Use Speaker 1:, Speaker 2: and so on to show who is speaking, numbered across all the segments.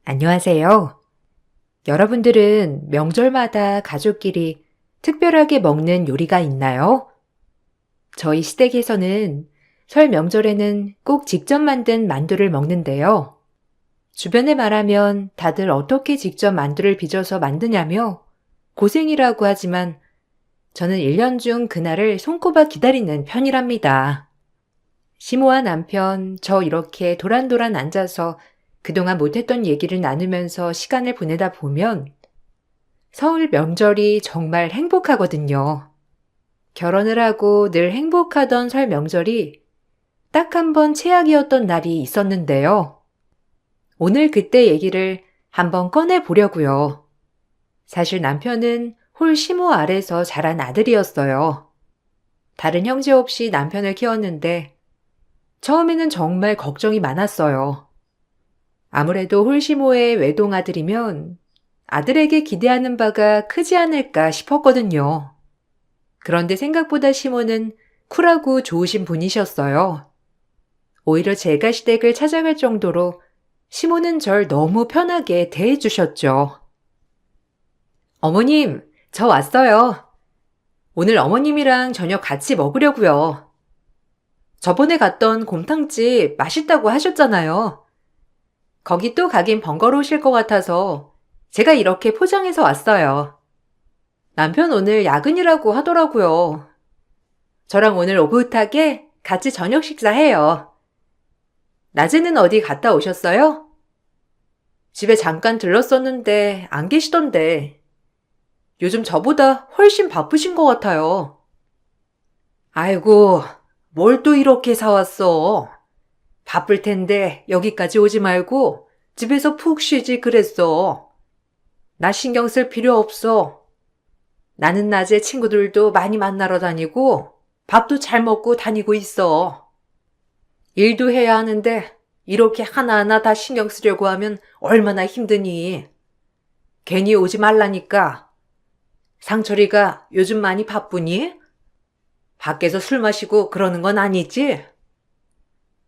Speaker 1: 안녕하세요. 여러분들은 명절마다 가족끼리 특별하게 먹는 요리가 있나요? 저희 시댁에서는 설 명절에는 꼭 직접 만든 만두를 먹는데요. 주변에 말하면 다들 어떻게 직접 만두를 빚어서 만드냐며 고생이라고 하지만 저는 1년 중 그날을 손꼽아 기다리는 편이랍니다. 시모와 남편, 저 이렇게 도란도란 앉아서 그동안 못했던 얘기를 나누면서 시간을 보내다 보면 설 명절이 정말 행복하거든요. 결혼을 하고 늘 행복하던 설 명절이 딱 한 번 최악이었던 날이 있었는데요. 오늘 그때 얘기를 한번 꺼내 보려고요. 사실 남편은 홀 시모 아래서 자란 아들이었어요. 다른 형제 없이 남편을 키웠는데 처음에는 정말 걱정이 많았어요. 아무래도 홀시모의 외동아들이면 아들에게 기대하는 바가 크지 않을까 싶었거든요. 그런데 생각보다 시모는 쿨하고 좋으신 분이셨어요. 오히려 제가 시댁을 찾아갈 정도로 시모는 절 너무 편하게 대해주셨죠. 어머님, 저 왔어요. 오늘 어머님이랑 저녁 같이 먹으려고요. 저번에 갔던 곰탕집 맛있다고 하셨잖아요. 거기 또 가긴 번거로우실 것 같아서 제가 이렇게 포장해서 왔어요. 남편 오늘 야근이라고 하더라고요. 저랑 오늘 오붓하게 같이 저녁 식사해요. 낮에는 어디 갔다 오셨어요? 집에 잠깐 들렀었는데 안 계시던데. 요즘 저보다 훨씬 바쁘신 것 같아요. 아이고, 뭘 또 이렇게 사왔어? 바쁠 텐데 여기까지 오지 말고 집에서 푹 쉬지 그랬어. 나 신경 쓸 필요 없어. 나는 낮에 친구들도 많이 만나러 다니고 밥도 잘 먹고 다니고 있어. 일도 해야 하는데 이렇게 하나하나 다 신경 쓰려고 하면 얼마나 힘드니. 괜히 오지 말라니까. 상철이가 요즘 많이 바쁘니? 밖에서 술 마시고 그러는 건 아니지?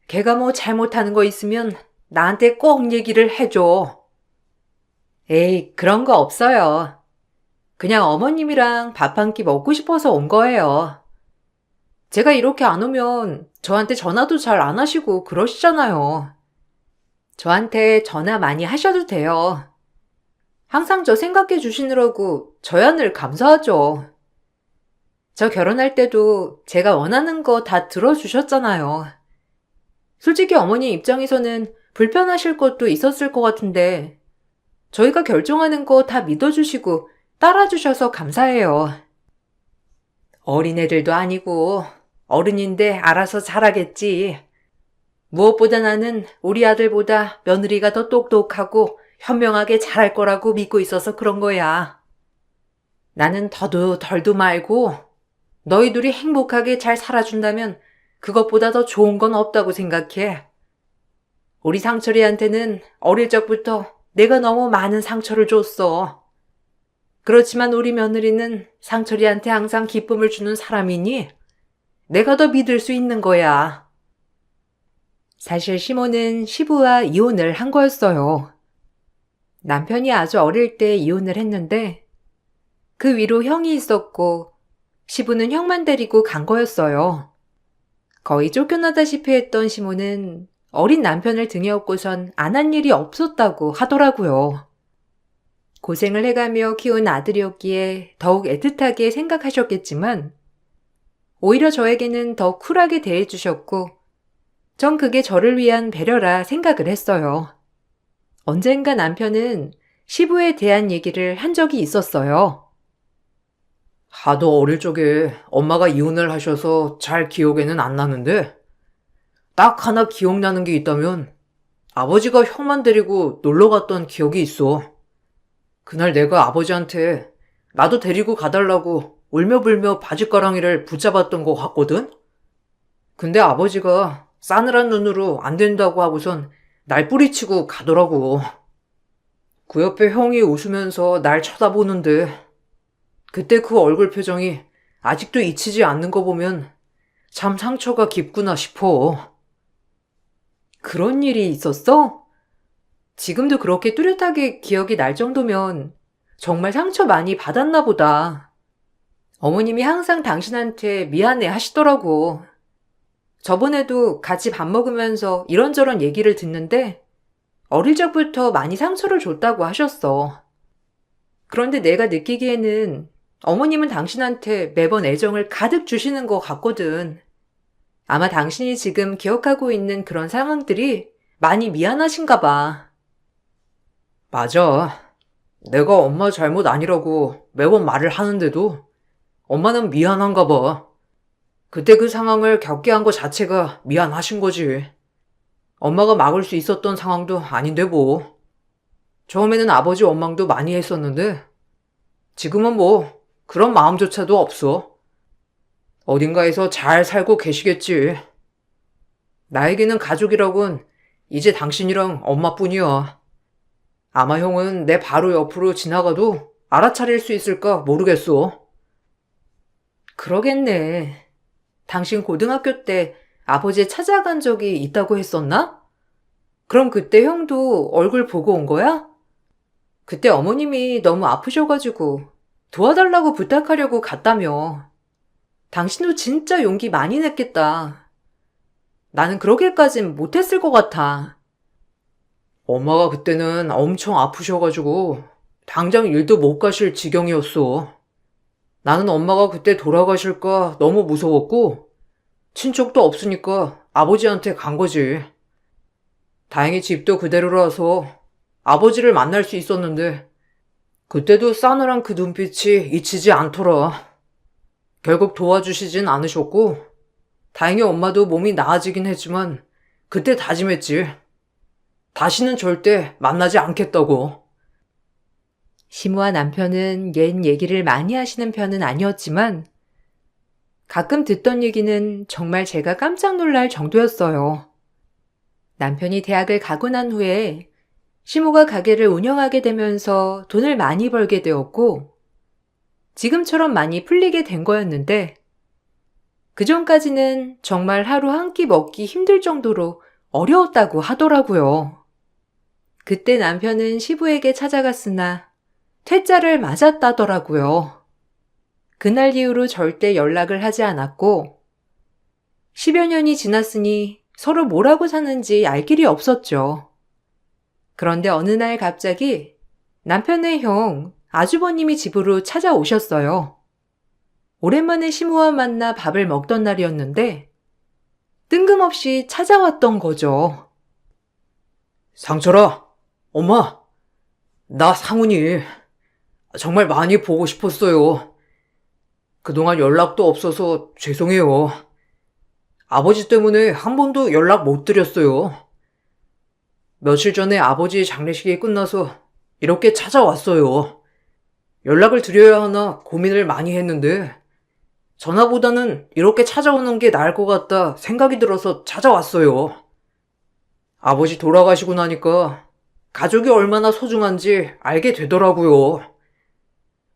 Speaker 1: 걔가 뭐 잘못하는 거 있으면 나한테 꼭 얘기를 해줘. 에이, 그런 거 없어요. 그냥 어머님이랑 밥 한 끼 먹고 싶어서 온 거예요. 제가 이렇게 안 오면 저한테 전화도 잘 안 하시고 그러시잖아요. 저한테 전화 많이 하셔도 돼요. 항상 저 생각해 주시느라고 저야 늘 감사하죠. 저 결혼할 때도 제가 원하는 거 다 들어주셨잖아요. 솔직히 어머니 입장에서는 불편하실 것도 있었을 것 같은데 저희가 결정하는 거 다 믿어주시고 따라주셔서 감사해요. 어린애들도 아니고 어른인데 알아서 잘하겠지. 무엇보다 나는 우리 아들보다 며느리가 더 똑똑하고 현명하게 잘할 거라고 믿고 있어서 그런 거야. 나는 더도 덜도 말고 너희 둘이 행복하게 잘 살아준다면 그것보다 더 좋은 건 없다고 생각해. 우리 상철이한테는 어릴 적부터 내가 너무 많은 상처를 줬어. 그렇지만 우리 며느리는 상철이한테 항상 기쁨을 주는 사람이니 내가 더 믿을 수 있는 거야. 사실 시모는 시부와 이혼을 한 거였어요. 남편이 아주 어릴 때 이혼을 했는데 그 위로 형이 있었고 시부는 형만 데리고 간 거였어요. 거의 쫓겨나다시피 했던 시모는 어린 남편을 등에 업고선 안 한 일이 없었다고 하더라고요. 고생을 해가며 키운 아들이었기에 더욱 애틋하게 생각하셨겠지만 오히려 저에게는 더 쿨하게 대해주셨고 전 그게 저를 위한 배려라 생각을 했어요. 언젠가 남편은 시부에 대한 얘기를 한 적이 있었어요.
Speaker 2: 하도 어릴 적에 엄마가 이혼을 하셔서 잘 기억에는 안 나는데 딱 하나 기억나는 게 있다면 아버지가 형만 데리고 놀러 갔던 기억이 있어. 그날 내가 아버지한테 나도 데리고 가달라고 울며불며 바짓가랑이를 붙잡았던 것 같거든? 근데 아버지가 싸늘한 눈으로 안 된다고 하고선 날 뿌리치고 가더라고. 그 옆에 형이 웃으면서 날 쳐다보는데 그때 그 얼굴 표정이 아직도 잊히지 않는 거 보면 참 상처가 깊구나 싶어.
Speaker 1: 그런 일이 있었어? 지금도 그렇게 뚜렷하게 기억이 날 정도면 정말 상처 많이 받았나 보다. 어머님이 항상 당신한테 미안해 하시더라고. 저번에도 같이 밥 먹으면서 이런저런 얘기를 듣는데 어릴 적부터 많이 상처를 줬다고 하셨어. 그런데 내가 느끼기에는 어머님은 당신한테 매번 애정을 가득 주시는 것 같거든. 아마 당신이 지금 기억하고 있는 그런 상황들이 많이 미안하신가 봐.
Speaker 2: 맞아. 내가 엄마 잘못 아니라고 매번 말을 하는데도 엄마는 미안한가 봐. 그때 그 상황을 겪게 한 것 자체가 미안하신 거지. 엄마가 막을 수 있었던 상황도 아닌데 뭐. 처음에는 아버지 원망도 많이 했었는데 지금은 뭐 그런 마음조차도 없어. 어딘가에서 잘 살고 계시겠지. 나에게는 가족이라곤 이제 당신이랑 엄마뿐이야. 아마 형은 내 바로 옆으로 지나가도 알아차릴 수 있을까 모르겠어.
Speaker 1: 그러겠네. 당신 고등학교 때 아버지 찾아간 적이 있다고 했었나? 그럼 그때 형도 얼굴 보고 온 거야? 그때 어머님이 너무 아프셔가지고 도와달라고 부탁하려고 갔다며. 당신도 진짜 용기 많이 냈겠다. 나는 그러기까진 못했을 것 같아.
Speaker 2: 엄마가 그때는 엄청 아프셔가지고 당장 일도 못 가실 지경이었어. 나는 엄마가 그때 돌아가실까 너무 무서웠고 친척도 없으니까 아버지한테 간 거지. 다행히 집도 그대로라서 아버지를 만날 수 있었는데 그때도 싸늘한 그 눈빛이 잊히지 않더라. 결국 도와주시진 않으셨고 다행히 엄마도 몸이 나아지긴 했지만 그때 다짐했지. 다시는 절대 만나지 않겠다고.
Speaker 1: 시무와 남편은 옛 얘기를 많이 하시는 편은 아니었지만 가끔 듣던 얘기는 정말 제가 깜짝 놀랄 정도였어요. 남편이 대학을 가고 난 후에 시모가 가게를 운영하게 되면서 돈을 많이 벌게 되었고 지금처럼 많이 풀리게 된 거였는데 그전까지는 정말 하루 한 끼 먹기 힘들 정도로 어려웠다고 하더라고요. 그때 남편은 시부에게 찾아갔으나 퇴짜를 맞았다더라고요. 그날 이후로 절대 연락을 하지 않았고 10여 년이 지났으니 서로 뭐라고 사는지 알 길이 없었죠. 그런데 어느 날 갑자기 남편의 형 아주버님이 집으로 찾아오셨어요. 오랜만에 시모와 만나 밥을 먹던 날이었는데 뜬금없이 찾아왔던 거죠.
Speaker 2: 상철아, 엄마, 나 상훈이 정말 많이 보고 싶었어요. 그동안 연락도 없어서 죄송해요. 아버지 때문에 한 번도 연락 못 드렸어요. 며칠 전에 아버지 장례식이 끝나서 이렇게 찾아왔어요. 연락을 드려야 하나 고민을 많이 했는데 전화보다는 이렇게 찾아오는 게 나을 것 같다 생각이 들어서 찾아왔어요. 아버지 돌아가시고 나니까 가족이 얼마나 소중한지 알게 되더라고요.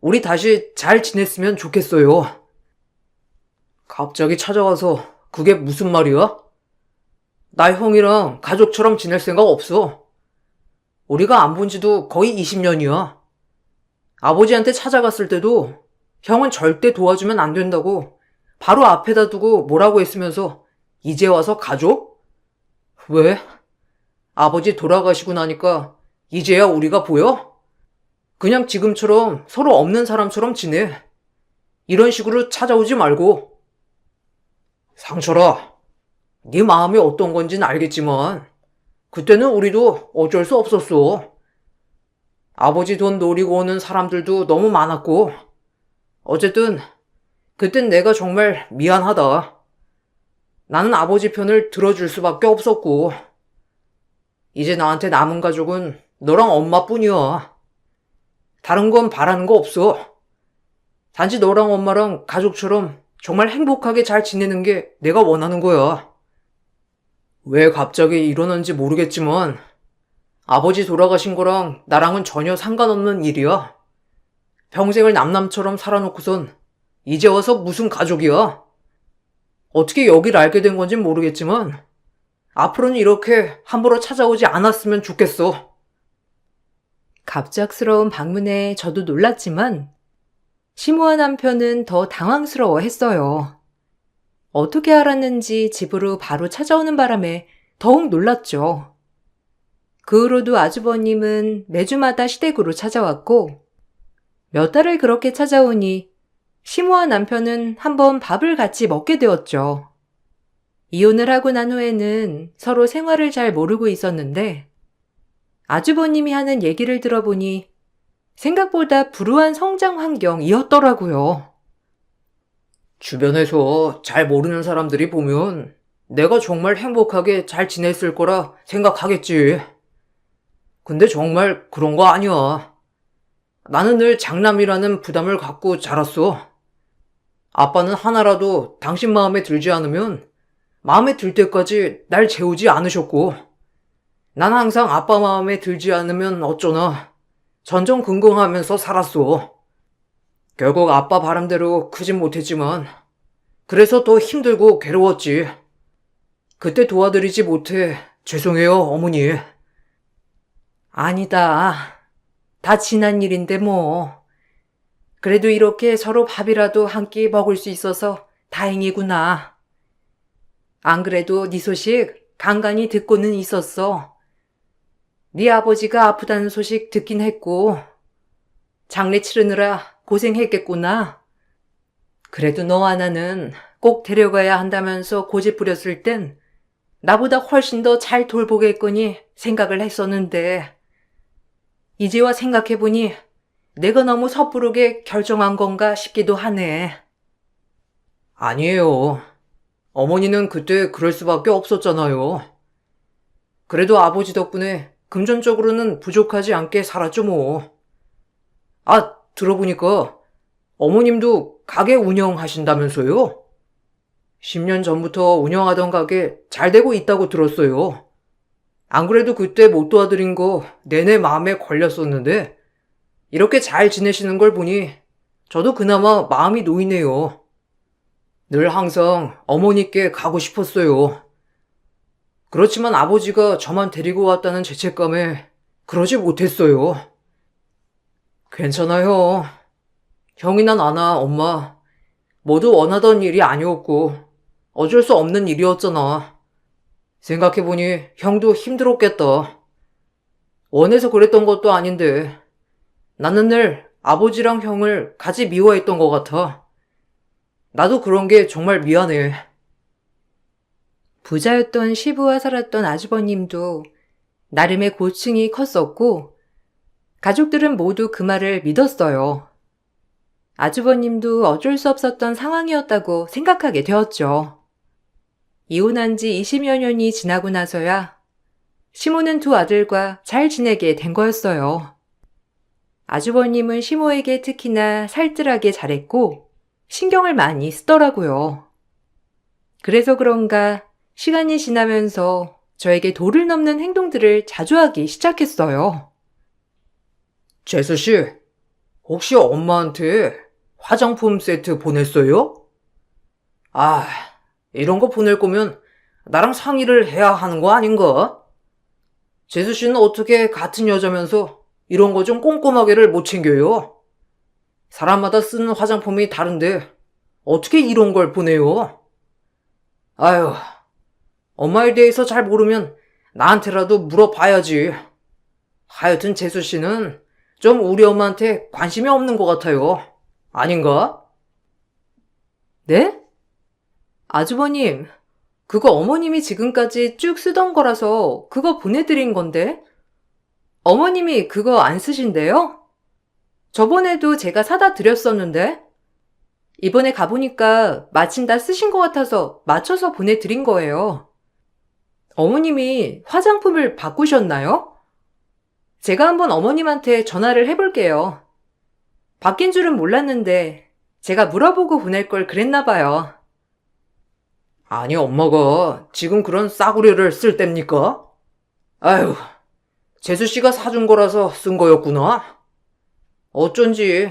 Speaker 2: 우리 다시 잘 지냈으면 좋겠어요. 갑자기 찾아와서 그게 무슨 말이야? 나 형이랑 가족처럼 지낼 생각 없어. 우리가 안 본 지도 거의 20년이야. 아버지한테 찾아갔을 때도 형은 절대 도와주면 안 된다고 바로 앞에다 두고 뭐라고 했으면서 이제 와서 가족? 왜? 아버지 돌아가시고 나니까 이제야 우리가 보여? 그냥 지금처럼 서로 없는 사람처럼 지내. 이런 식으로 찾아오지 말고. 상철아, 네 마음이 어떤 건지는 알겠지만 그때는 우리도 어쩔 수 없었어. 아버지 돈 노리고 오는 사람들도 너무 많았고 어쨌든 그땐 내가 정말 미안하다. 나는 아버지 편을 들어줄 수밖에 없었고 이제 나한테 남은 가족은 너랑 엄마뿐이야. 다른 건 바라는 거 없어. 단지 너랑 엄마랑 가족처럼 정말 행복하게 잘 지내는 게 내가 원하는 거야. 왜 갑자기 이러는지 모르겠지만 아버지 돌아가신 거랑 나랑은 전혀 상관없는 일이야. 평생을 남남처럼 살아놓고선 이제 와서 무슨 가족이야. 어떻게 여길 알게 된 건진 모르겠지만 앞으로는 이렇게 함부로 찾아오지 않았으면 좋겠어.
Speaker 1: 갑작스러운 방문에 저도 놀랐지만 시모와 남편은 더 당황스러워 했어요. 어떻게 알았는지 집으로 바로 찾아오는 바람에 더욱 놀랐죠. 그 후로도 아주버님은 매주마다 시댁으로 찾아왔고 몇 달을 그렇게 찾아오니 시모와 남편은 한번 밥을 같이 먹게 되었죠. 이혼을 하고 난 후에는 서로 생활을 잘 모르고 있었는데 아주버님이 하는 얘기를 들어보니 생각보다 불우한 성장 환경이었더라고요.
Speaker 2: 주변에서 잘 모르는 사람들이 보면 내가 정말 행복하게 잘 지냈을 거라 생각하겠지. 근데 정말 그런 거 아니야. 나는 늘 장남이라는 부담을 갖고 자랐어. 아빠는 하나라도 당신 마음에 들지 않으면 마음에 들 때까지 날 재우지 않으셨고, 난 항상 아빠 마음에 들지 않으면 어쩌나 전전긍긍하면서 살았어. 결국 아빠 바람대로 크진 못했지만 그래서 더 힘들고 괴로웠지. 그때 도와드리지 못해 죄송해요, 어머니.
Speaker 1: 아니다. 다 지난 일인데 뭐. 그래도 이렇게 서로 밥이라도 한 끼 먹을 수 있어서 다행이구나. 안 그래도 네 소식 간간히 듣고는 있었어. 네 아버지가 아프다는 소식 듣긴 했고 장례 치르느라 고생했겠구나. 그래도 너 하나는 꼭 데려가야 한다면서 고집 부렸을 땐 나보다 훨씬 더 잘 돌보겠거니 생각을 했었는데 이제와 생각해보니 내가 너무 섣부르게 결정한 건가 싶기도 하네.
Speaker 2: 아니에요. 어머니는 그때 그럴 수밖에 없었잖아요. 그래도 아버지 덕분에 금전적으로는 부족하지 않게 살았죠 뭐. 아, 들어보니까 어머님도 가게 운영하신다면서요? 10년 전부터 운영하던 가게 잘 되고 있다고 들었어요. 안 그래도 그때 못 도와드린 거 내내 마음에 걸렸었는데 이렇게 잘 지내시는 걸 보니 저도 그나마 마음이 놓이네요. 늘 항상 어머니께 가고 싶었어요. 그렇지만 아버지가 저만 데리고 왔다는 죄책감에 그러지 못했어요. 괜찮아요. 형이나 나나 엄마 모두 원하던 일이 아니었고 어쩔 수 없는 일이었잖아. 생각해보니 형도 힘들었겠다. 원해서 그랬던 것도 아닌데 나는 늘 아버지랑 형을 같이 미워했던 것 같아. 나도 그런 게 정말 미안해.
Speaker 1: 부자였던 시부와 살았던 아주버님도 나름의 고충이 컸었고 가족들은 모두 그 말을 믿었어요. 아주버님도 어쩔 수 없었던 상황이었다고 생각하게 되었죠. 이혼한 지 20여 년이 지나고 나서야 시모는 두 아들과 잘 지내게 된 거였어요. 아주버님은 시모에게 특히나 살뜰하게 잘했고 신경을 많이 쓰더라고요. 그래서 그런가 시간이 지나면서 저에게 도를 넘는 행동들을 자주 하기 시작했어요.
Speaker 2: 재수씨, 혹시 엄마한테 화장품 세트 보냈어요? 아, 이런 거 보낼 거면 나랑 상의를 해야 하는 거 아닌가? 재수씨는 어떻게 같은 여자면서 이런 거 좀 꼼꼼하게를 못 챙겨요? 사람마다 쓰는 화장품이 다른데 어떻게 이런 걸 보내요? 아유, 엄마에 대해서 잘 모르면 나한테라도 물어봐야지. 하여튼 재수씨는 좀 우리 엄마한테 관심이 없는 것 같아요. 아닌가?
Speaker 1: 네? 아주버님, 그거 어머님이 지금까지 쭉 쓰던 거라서 그거 보내드린 건데? 어머님이 그거 안 쓰신대요? 저번에도 제가 사다 드렸었는데? 이번에 가보니까 마침 다 쓰신 것 같아서 맞춰서 보내드린 거예요. 어머님이 화장품을 바꾸셨나요? 제가 한번 어머님한테 전화를 해볼게요. 바뀐 줄은 몰랐는데 제가 물어보고 보낼 걸 그랬나 봐요.
Speaker 2: 아니, 엄마가 지금 그런 싸구려를 쓸 때입니까? 아유, 재수씨가 사준 거라서 쓴 거였구나. 어쩐지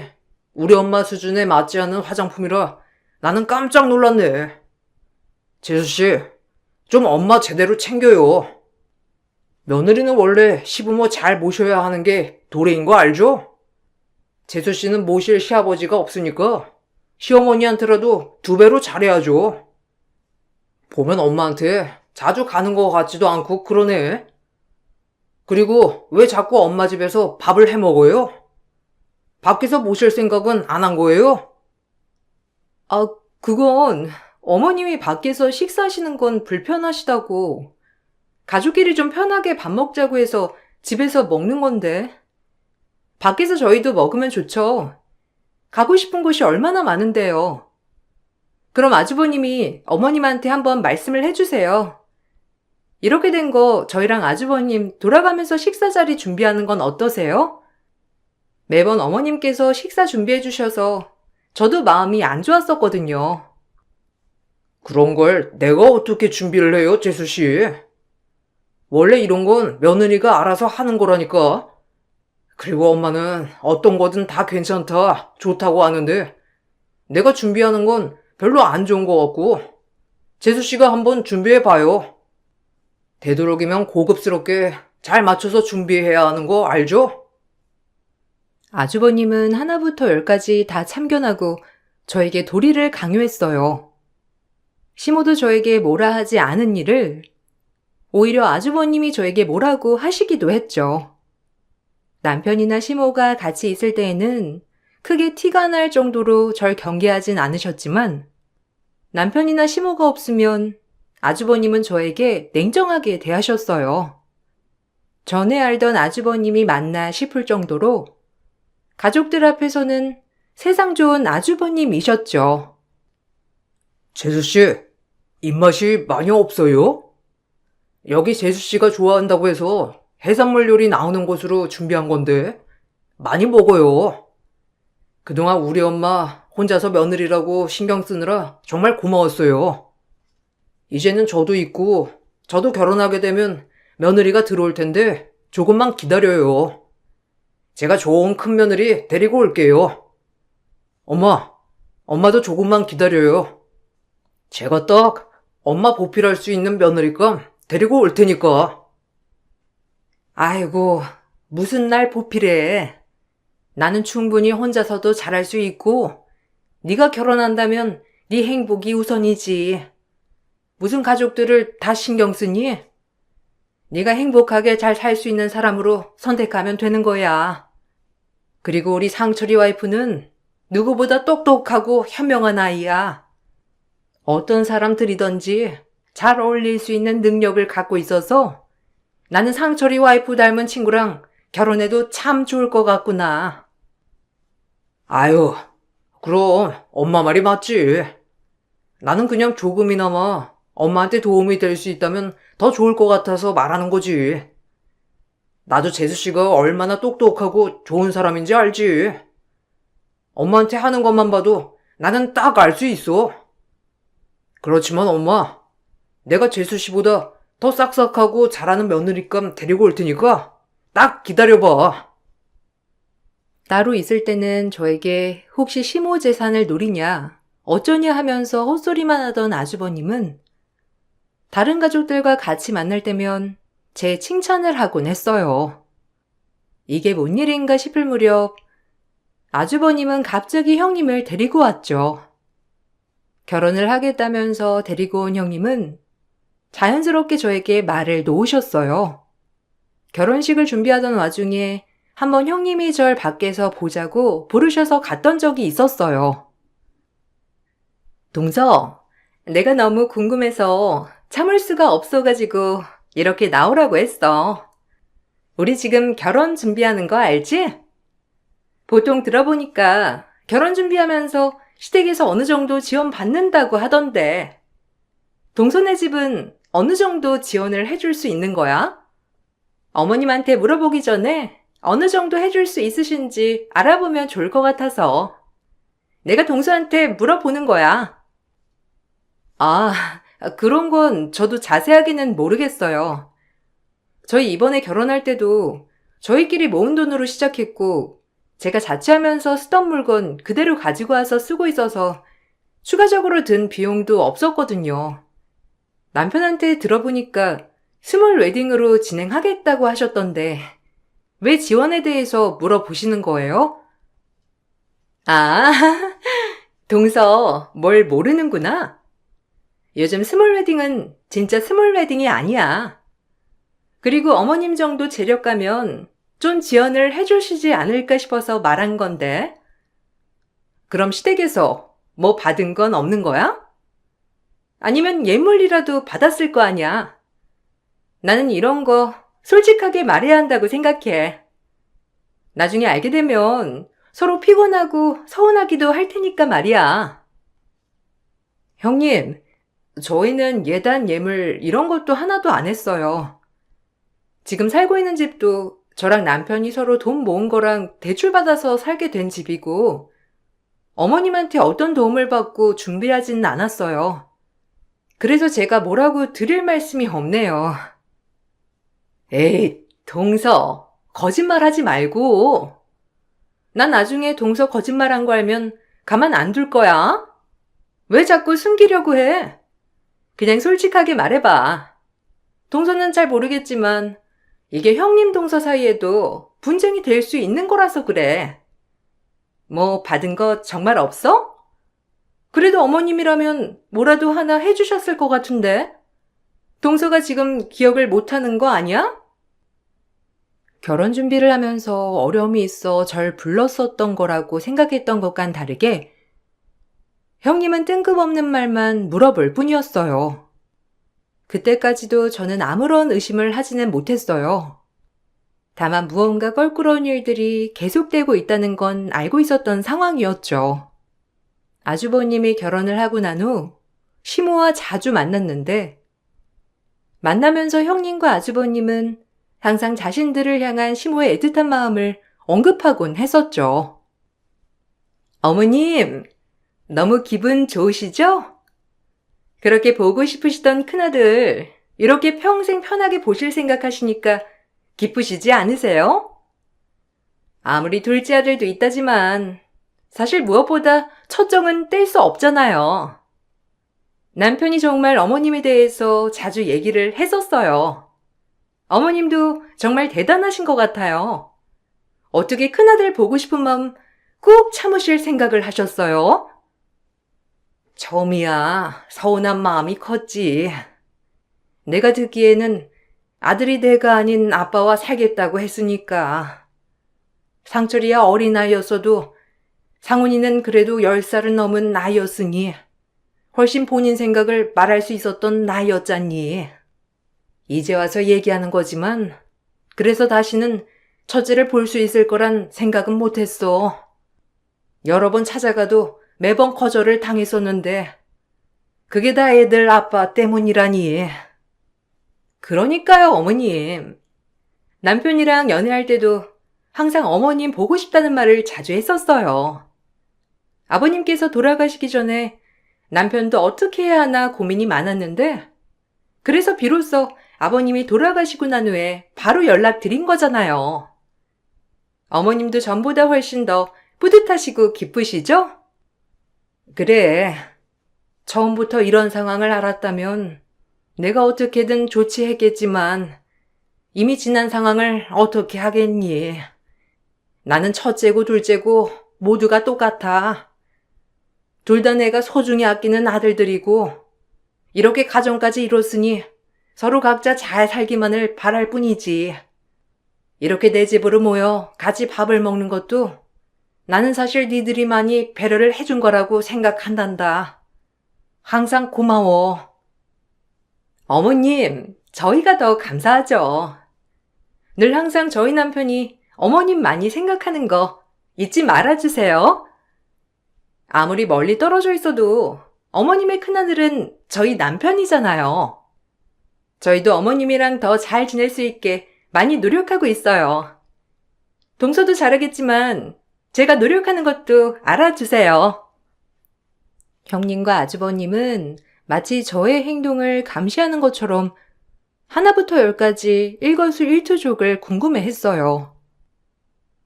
Speaker 2: 우리 엄마 수준에 맞지 않는 화장품이라 나는 깜짝 놀랐네. 재수씨, 좀 엄마 제대로 챙겨요. 며느리는 원래 시부모 잘 모셔야 하는 게 도리인 거 알죠? 재수 씨는 모실 시아버지가 없으니까 시어머니한테라도 2배로 잘해야죠. 보면 엄마한테 자주 가는 것 같지도 않고 그러네. 그리고 왜 자꾸 엄마 집에서 밥을 해 먹어요? 밖에서 모실 생각은 안 한 거예요?
Speaker 1: 아, 그건 어머님이 밖에서 식사하시는 건 불편하시다고. 가족끼리 좀 편하게 밥 먹자고 해서 집에서 먹는 건데. 밖에서 저희도 먹으면 좋죠. 가고 싶은 곳이 얼마나 많은데요. 그럼 아주버님이 어머님한테 한번 말씀을 해주세요. 이렇게 된 거 저희랑 아주버님 돌아가면서 식사 자리 준비하는 건 어떠세요? 매번 어머님께서 식사 준비해 주셔서 저도 마음이 안 좋았었거든요.
Speaker 2: 그런 걸 내가 어떻게 준비를 해요, 재수 씨? 원래 이런 건 며느리가 알아서 하는 거라니까. 그리고 엄마는 어떤 거든 다 괜찮다, 좋다고 하는데 내가 준비하는 건 별로 안 좋은 것 같고 재수 씨가 한번 준비해 봐요. 되도록이면 고급스럽게 잘 맞춰서 준비해야 하는 거 알죠?
Speaker 1: 아주버님은 하나부터 열까지 다 참견하고 저에게 도리를 강요했어요. 시모도 저에게 뭐라 하지 않은 일을 오히려 아주버님이 저에게 뭐라고 하시기도 했죠. 남편이나 시모가 같이 있을 때에는 크게 티가 날 정도로 절 경계하진 않으셨지만 남편이나 시모가 없으면 아주버님은 저에게 냉정하게 대하셨어요. 전에 알던 아주버님이 맞나 싶을 정도로 가족들 앞에서는 세상 좋은 아주버님이셨죠.
Speaker 2: 재수 씨, 입맛이 많이 없어요? 여기 재수 씨가 좋아한다고 해서 해산물 요리 나오는 곳으로 준비한 건데 많이 먹어요. 그동안 우리 엄마 혼자서 며느리라고 신경 쓰느라 정말 고마웠어요. 이제는 저도 있고 저도 결혼하게 되면 며느리가 들어올 텐데 조금만 기다려요. 제가 좋은 큰 며느리 데리고 올게요. 엄마도 조금만 기다려요. 제가 딱 엄마 보필할 수 있는 며느리감 데리고 올 테니까.
Speaker 1: 아이고, 무슨 날 보필해. 나는 충분히 혼자서도 잘할 수 있고 네가 결혼한다면 네 행복이 우선이지. 무슨 가족들을 다 신경 쓰니? 네가 행복하게 잘 살 수 있는 사람으로 선택하면 되는 거야. 그리고 우리 상철이 와이프는 누구보다 똑똑하고 현명한 아이야. 어떤 사람들이든지 잘 어울릴 수 있는 능력을 갖고 있어서 나는 상철이 와이프 닮은 친구랑 결혼해도 참 좋을 것 같구나.
Speaker 2: 아유, 그럼 엄마 말이 맞지. 나는 그냥 조금이나마 엄마한테 도움이 될 수 있다면 더 좋을 것 같아서 말하는 거지. 나도 재수 씨가 얼마나 똑똑하고 좋은 사람인지 알지. 엄마한테 하는 것만 봐도 나는 딱 알 수 있어. 그렇지만 엄마, 내가 재수 씨보다 더 싹싹하고 잘하는 며느리감 데리고 올 테니까 딱 기다려봐.
Speaker 1: 따로 있을 때는 저에게 혹시 시모 재산을 노리냐, 어쩌냐 하면서 헛소리만 하던 아주버님은 다른 가족들과 같이 만날 때면 제 칭찬을 하곤 했어요. 이게 뭔 일인가 싶을 무렵 아주버님은 갑자기 형님을 데리고 왔죠. 결혼을 하겠다면서 데리고 온 형님은 자연스럽게 저에게 말을 놓으셨어요. 결혼식을 준비하던 와중에 한번 형님이 절 밖에서 보자고 부르셔서 갔던 적이 있었어요. 동서, 내가 너무 궁금해서 참을 수가 없어가지고 이렇게 나오라고 했어. 우리 지금 결혼 준비하는 거 알지? 보통 들어보니까 결혼 준비하면서 시댁에서 어느 정도 지원 받는다고 하던데 동서네 집은 어느 정도 지원을 해줄 수 있는 거야? 어머님한테 물어보기 전에 어느 정도 해줄 수 있으신지 알아보면 좋을 것 같아서 내가 동서한테 물어보는 거야. 아, 그런 건 저도 자세하게는 모르겠어요. 저희 이번에 결혼할 때도 저희끼리 모은 돈으로 시작했고 제가 자취하면서 쓰던 물건 그대로 가지고 와서 쓰고 있어서 추가적으로 든 비용도 없었거든요. 남편한테 들어보니까 스몰 웨딩으로 진행하겠다고 하셨던데 왜 지원에 대해서 물어보시는 거예요? 아, 동서 뭘 모르는구나. 요즘 스몰 웨딩은 진짜 스몰 웨딩이 아니야. 그리고 어머님 정도 재력가면 좀 지원을 해주시지 않을까 싶어서 말한 건데. 그럼 시댁에서 뭐 받은 건 없는 거야? 아니면 예물이라도 받았을 거 아니야. 나는 이런 거 솔직하게 말해야 한다고 생각해. 나중에 알게 되면 서로 피곤하고 서운하기도 할 테니까 말이야. 형님, 저희는 예단, 예물 이런 것도 하나도 안 했어요. 지금 살고 있는 집도 저랑 남편이 서로 돈 모은 거랑 대출받아서 살게 된 집이고 어머님한테 어떤 도움을 받고 준비하지는 않았어요. 그래서 제가 뭐라고 드릴 말씀이 없네요. 에이, 동서, 거짓말하지 말고. 난 나중에 동서 거짓말한 거 알면 가만 안 둘 거야. 왜 자꾸 숨기려고 해? 그냥 솔직하게 말해봐. 동서는 잘 모르겠지만 이게 형님 동서 사이에도 분쟁이 될 수 있는 거라서 그래. 뭐 받은 거 정말 없어? 그래도 어머님이라면 뭐라도 하나 해주셨을 것 같은데. 동서가 지금 기억을 못하는 거 아니야? 결혼 준비를 하면서 어려움이 있어 절 불렀었던 거라고 생각했던 것과는 다르게 형님은 뜬금없는 말만 물어볼 뿐이었어요. 그때까지도 저는 아무런 의심을 하지는 못했어요. 다만 무언가 껄끄러운 일들이 계속되고 있다는 건 알고 있었던 상황이었죠. 아주버님이 결혼을 하고 난 후 시모와 자주 만났는데 만나면서 형님과 아주버님은 항상 자신들을 향한 시모의 애틋한 마음을 언급하곤 했었죠. 어머님, 너무 기분 좋으시죠? 그렇게 보고 싶으시던 큰아들, 이렇게 평생 편하게 보실 생각하시니까 기쁘시지 않으세요? 아무리 둘째 아들도 있다지만 사실 무엇보다 첫정은 뗄 수 없잖아요. 남편이 정말 어머님에 대해서 자주 얘기를 했었어요. 어머님도 정말 대단하신 것 같아요. 어떻게 큰아들 보고 싶은 마음 꾹 참으실 생각을 하셨어요? 처음이야 서운한 마음이 컸지. 내가 듣기에는 아들이 내가 아닌 아빠와 살겠다고 했으니까. 상철이야 어린아이였어도 상훈이는 그래도 10살은 넘은 나이였으니 훨씬 본인 생각을 말할 수 있었던 나이였잖니. 이제 와서 얘기하는 거지만 그래서 다시는 첫째를 볼 수 있을 거란 생각은 못했어. 여러 번 찾아가도 매번 거절을 당했었는데 그게 다 애들 아빠 때문이라니. 그러니까요, 어머님. 남편이랑 연애할 때도 항상 어머님 보고 싶다는 말을 자주 했었어요. 아버님께서 돌아가시기 전에 남편도 어떻게 해야 하나 고민이 많았는데 그래서 비로소 아버님이 돌아가시고 난 후에 바로 연락드린 거잖아요. 어머님도 전보다 훨씬 더 뿌듯하시고 기쁘시죠? 그래. 처음부터 이런 상황을 알았다면 내가 어떻게든 조치했겠지만 이미 지난 상황을 어떻게 하겠니? 나는 첫째고 둘째고 모두가 똑같아. 둘 다 내가 소중히 아끼는 아들들이고 이렇게 가정까지 이뤘으니 서로 각자 잘 살기만을 바랄 뿐이지. 이렇게 내 집으로 모여 같이 밥을 먹는 것도 나는 사실 니들이 많이 배려를 해준 거라고 생각한단다. 항상 고마워. 어머님, 저희가 더 감사하죠. 늘 항상 저희 남편이 어머님 많이 생각하는 거 잊지 말아주세요. 아무리 멀리 떨어져 있어도 어머님의 큰아들은 저희 남편이잖아요. 저희도 어머님이랑 더 잘 지낼 수 있게 많이 노력하고 있어요. 동서도 잘하겠지만 제가 노력하는 것도 알아주세요. 형님과 아주버님은 마치 저의 행동을 감시하는 것처럼 하나부터 열까지 일거수일투족을 궁금해했어요.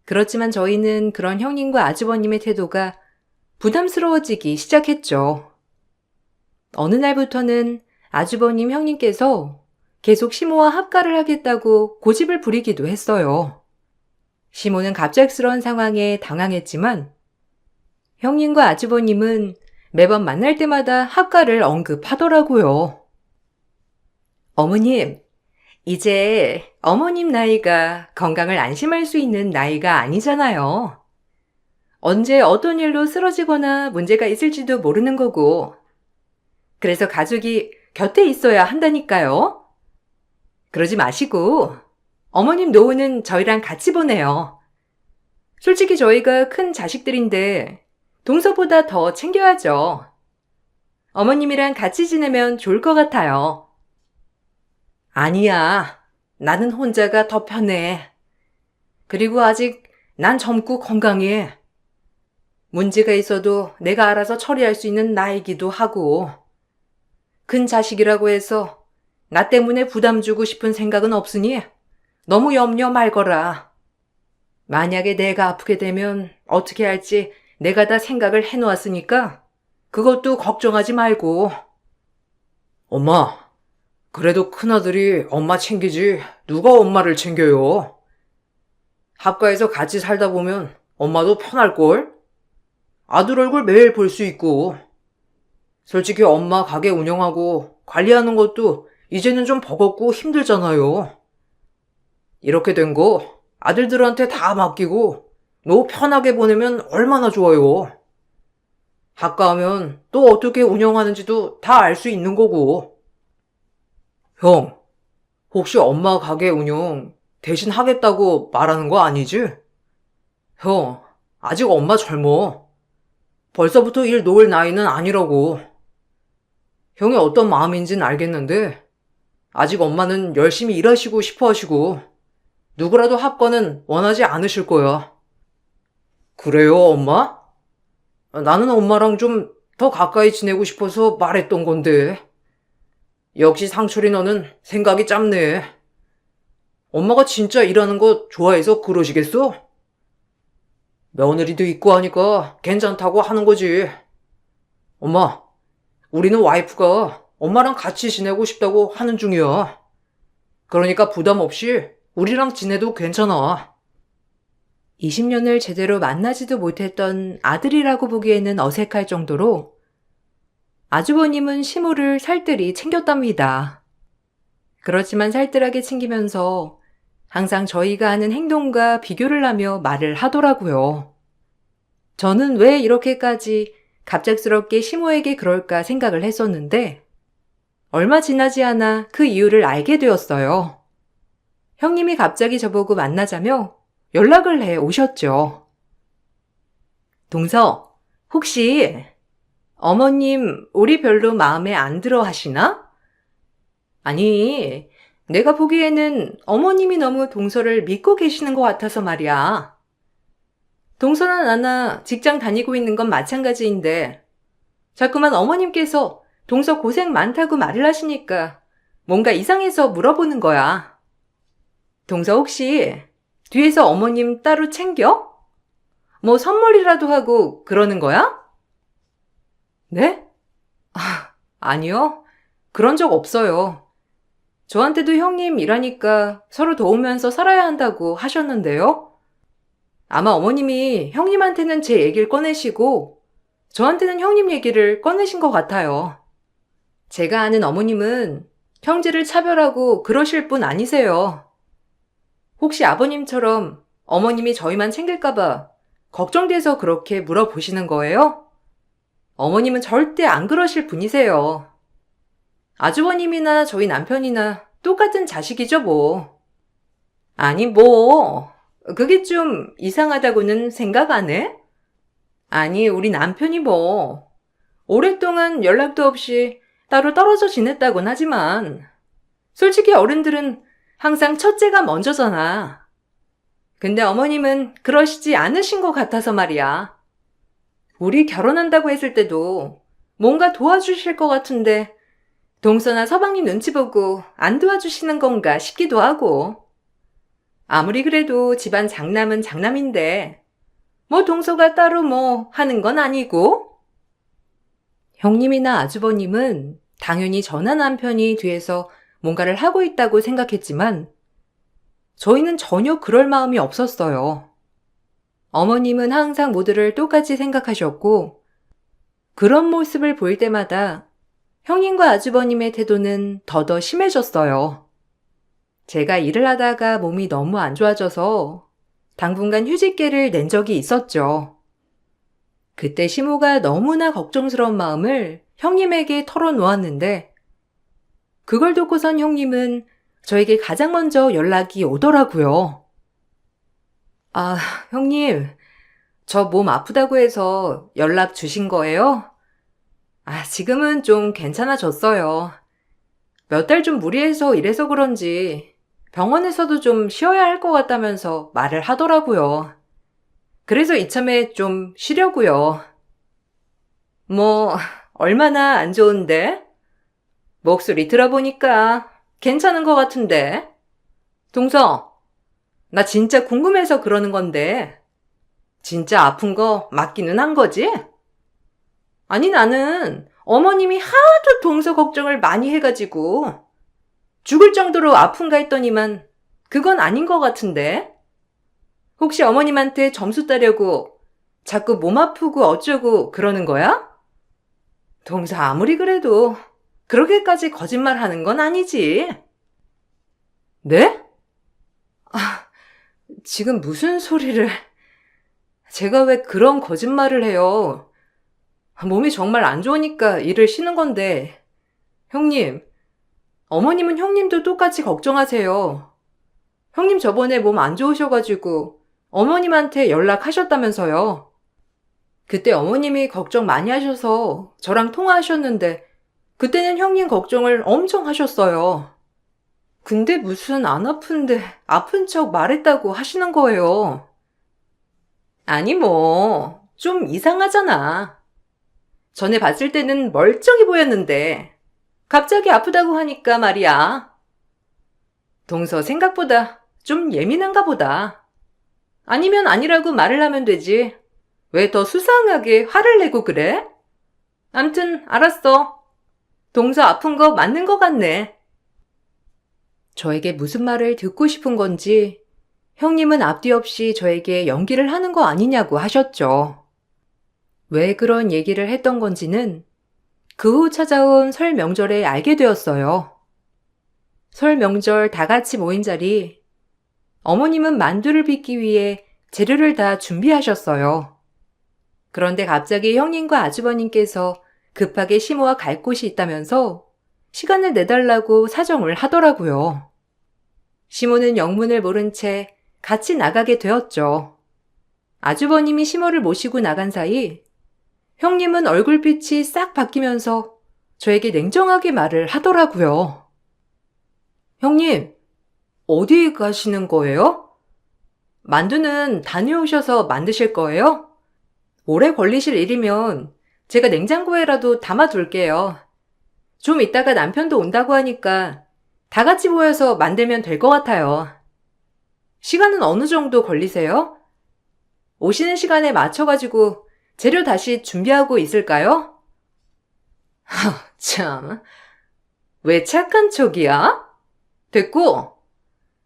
Speaker 1: 그렇지만 저희는 그런 형님과 아주버님의 태도가 부담스러워지기 시작했죠. 어느 날부터는 아주버님 형님께서 계속 시모와 합가를 하겠다고 고집을 부리기도 했어요. 시모는 갑작스러운 상황에 당황했지만 형님과 아주버님은 매번 만날 때마다 합가를 언급하더라고요. 어머님, 이제 어머님 나이가 건강을 안심할 수 있는 나이가 아니잖아요. 언제 어떤 일로 쓰러지거나 문제가 있을지도 모르는 거고. 그래서 가족이 곁에 있어야 한다니까요. 그러지 마시고 어머님 노후는 저희랑 같이 보내요. 솔직히 저희가 큰 자식들인데 동서보다 더 챙겨야죠. 어머님이랑 같이 지내면 좋을 것 같아요. 아니야. 나는 혼자가 더 편해. 그리고 아직 난 젊고 건강해. 문제가 있어도 내가 알아서 처리할 수 있는 나이기도 하고. 큰 자식이라고 해서 나 때문에 부담 주고 싶은 생각은 없으니 너무 염려 말거라. 만약에 내가 아프게 되면 어떻게 할지 내가 다 생각을 해놓았으니까 그것도 걱정하지 말고.
Speaker 2: 엄마, 그래도 큰아들이 엄마 챙기지 누가 엄마를 챙겨요? 합가에서 같이 살다 보면 엄마도 편할걸? 아들 얼굴 매일 볼 수 있고. 솔직히 엄마 가게 운영하고 관리하는 것도 이제는 좀 버겁고 힘들잖아요. 이렇게 된 거 아들들한테 다 맡기고 너 편하게 보내면 얼마나 좋아요. 합가하면 또 어떻게 운영하는지도 다 알 수 있는 거고. 형, 혹시 엄마 가게 운영 대신 하겠다고 말하는 거 아니지? 형, 아직 엄마 젊어. 벌써부터 일 놓을 나이는 아니라고. 형이 어떤 마음인진 알겠는데 아직 엄마는 열심히 일하시고 싶어 하시고 누구라도 합가는 원하지 않으실 거야. 그래요, 엄마? 나는 엄마랑 좀 더 가까이 지내고 싶어서 말했던 건데. 역시 상철이 너는 생각이 짧네. 엄마가 진짜 일하는 거 좋아해서 그러시겠어? 며느리도 있고 하니까 괜찮다고 하는 거지. 엄마, 우리는 와이프가 엄마랑 같이 지내고 싶다고 하는 중이야. 그러니까 부담 없이 우리랑 지내도 괜찮아.
Speaker 1: 20년을 제대로 만나지도 못했던 아들이라고 보기에는 어색할 정도로 아주버님은 시모를 살뜰히 챙겼답니다. 그렇지만 살뜰하게 챙기면서 항상 저희가 하는 행동과 비교를 하며 말을 하더라고요. 저는 왜 이렇게까지 갑작스럽게 시모에게 그럴까 생각을 했었는데 얼마 지나지 않아 그 이유를 알게 되었어요. 형님이 갑자기 저보고 만나자며 연락을 해 오셨죠. 동서, 혹시 어머님 우리 별로 마음에 안 들어 하시나? 아니, 내가 보기에는 어머님이 너무 동서를 믿고 계시는 것 같아서 말이야. 동서나 나나 직장 다니고 있는 건 마찬가지인데 자꾸만 어머님께서 동서 고생 많다고 말을 하시니까 뭔가 이상해서 물어보는 거야. 동서 혹시 뒤에서 어머님 따로 챙겨? 뭐 선물이라도 하고 그러는 거야? 네? 아니요. 그런 적 없어요. 저한테도 형님 일하니까 서로 도우면서 살아야 한다고 하셨는데요. 아마 어머님이 형님한테는 제 얘기를 꺼내시고 저한테는 형님 얘기를 꺼내신 것 같아요. 제가 아는 어머님은 형제를 차별하고 그러실 분 아니세요. 혹시 아버님처럼 어머님이 저희만 챙길까봐 걱정돼서 그렇게 물어보시는 거예요? 어머님은 절대 안 그러실 분이세요. 아주버님이나 저희 남편이나 똑같은 자식이죠, 뭐. 아니, 뭐. 그게 좀 이상하다고는 생각 안 해? 아니, 우리 남편이 뭐. 오랫동안 연락도 없이 따로 떨어져 지냈다곤 하지만 솔직히 어른들은 항상 첫째가 먼저잖아. 근데 어머님은 그러시지 않으신 것 같아서 말이야. 우리 결혼한다고 했을 때도 뭔가 도와주실 것 같은데 동서나 서방님 눈치 보고 안 도와주시는 건가 싶기도 하고. 아무리 그래도 집안 장남은 장남인데 뭐 동서가 따로 뭐 하는 건 아니고. 형님이나 아주버님은 당연히 저나 남편이 뒤에서 뭔가를 하고 있다고 생각했지만 저희는 전혀 그럴 마음이 없었어요. 어머님은 항상 모두를 똑같이 생각하셨고 그런 모습을 볼 때마다 형님과 아주버님의 태도는 더더 심해졌어요. 제가 일을 하다가 몸이 너무 안 좋아져서 당분간 휴직계를 낸 적이 있었죠. 그때 시모가 너무나 걱정스러운 마음을 형님에게 털어놓았는데 그걸 듣고선 형님은 저에게 가장 먼저 연락이 오더라고요. 아, 형님, 저 몸 아프다고 해서 연락 주신 거예요? 아, 지금은 좀 괜찮아졌어요. 몇 달 좀 무리해서 이래서 그런지 병원에서도 좀 쉬어야 할 것 같다면서 말을 하더라고요. 그래서 이참에 좀 쉬려고요. 뭐, 얼마나 안 좋은데? 목소리 들어보니까 괜찮은 것 같은데. 동서, 나 진짜 궁금해서 그러는 건데, 진짜 아픈 거 맞기는 한 거지? 아니, 나는 어머님이 하도 동서 걱정을 많이 해가지고 죽을 정도로 아픈가 했더니만 그건 아닌 것 같은데? 혹시 어머님한테 점수 따려고 자꾸 몸 아프고 어쩌고 그러는 거야? 동서 아무리 그래도 그렇게까지 거짓말 하는 건 아니지. 네? 아, 지금 무슨 소리를... 제가 왜 그런 거짓말을 해요? 몸이 정말 안 좋으니까 일을 쉬는 건데. 형님, 어머님은 형님도 똑같이 걱정하세요. 형님 저번에 몸 안 좋으셔가지고 어머님한테 연락하셨다면서요. 그때 어머님이 걱정 많이 하셔서 저랑 통화하셨는데 그때는 형님 걱정을 엄청 하셨어요. 근데 무슨 안 아픈데 아픈 척 말했다고 하시는 거예요. 아니 뭐, 좀 이상하잖아. 전에 봤을 때는 멀쩡히 보였는데 갑자기 아프다고 하니까 말이야. 동서 생각보다 좀 예민한가 보다. 아니면 아니라고 말을 하면 되지. 왜 더 수상하게 화를 내고 그래? 암튼 알았어. 동서 아픈 거 맞는 것 같네. 저에게 무슨 말을 듣고 싶은 건지 형님은 앞뒤 없이 저에게 연기를 하는 거 아니냐고 하셨죠. 왜 그런 얘기를 했던 건지는 그 후 찾아온 설 명절에 알게 되었어요. 설 명절 다 같이 모인 자리, 어머님은 만두를 빚기 위해 재료를 다 준비하셨어요. 그런데 갑자기 형님과 아주버님께서 급하게 시모와 갈 곳이 있다면서 시간을 내달라고 사정을 하더라고요. 시모는 영문을 모른 채 같이 나가게 되었죠. 아주버님이 시모를 모시고 나간 사이 형님은 얼굴빛이 싹 바뀌면서 저에게 냉정하게 말을 하더라고요. 형님, 어디 가시는 거예요? 만두는 다녀오셔서 만드실 거예요? 오래 걸리실 일이면 제가 냉장고에라도 담아둘게요. 좀 이따가 남편도 온다고 하니까 다 같이 모여서 만들면 될 것 같아요. 시간은 어느 정도 걸리세요? 오시는 시간에 맞춰가지고 재료 다시 준비하고 있을까요? 참, 왜 착한 척이야? 됐고,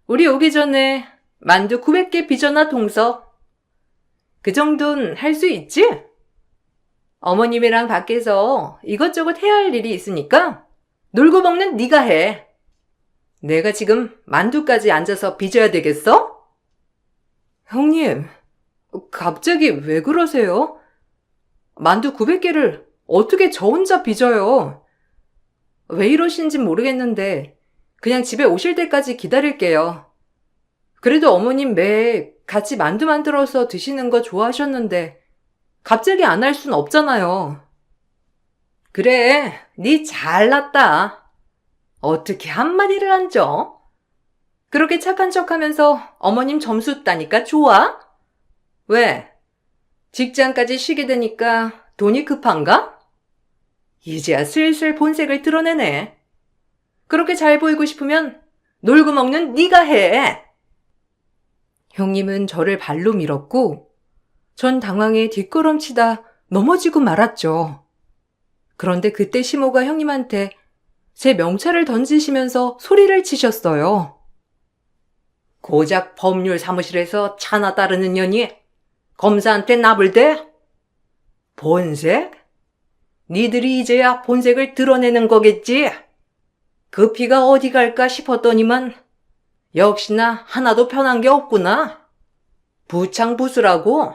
Speaker 1: 우리 오기 전에 만두 900개 빚어놔 동서. 그 정도는 할 수 있지? 어머님이랑 밖에서 이것저것 해야 할 일이 있으니까 놀고 먹는 네가 해. 내가 지금 만두까지 앉아서 빚어야 되겠어? 형님, 갑자기 왜 그러세요? 만두 900개를 어떻게 저 혼자 빚어요? 왜 이러신진 모르겠는데 그냥 집에 오실 때까지 기다릴게요. 그래도 어머님 매 같이 만두 만들어서 드시는 거 좋아하셨는데 갑자기 안 할 순 없잖아요. 그래, 네 잘났다. 어떻게 한마디를 안 줘? 그렇게 착한 척하면서 어머님 점수 따니까 좋아? 왜? 직장까지 쉬게 되니까 돈이 급한가? 이제야 슬슬 본색을 드러내네. 그렇게 잘 보이고 싶으면 놀고 먹는 네가 해. 형님은 저를 발로 밀었고 전 당황해 뒷걸음치다 넘어지고 말았죠. 그런데 그때 시모가 형님한테 제 명찰을 던지시면서 소리를 치셨어요. 고작 법률 사무실에서 차나 따르는 년이 검사한테 나불대? 본색? 니들이 이제야 본색을 드러내는 거겠지? 그 피가 어디 갈까 싶었더니만 역시나 하나도 편한 게 없구나. 부창부수라고?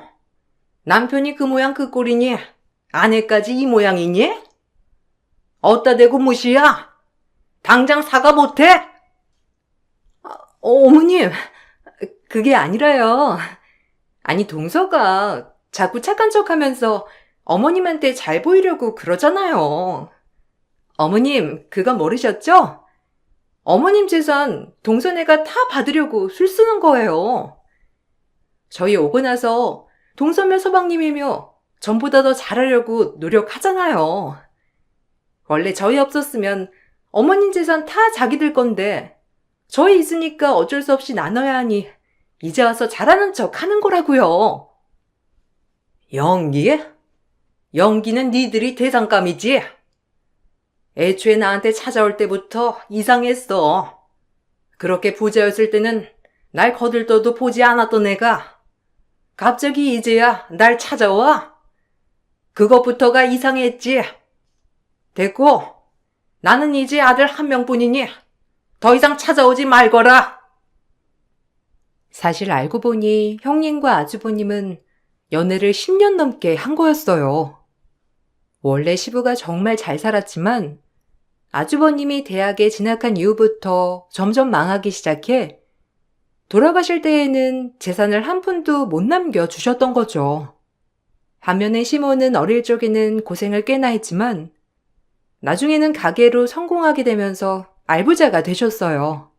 Speaker 1: 남편이 그 모양 그 꼴이니 아내까지 이 모양이니? 어따 대고 무시야? 당장 사과 못해? 어머님, 그게 아니라요. 아니, 동서가 자꾸 착한 척하면서 어머님한테 잘 보이려고 그러잖아요. 어머님, 그건 모르셨죠? 어머님 재산 동서네가 다 받으려고 술 쓰는 거예요. 저희 오고 나서 동서며 서방님이며 전보다 더 잘하려고 노력하잖아요. 원래 저희 없었으면 어머님 재산 다 자기들 건데 저희 있으니까 어쩔 수 없이 나눠야 하니 이제 와서 잘하는 척 하는 거라고요. 연기? 연기는 니들이 대상감이지. 애초에 나한테 찾아올 때부터 이상했어. 그렇게 부자였을 때는 날 거들떠도 보지 않았던 애가 갑자기 이제야 날 찾아와? 그것부터가 이상했지. 됐고, 나는 이제 아들 한 명뿐이니 더 이상 찾아오지 말거라. 사실 알고 보니 형님과 아주버님은 연애를 10년 넘게 한 거였어요. 원래 시부가 정말 잘 살았지만 아주버님이 대학에 진학한 이후부터 점점 망하기 시작해 돌아가실 때에는 재산을 한 푼도 못 남겨주셨던 거죠. 반면에 시모는 어릴 적에는 고생을 꽤나 했지만 나중에는 가게로 성공하게 되면서 알부자가 되셨어요.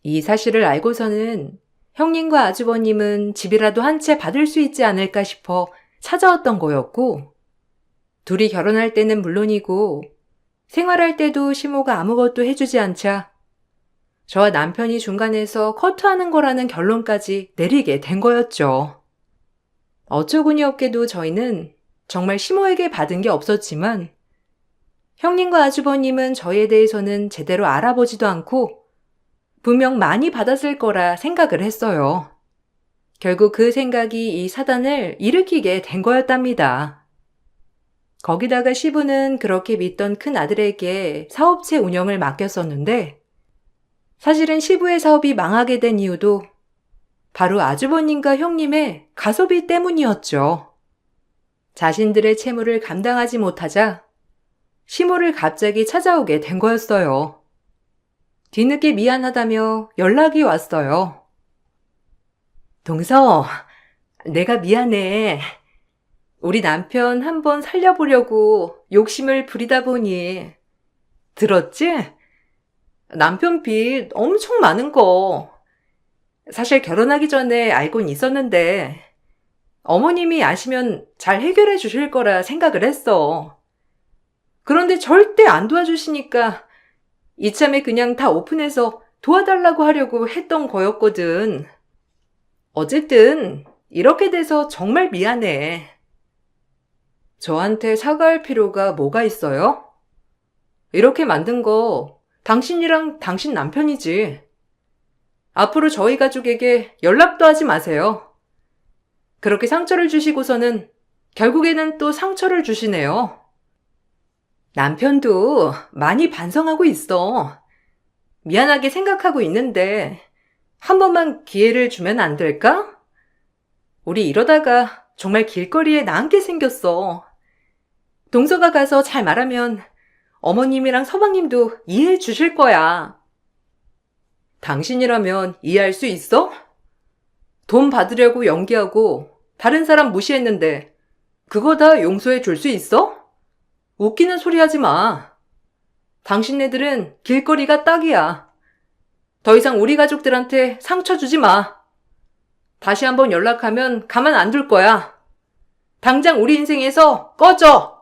Speaker 1: 이 사실을 알고서는 형님과 아주버님은 집이라도 한 채 받을 수 있지 않을까 싶어 찾아왔던 거였고, 둘이 결혼할 때는 물론이고 생활할 때도 시모가 아무것도 해주지 않자 저와 남편이 중간에서 커트하는 거라는 결론까지 내리게 된 거였죠. 어처구니 없게도 저희는 정말 시모에게 받은 게 없었지만 형님과 아주버님은 저희에 대해서는 제대로 알아보지도 않고 분명 많이 받았을 거라 생각을 했어요. 결국 그 생각이 이 사단을 일으키게 된 거였답니다. 거기다가 시부는 그렇게 믿던 큰 아들에게 사업체 운영을 맡겼었는데 사실은 시부의 사업이 망하게 된 이유도 바로 아주버님과 형님의 가소비 때문이었죠. 자신들의 채무를 감당하지 못하자 시모를 갑자기 찾아오게 된 거였어요. 뒤늦게 미안하다며 연락이 왔어요. 동서, 내가 미안해. 우리 남편 한번 살려보려고 욕심을 부리다 보니. 들었지? 남편 빚 엄청 많은 거. 사실 결혼하기 전에 알고는 있었는데 어머님이 아시면 잘 해결해 주실 거라 생각을 했어. 그런데 절대 안 도와주시니까 이참에 그냥 다 오픈해서 도와달라고 하려고 했던 거였거든. 어쨌든 이렇게 돼서 정말 미안해. 저한테 사과할 필요가 뭐가 있어요? 이렇게 만든 거 당신이랑 당신 남편이지. 앞으로 저희 가족에게 연락도 하지 마세요. 그렇게 상처를 주시고서는 결국에는 또 상처를 주시네요. 남편도 많이 반성하고 있어. 미안하게 생각하고 있는데 한 번만 기회를 주면 안 될까? 우리 이러다가 정말 길거리에 나앉게 생겼어. 동서가 가서 잘 말하면 어머님이랑 서방님도 이해해 주실 거야. 당신이라면 이해할 수 있어? 돈 받으려고 연기하고 다른 사람 무시했는데 그거 다 용서해 줄 수 있어? 웃기는 소리 하지 마. 당신네들은 길거리가 딱이야. 더 이상 우리 가족들한테 상처 주지 마. 다시 한번 연락하면 가만 안 둘 거야. 당장 우리 인생에서 꺼져!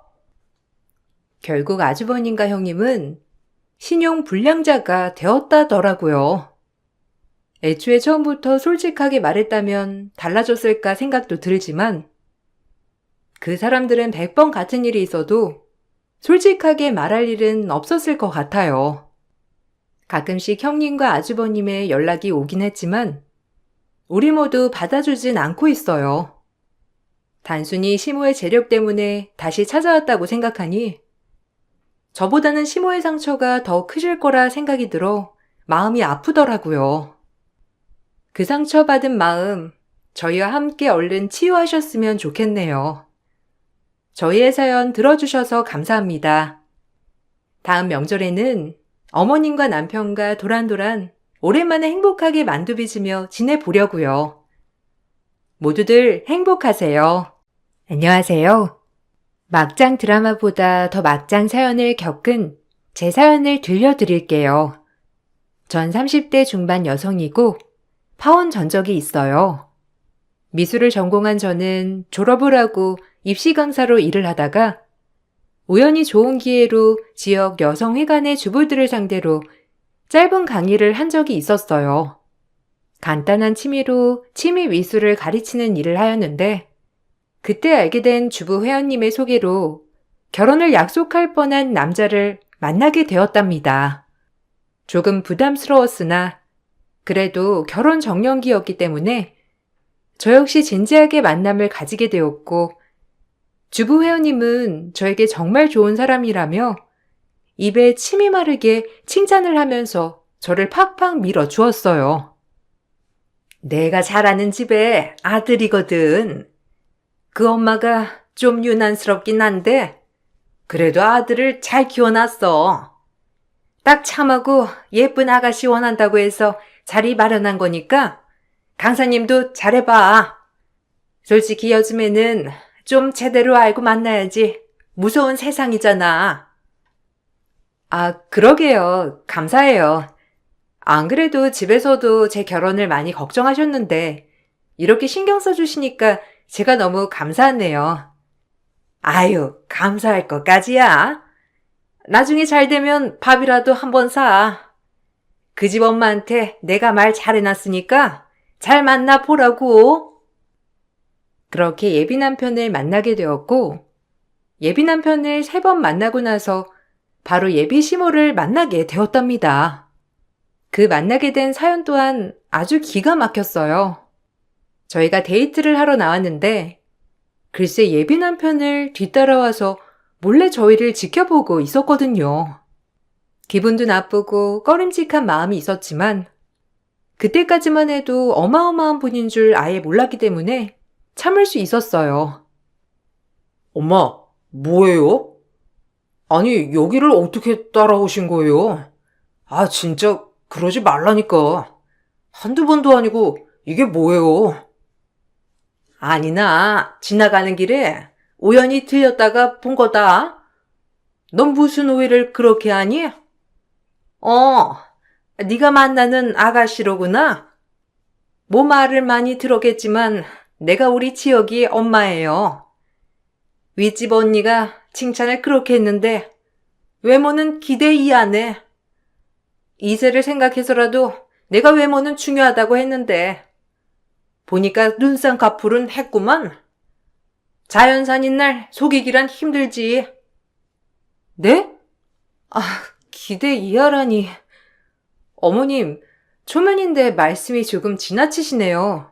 Speaker 1: 결국 아주버님과 형님은 신용 불량자가 되었다더라고요. 애초에 처음부터 솔직하게 말했다면 달라졌을까 생각도 들지만 그 사람들은 100번 같은 일이 있어도 솔직하게 말할 일은 없었을 것 같아요. 가끔씩 형님과 아주버님의 연락이 오긴 했지만 우리 모두 받아주진 않고 있어요. 단순히 시모의 재력 때문에 다시 찾아왔다고 생각하니 저보다는 시모의 상처가 더 크실 거라 생각이 들어 마음이 아프더라고요. 그 상처받은 마음, 저희와 함께 얼른 치유하셨으면 좋겠네요. 저희의 사연 들어주셔서 감사합니다. 다음 명절에는 어머님과 남편과 도란도란 오랜만에 행복하게 만두 빚으며 지내보려고요. 모두들 행복하세요. 안녕하세요. 막장 드라마보다 더 막장 사연을 겪은 제 사연을 들려드릴게요. 전 30대 중반 여성이고 파혼 전적이 있어요. 미술을 전공한 저는 졸업을 하고 입시 강사로 일을 하다가 우연히 좋은 기회로 지역 여성회관의 주부들을 상대로 짧은 강의를 한 적이 있었어요. 간단한 취미로 취미 미술을 가르치는 일을 하였는데 그때 알게 된 주부 회원님의 소개로 결혼을 약속할 뻔한 남자를 만나게 되었답니다. 조금 부담스러웠으나 그래도 결혼 정년기였기 때문에 저 역시 진지하게 만남을 가지게 되었고 주부 회원님은 저에게 정말 좋은 사람이라며 입에 침이 마르게 칭찬을 하면서 저를 팍팍 밀어주었어요. 내가 잘 아는 집의 아들이거든. 그 엄마가 좀 유난스럽긴 한데 그래도 아들을 잘 키워놨어. 딱 참하고 예쁜 아가씨 원한다고 해서 자리 마련한 거니까 강사님도 잘해봐. 솔직히 요즘에는 좀 제대로 알고 만나야지. 무서운 세상이잖아. 아, 그러게요. 감사해요. 안 그래도 집에서도 제 결혼을 많이 걱정하셨는데 이렇게 신경 써주시니까 제가 너무 감사하네요. 아유, 감사할 것까지야. 나중에 잘 되면 밥이라도 한번 사. 그 집 엄마한테 내가 말 잘해놨으니까 잘 만나 보라고. 그렇게 예비 남편을 만나게 되었고 예비 남편을 3번 만나고 나서 바로 예비 시모를 만나게 되었답니다. 그 만나게 된 사연 또한 아주 기가 막혔어요. 저희가 데이트를 하러 나왔는데 글쎄 예비 남편을 뒤따라와서 몰래 저희를 지켜보고 있었거든요. 기분도 나쁘고 꺼림칙한 마음이 있었지만 그때까지만 해도 어마어마한 분인 줄 아예 몰랐기 때문에 참을 수 있었어요.
Speaker 2: 엄마, 뭐예요? 아니, 여기를 어떻게 따라오신 거예요? 아, 진짜 그러지 말라니까. 한두 번도 아니고 이게 뭐예요?
Speaker 1: 아니나 지나가는 길에 우연히 들렸다가 본 거다. 넌 무슨 오해를 그렇게 하니? 네가 만나는 아가씨로구나. 뭐 말을 많이 들었겠지만 내가 우리 지역이 엄마예요. 윗집 언니가 칭찬을 그렇게 했는데 외모는 기대 이하네. 이세를 생각해서라도 내가 외모는 중요하다고 했는데 보니까 눈쌍꺼풀은 했구만. 자연산인 날 속이기란 힘들지. 네? 아, 기대 이하라니. 어머님, 초면인데 말씀이 조금 지나치시네요.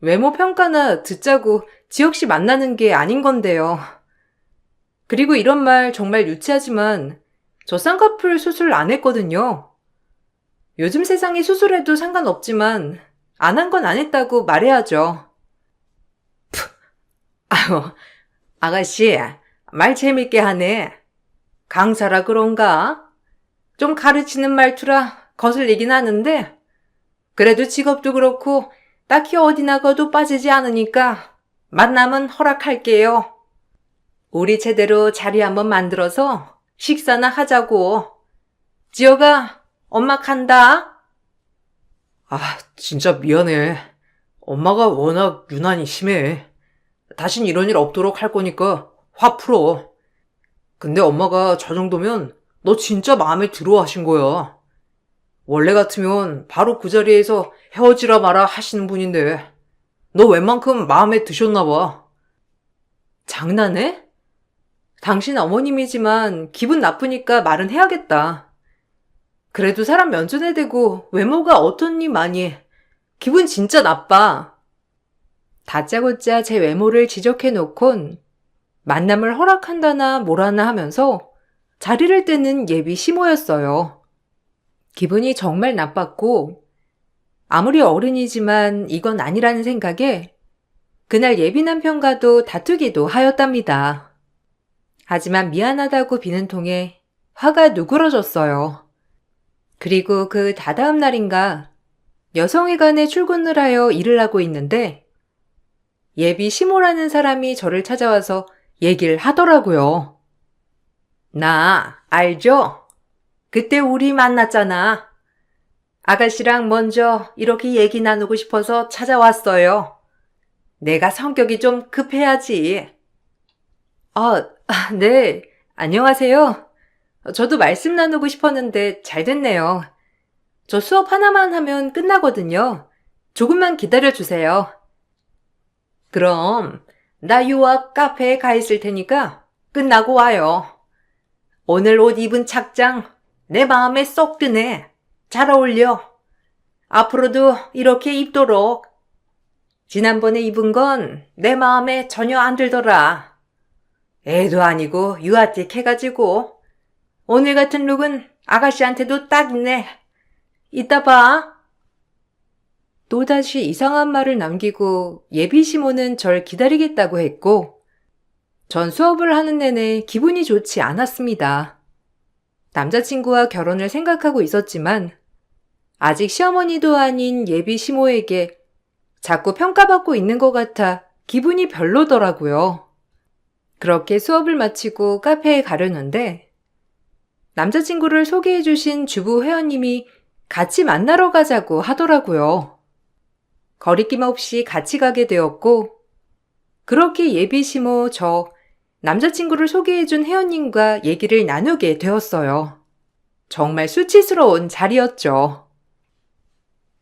Speaker 1: 외모 평가나 듣자고 지혁 씨 만나는 게 아닌 건데요. 그리고 이런 말 정말 유치하지만 저 쌍꺼풀 수술 안 했거든요. 요즘 세상에 수술해도 상관없지만 안 한 건 안 했다고 말해야죠. 아유, 아가씨, 말 재밌게 하네. 강사라 그런가? 좀 가르치는 말투라 거슬리긴 하는데 그래도 직업도 그렇고 딱히 어디 나가도 빠지지 않으니까 만남은 허락할게요. 우리 제대로 자리 한번 만들어서 식사나 하자고. 지혁아, 엄마 간다.
Speaker 2: 아, 진짜 미안해. 엄마가 워낙 유난히 심해. 다신 이런 일 없도록 할 거니까 화 풀어. 근데 엄마가 저 정도면 너 진짜 마음에 들어 하신 거야. 원래 같으면 바로 그 자리에서 헤어지라 마라 하시는 분인데 너 웬만큼 마음에 드셨나 봐.
Speaker 1: 장난해? 당신 어머님이지만 기분 나쁘니까 말은 해야겠다. 그래도 사람 면전에 대고 외모가 어떻니 마니. 기분 진짜 나빠. 다짜고짜 제 외모를 지적해놓곤 만남을 허락한다나 뭐라나 하면서 자리를 떼는 예비 시모였어요. 기분이 정말 나빴고 아무리 어른이지만 이건 아니라는 생각에 그날 예비 남편과도 다투기도 하였답니다. 하지만 미안하다고 비는 통에 화가 누그러졌어요. 그리고 그 다다음 날인가 여성회관에 출근을 하여 일을 하고 있는데 예비 시모라는 사람이 저를 찾아와서 얘기를 하더라고요. 나 알죠? 그때 우리 만났잖아. 아가씨랑 먼저 이렇게 얘기 나누고 싶어서 찾아왔어요. 내가 성격이 좀 급해야지. 네. 안녕하세요. 저도 말씀 나누고 싶었는데 잘 됐네요. 저 수업 하나만 하면 끝나거든요. 조금만 기다려주세요. 그럼 나 요 앞 카페에 가 있을 테니까 끝나고 와요. 오늘 옷 입은 착장 내 마음에 쏙 드네. 잘 어울려. 앞으로도 이렇게 입도록. 지난번에 입은 건 내 마음에 전혀 안 들더라. 애도 아니고 유아틱 해가지고 오늘 같은 룩은 아가씨한테도 딱이네. 이따 봐. 또다시 이상한 말을 남기고 예비 시모는 절 기다리겠다고 했고 전 수업을 하는 내내 기분이 좋지 않았습니다. 남자친구와 결혼을 생각하고 있었지만 아직 시어머니도 아닌 예비 시모에게 자꾸 평가받고 있는 것 같아 기분이 별로더라고요. 그렇게 수업을 마치고 카페에 가려는데 남자친구를 소개해 주신 주부 회원님이 같이 만나러 가자고 하더라고요. 거리낌 없이 같이 가게 되었고 그렇게 예비 시모 저 남자친구를 소개해 준 회원님과 얘기를 나누게 되었어요. 정말 수치스러운 자리였죠.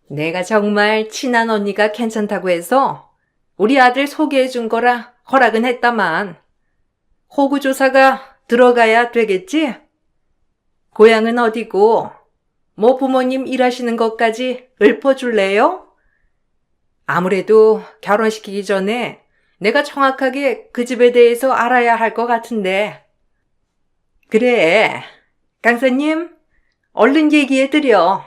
Speaker 1: 내가 정말 친한 언니가 괜찮다고 해서 우리 아들 소개해 준 거라 허락은 했다만 호구조사가 들어가야 되겠지? 고향은 어디고 뭐 부모님 일하시는 것까지 읊어줄래요? 아무래도 결혼시키기 전에 내가 정확하게 그 집에 대해서 알아야 할 것 같은데. 그래, 강사님, 얼른 얘기해드려.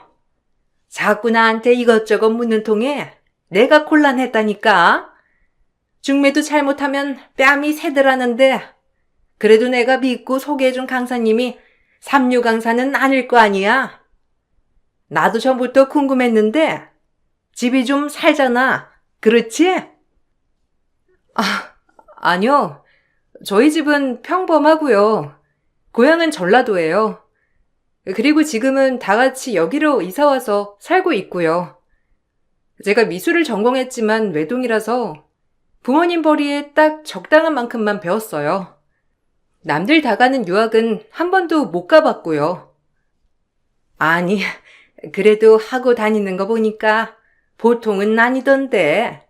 Speaker 1: 자꾸 나한테 이것저것 묻는 통에 내가 곤란했다니까. 중매도 잘못하면 뺨이 새더라는데 그래도 내가 믿고 소개해준 강사님이 삼류 강사는 아닐 거 아니야. 나도 전부터 궁금했는데 집이 좀 살잖아. 그렇지? 아니요. 저희 집은 평범하고요. 고향은 전라도예요. 그리고 지금은 다 같이 여기로 이사와서 살고 있고요. 제가 미술을 전공했지만 외동이라서 부모님 벌이에 딱 적당한 만큼만 배웠어요. 남들 다 가는 유학은 한 번도 못 가봤고요. 아니, 그래도 하고 다니는 거 보니까 보통은 아니던데.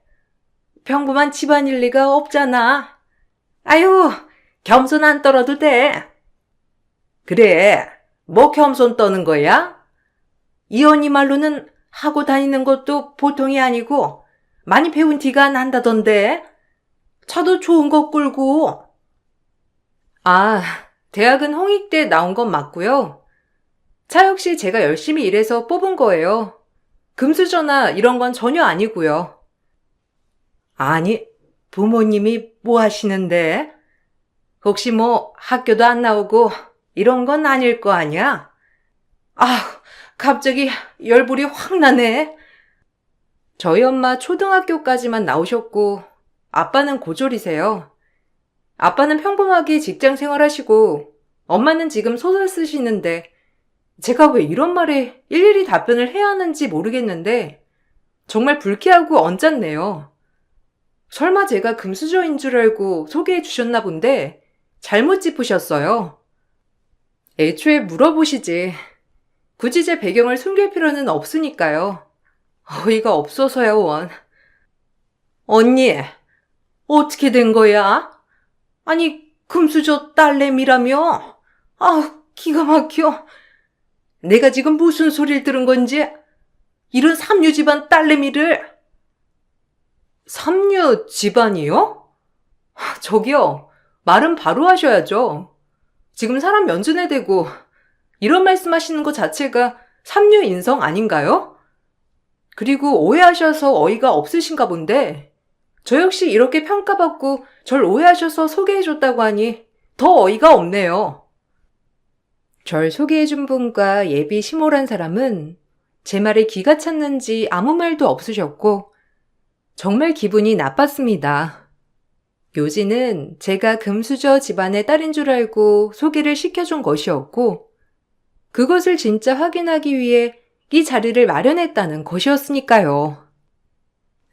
Speaker 1: 평범한 집안일 리가 없잖아. 아유, 겸손 안 떨어도 돼. 그래, 뭐 겸손 떠는 거야? 이 언니 말로는 하고 다니는 것도 보통이 아니고 많이 배운 티가 난다던데. 차도 좋은 거 끌고. 대학은 홍익대 나온 건 맞고요. 차 역시 제가 열심히 일해서 뽑은 거예요. 금수저나 이런 건 전혀 아니고요. 아니, 부모님이 뭐 하시는데? 혹시 뭐 학교도 안 나오고 이런 건 아닐 거 아니야? 갑자기 열불이 확 나네. 저희 엄마 초등학교까지만 나오셨고 아빠는 고졸이세요. 아빠는 평범하게 직장 생활하시고 엄마는 지금 소설 쓰시는데 제가 왜 이런 말에 일일이 답변을 해야 하는지 모르겠는데 정말 불쾌하고 언짢네요. 설마 제가 금수저인 줄 알고 소개해 주셨나 본데 잘못 짚으셨어요. 애초에 물어보시지. 굳이 제 배경을 숨길 필요는 없으니까요. 어이가 없어서요, 원. 언니, 어떻게 된 거야? 아니, 금수저 딸내미라며? 아, 기가 막혀. 내가 지금 무슨 소리를 들은 건지. 이런 삼류 집안 딸내미를. 삼류 집안이요? 저기요, 말은 바로 하셔야죠. 지금 사람 면전에 대고 이런 말씀하시는 것 자체가 삼류 인성 아닌가요? 그리고 오해하셔서 어이가 없으신가 본데 저 역시 이렇게 평가받고 절 오해하셔서 소개해줬다고 하니 더 어이가 없네요. 절 소개해준 분과 예비 시모란 사람은 제 말에 기가 찼는지 아무 말도 없으셨고 정말 기분이 나빴습니다. 묘지는 제가 금수저 집안의 딸인 줄 알고 소개를 시켜준 것이었고 그것을 진짜 확인하기 위해 이 자리를 마련했다는 것이었으니까요.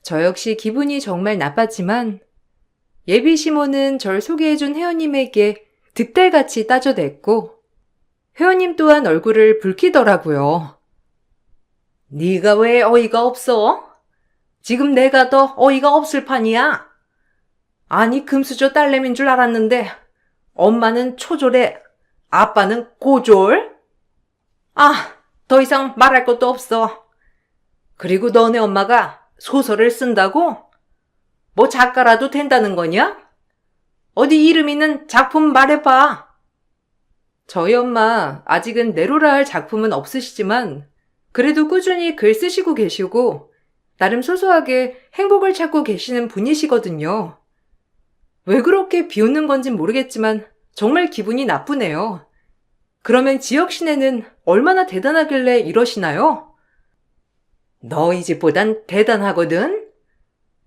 Speaker 1: 저 역시 기분이 정말 나빴지만 예비 시모는 절 소개해준 회원님에게 득달같이 따져댔고 회원님 또한 얼굴을 붉히더라고요. 네가 왜 어이가 없어? 지금 내가 더 어이가 없을 판이야. 아니 금수저 딸내미인 줄 알았는데 엄마는 초졸에 아빠는 고졸? 아, 더 이상 말할 것도 없어. 그리고 너네 엄마가 소설을 쓴다고? 뭐 작가라도 된다는 거냐? 어디 이름 있는 작품 말해봐. 저희 엄마 아직은 내로라 할 작품은 없으시지만 그래도 꾸준히 글 쓰시고 계시고 나름 소소하게 행복을 찾고 계시는 분이시거든요. 왜 그렇게 비웃는 건진 모르겠지만 정말 기분이 나쁘네요. 그러면 지역 시내는 얼마나 대단하길래 이러시나요? 너희 집보단 대단하거든?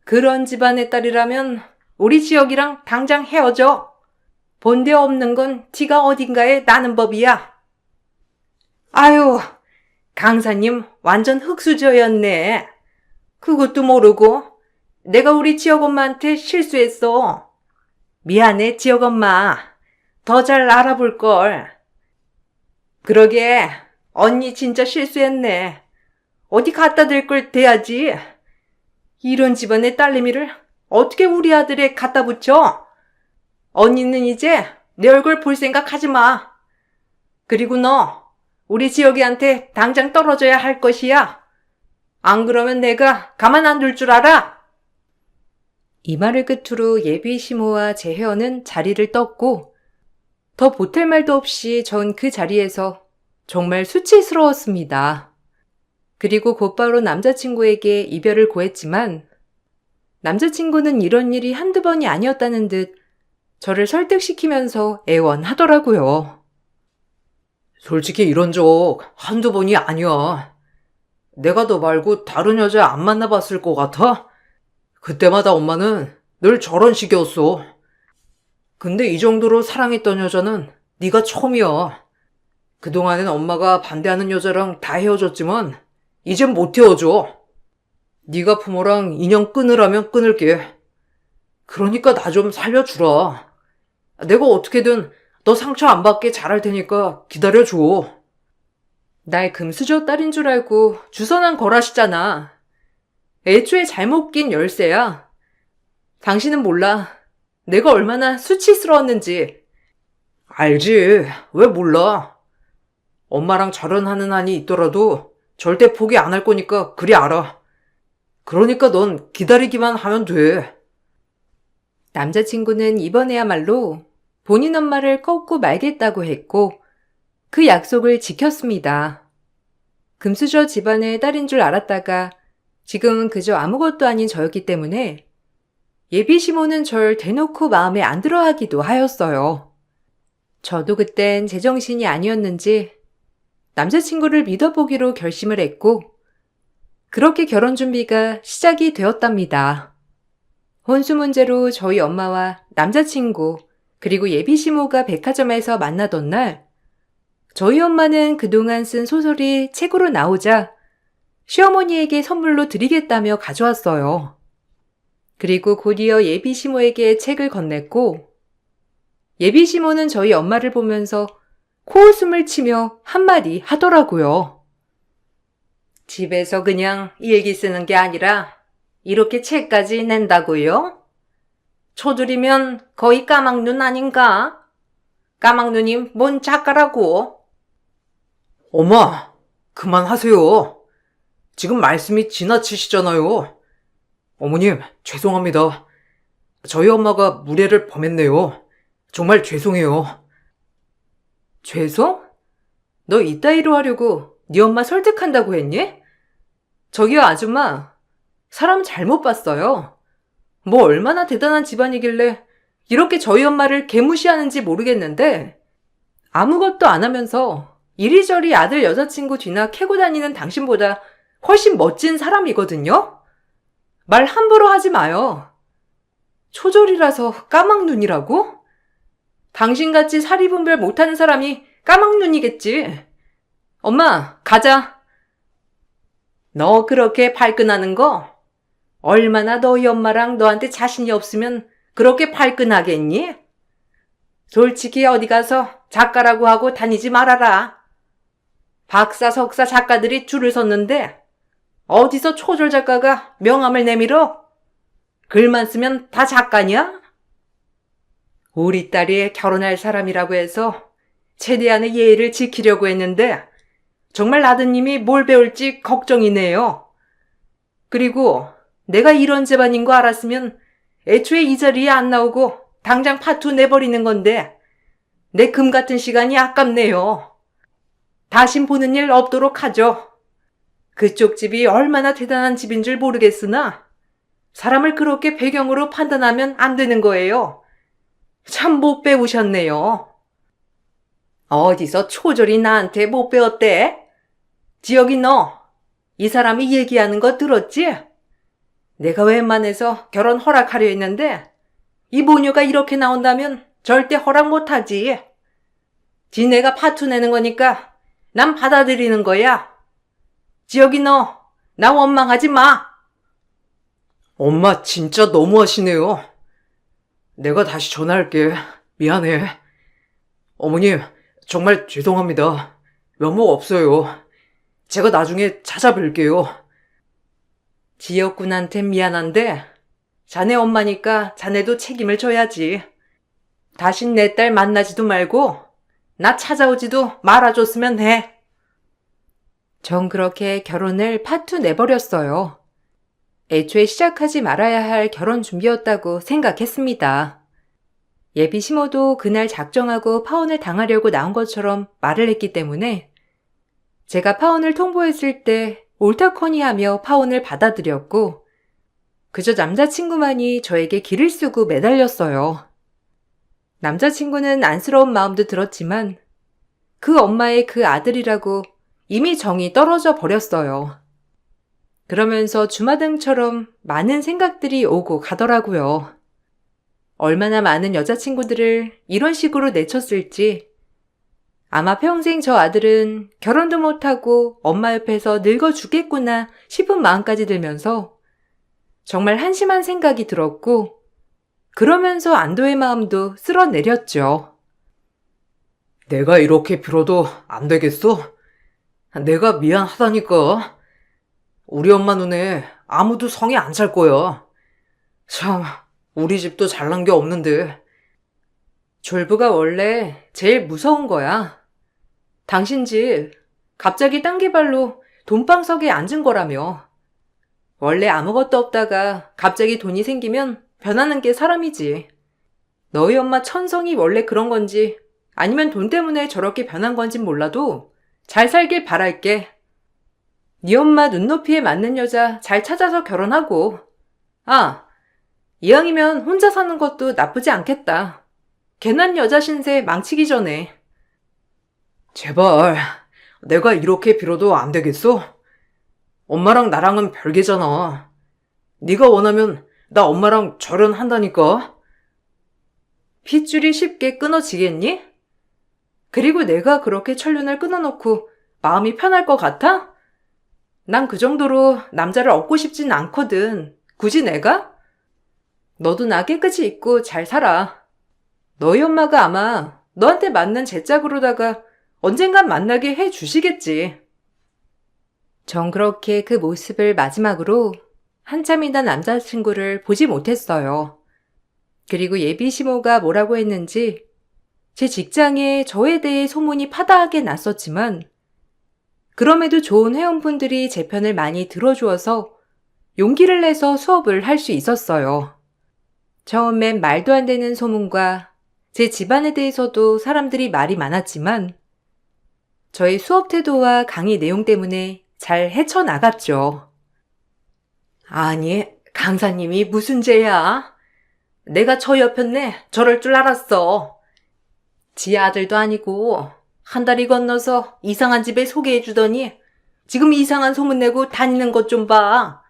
Speaker 1: 그런 집안의 딸이라면 우리 지역이랑 당장 헤어져. 본데 없는 건 티가 어딘가에 나는 법이야. 아유, 강사님 완전 흙수저였네. 그것도 모르고 내가 우리 지역엄마한테 실수했어. 미안해, 지역엄마. 더 잘 알아볼걸. 그러게, 언니 진짜 실수했네. 어디 갖다 댈 걸 대야지. 이런 집안의 딸내미를 어떻게 우리 아들에 갖다 붙여? 언니는 이제 내 얼굴 볼 생각 하지 마. 그리고 너, 우리 지역이한테 당장 떨어져야 할 것이야. 안 그러면 내가 가만 안 둘 줄 알아? 이 말을 끝으로 예비 시모와 제 회원은 자리를 떴고 더 보탤 말도 없이 전 그 자리에서 정말 수치스러웠습니다. 그리고 곧바로 남자친구에게 이별을 고했지만 남자친구는 이런 일이 한두 번이 아니었다는 듯 저를 설득시키면서 애원하더라고요.
Speaker 2: 솔직히 이런 적 한두 번이 아니야. 내가 너 말고 다른 여자 안 만나봤을 것 같아? 그때마다 엄마는 늘 저런 식이었어. 근데 이 정도로 사랑했던 여자는 네가 처음이야. 그동안엔 엄마가 반대하는 여자랑 다 헤어졌지만 이젠 못 헤어져. 네가 부모랑 인연 끊으라면 끊을게. 그러니까 나 좀 살려주라. 내가 어떻게든 너 상처 안 받게 잘할 테니까 기다려줘.
Speaker 1: 날 금수저 딸인 줄 알고 주선한 거라시잖아. 애초에 잘못 낀 열쇠야. 당신은 몰라. 내가 얼마나 수치스러웠는지.
Speaker 2: 알지. 왜 몰라. 엄마랑 절연하는 한이 있더라도 절대 포기 안 할 거니까 그리 알아. 그러니까 넌 기다리기만 하면 돼.
Speaker 1: 남자친구는 이번에야말로 본인 엄마를 꺾고 말겠다고 했고 그 약속을 지켰습니다. 금수저 집안의 딸인 줄 알았다가 지금은 그저 아무것도 아닌 저였기 때문에 예비 시모는 절 대놓고 마음에 안 들어 하기도 하였어요. 저도 그땐 제정신이 아니었는지 남자친구를 믿어보기로 결심을 했고 그렇게 결혼 준비가 시작이 되었답니다. 혼수 문제로 저희 엄마와 남자친구 그리고 예비 시모가 백화점에서 만나던 날 저희 엄마는 그동안 쓴 소설이 책으로 나오자 시어머니에게 선물로 드리겠다며 가져왔어요. 그리고 곧이어 예비 시모에게 책을 건넸고 예비 시모는 저희 엄마를 보면서 코웃음을 치며 한마디 하더라고요. 집에서 그냥 일기 쓰는 게 아니라 이렇게 책까지 낸다고요? 초들이면 거의 까막눈 아닌가? 까막눈이 뭔 작가라고?
Speaker 2: 엄마, 그만하세요. 지금 말씀이 지나치시잖아요. 어머님, 죄송합니다. 저희 엄마가 무례를 범했네요. 정말 죄송해요.
Speaker 1: 죄송? 너 이따위로 하려고 네 엄마 설득한다고 했니? 저기요 아줌마, 사람 잘못 봤어요. 뭐 얼마나 대단한 집안이길래 이렇게 저희 엄마를 개무시하는지 모르겠는데 아무것도 안 하면서 이리저리 아들 여자친구 뒤나 캐고 다니는 당신보다 훨씬 멋진 사람이거든요? 말 함부로 하지 마요. 초졸이라서 까막눈이라고? 당신같이 사리분별 못하는 사람이 까막눈이겠지. 엄마, 가자. 너 그렇게 발끈하는 거? 얼마나 너희 엄마랑 너한테 자신이 없으면 그렇게 발끈하겠니? 솔직히 어디 가서 작가라고 하고 다니지 말아라. 박사, 석사 작가들이 줄을 섰는데 어디서 초졸 작가가 명함을 내밀어? 글만 쓰면 다 작가냐? 우리 딸이 결혼할 사람이라고 해서 최대한의 예의를 지키려고 했는데 정말 아드님이 뭘 배울지 걱정이네요. 그리고 내가 이런 집안인 거 알았으면 애초에 이 자리에 안 나오고 당장 파투 내버리는 건데 내 금 같은 시간이 아깝네요. 다신 보는 일 없도록 하죠. 그쪽 집이 얼마나 대단한 집인 줄 모르겠으나 사람을 그렇게 배경으로 판단하면 안 되는 거예요. 참 못 배우셨네요. 어디서 초졸이 나한테 못 배웠대? 지혁이 너, 이 사람이 얘기하는 거 들었지? 내가 웬만해서 결혼 허락하려 했는데 이 모녀가 이렇게 나온다면 절대 허락 못하지. 지네가 파투 내는 거니까 난 받아들이는 거야. 지혁이 너, 나 원망하지 마.
Speaker 2: 엄마 진짜 너무하시네요. 내가 다시 전화할게. 미안해. 어머님, 정말 죄송합니다. 면목 없어요. 제가 나중에 찾아뵐게요.
Speaker 1: 지혁군한텐 미안한데 자네 엄마니까 자네도 책임을 져야지. 다신 내 딸 만나지도 말고 나 찾아오지도 말아줬으면 해. 전 그렇게 결혼을 파투 내버렸어요. 애초에 시작하지 말아야 할 결혼 준비였다고 생각했습니다. 예비 시모도 그날 작정하고 파혼을 당하려고 나온 것처럼 말을 했기 때문에 제가 파혼을 통보했을 때 옳다커니 하며 파혼을 받아들였고 그저 남자친구만이 저에게 길을 쓰고 매달렸어요. 남자친구는 안쓰러운 마음도 들었지만 그 엄마의 그 아들이라고 이미 정이 떨어져 버렸어요. 그러면서 주마등처럼 많은 생각들이 오고 가더라고요. 얼마나 많은 여자친구들을 이런 식으로 내쳤을지. 아마 평생 저 아들은 결혼도 못하고 엄마 옆에서 늙어 죽겠구나 싶은 마음까지 들면서 정말 한심한 생각이 들었고 그러면서 안도의 마음도 쓸어내렸죠.
Speaker 2: 내가 이렇게 빌어도 안 되겠어? 내가 미안하다니까. 우리 엄마 눈에 아무도 성에 안 찰 거야. 참, 우리 집도 잘난 게 없는데.
Speaker 1: 졸부가 원래 제일 무서운 거야. 당신 집 갑자기 딴개발로 돈방석에 앉은 거라며. 원래 아무것도 없다가 갑자기 돈이 생기면 변하는 게 사람이지. 너희 엄마 천성이 원래 그런 건지 아니면 돈 때문에 저렇게 변한 건진 몰라도 잘 살길 바랄게. 네 엄마 눈높이에 맞는 여자 잘 찾아서 결혼하고. 아, 이왕이면 혼자 사는 것도 나쁘지 않겠다. 괜한 여자 신세 망치기 전에.
Speaker 2: 제발, 내가 이렇게 빌어도 안 되겠어? 엄마랑 나랑은 별개잖아. 네가 원하면 나 엄마랑 결혼한다니까.
Speaker 1: 핏줄이 쉽게 끊어지겠니? 그리고 내가 그렇게 천륜을 끊어놓고 마음이 편할 것 같아? 난 그 정도로 남자를 얻고 싶진 않거든. 굳이 내가? 너도 나 깨끗이 입고 잘 살아. 너희 엄마가 아마 너한테 맞는 제 짝으로다가 언젠간 만나게 해 주시겠지. 전 그렇게 그 모습을 마지막으로 한참이나 남자친구를 보지 못했어요. 그리고 예비 시모가 뭐라고 했는지 제 직장에 저에 대해 소문이 파다하게 났었지만 그럼에도 좋은 회원분들이 제 편을 많이 들어주어서 용기를 내서 수업을 할 수 있었어요. 처음엔 말도 안 되는 소문과 제 집안에 대해서도 사람들이 말이 많았지만 저의 수업 태도와 강의 내용 때문에 잘 헤쳐나갔죠. 아니, 강사님이 무슨 죄야? 내가 저 옆였네. 저럴 줄 알았어. 지 아들도 아니고 한 달이 건너서 이상한 집에 소개해주더니 지금 이상한 소문 내고 다니는 것 좀 봐.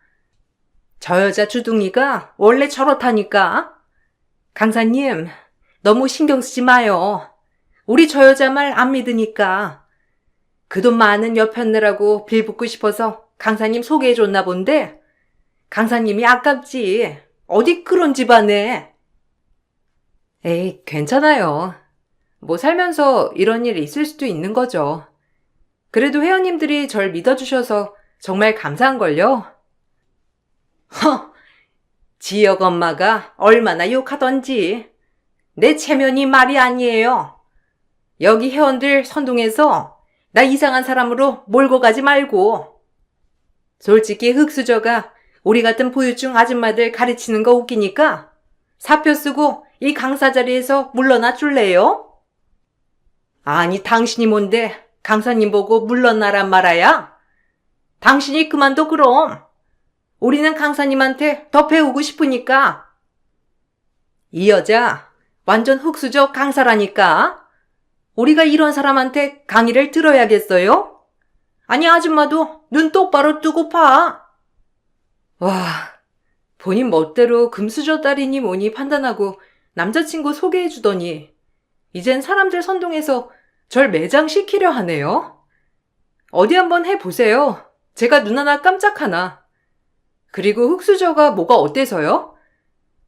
Speaker 1: 저 여자 주둥이가 원래 저렇다니까. 강사님, 너무 신경 쓰지 마요. 우리 저 여자 말 안 믿으니까. 그 돈 많은 여편네라고 빌붙고 싶어서 강사님 소개해줬나 본데 강사님이 아깝지. 어디 그런 집안에. 에이, 괜찮아요. 뭐 살면서 이런 일이 있을 수도 있는 거죠. 그래도 회원님들이 절 믿어주셔서 정말 감사한걸요. 허! 지역 엄마가 얼마나 욕하던지. 내 체면이 말이 아니에요. 여기 회원들 선동해서 나 이상한 사람으로 몰고 가지 말고. 솔직히 흑수저가 우리 같은 보유증 아줌마들 가르치는 거 웃기니까 사표 쓰고 이 강사 자리에서 물러나 줄래요? 아니, 당신이 뭔데 강사님 보고 물러나란 말아야? 당신이 그만둬 그럼. 우리는 강사님한테 더 배우고 싶으니까. 이 여자 완전 흑수저 강사라니까. 우리가 이런 사람한테 강의를 들어야겠어요? 아니, 아줌마도 눈 똑바로 뜨고 봐. 와, 본인 멋대로 금수저 딸이니 뭐니 판단하고 남자친구 소개해주더니 이젠 사람들 선동해서 절 매장시키려 하네요. 어디 한번 해보세요. 제가 눈 하나 깜짝 하나. 그리고 흑수저가 뭐가 어때서요?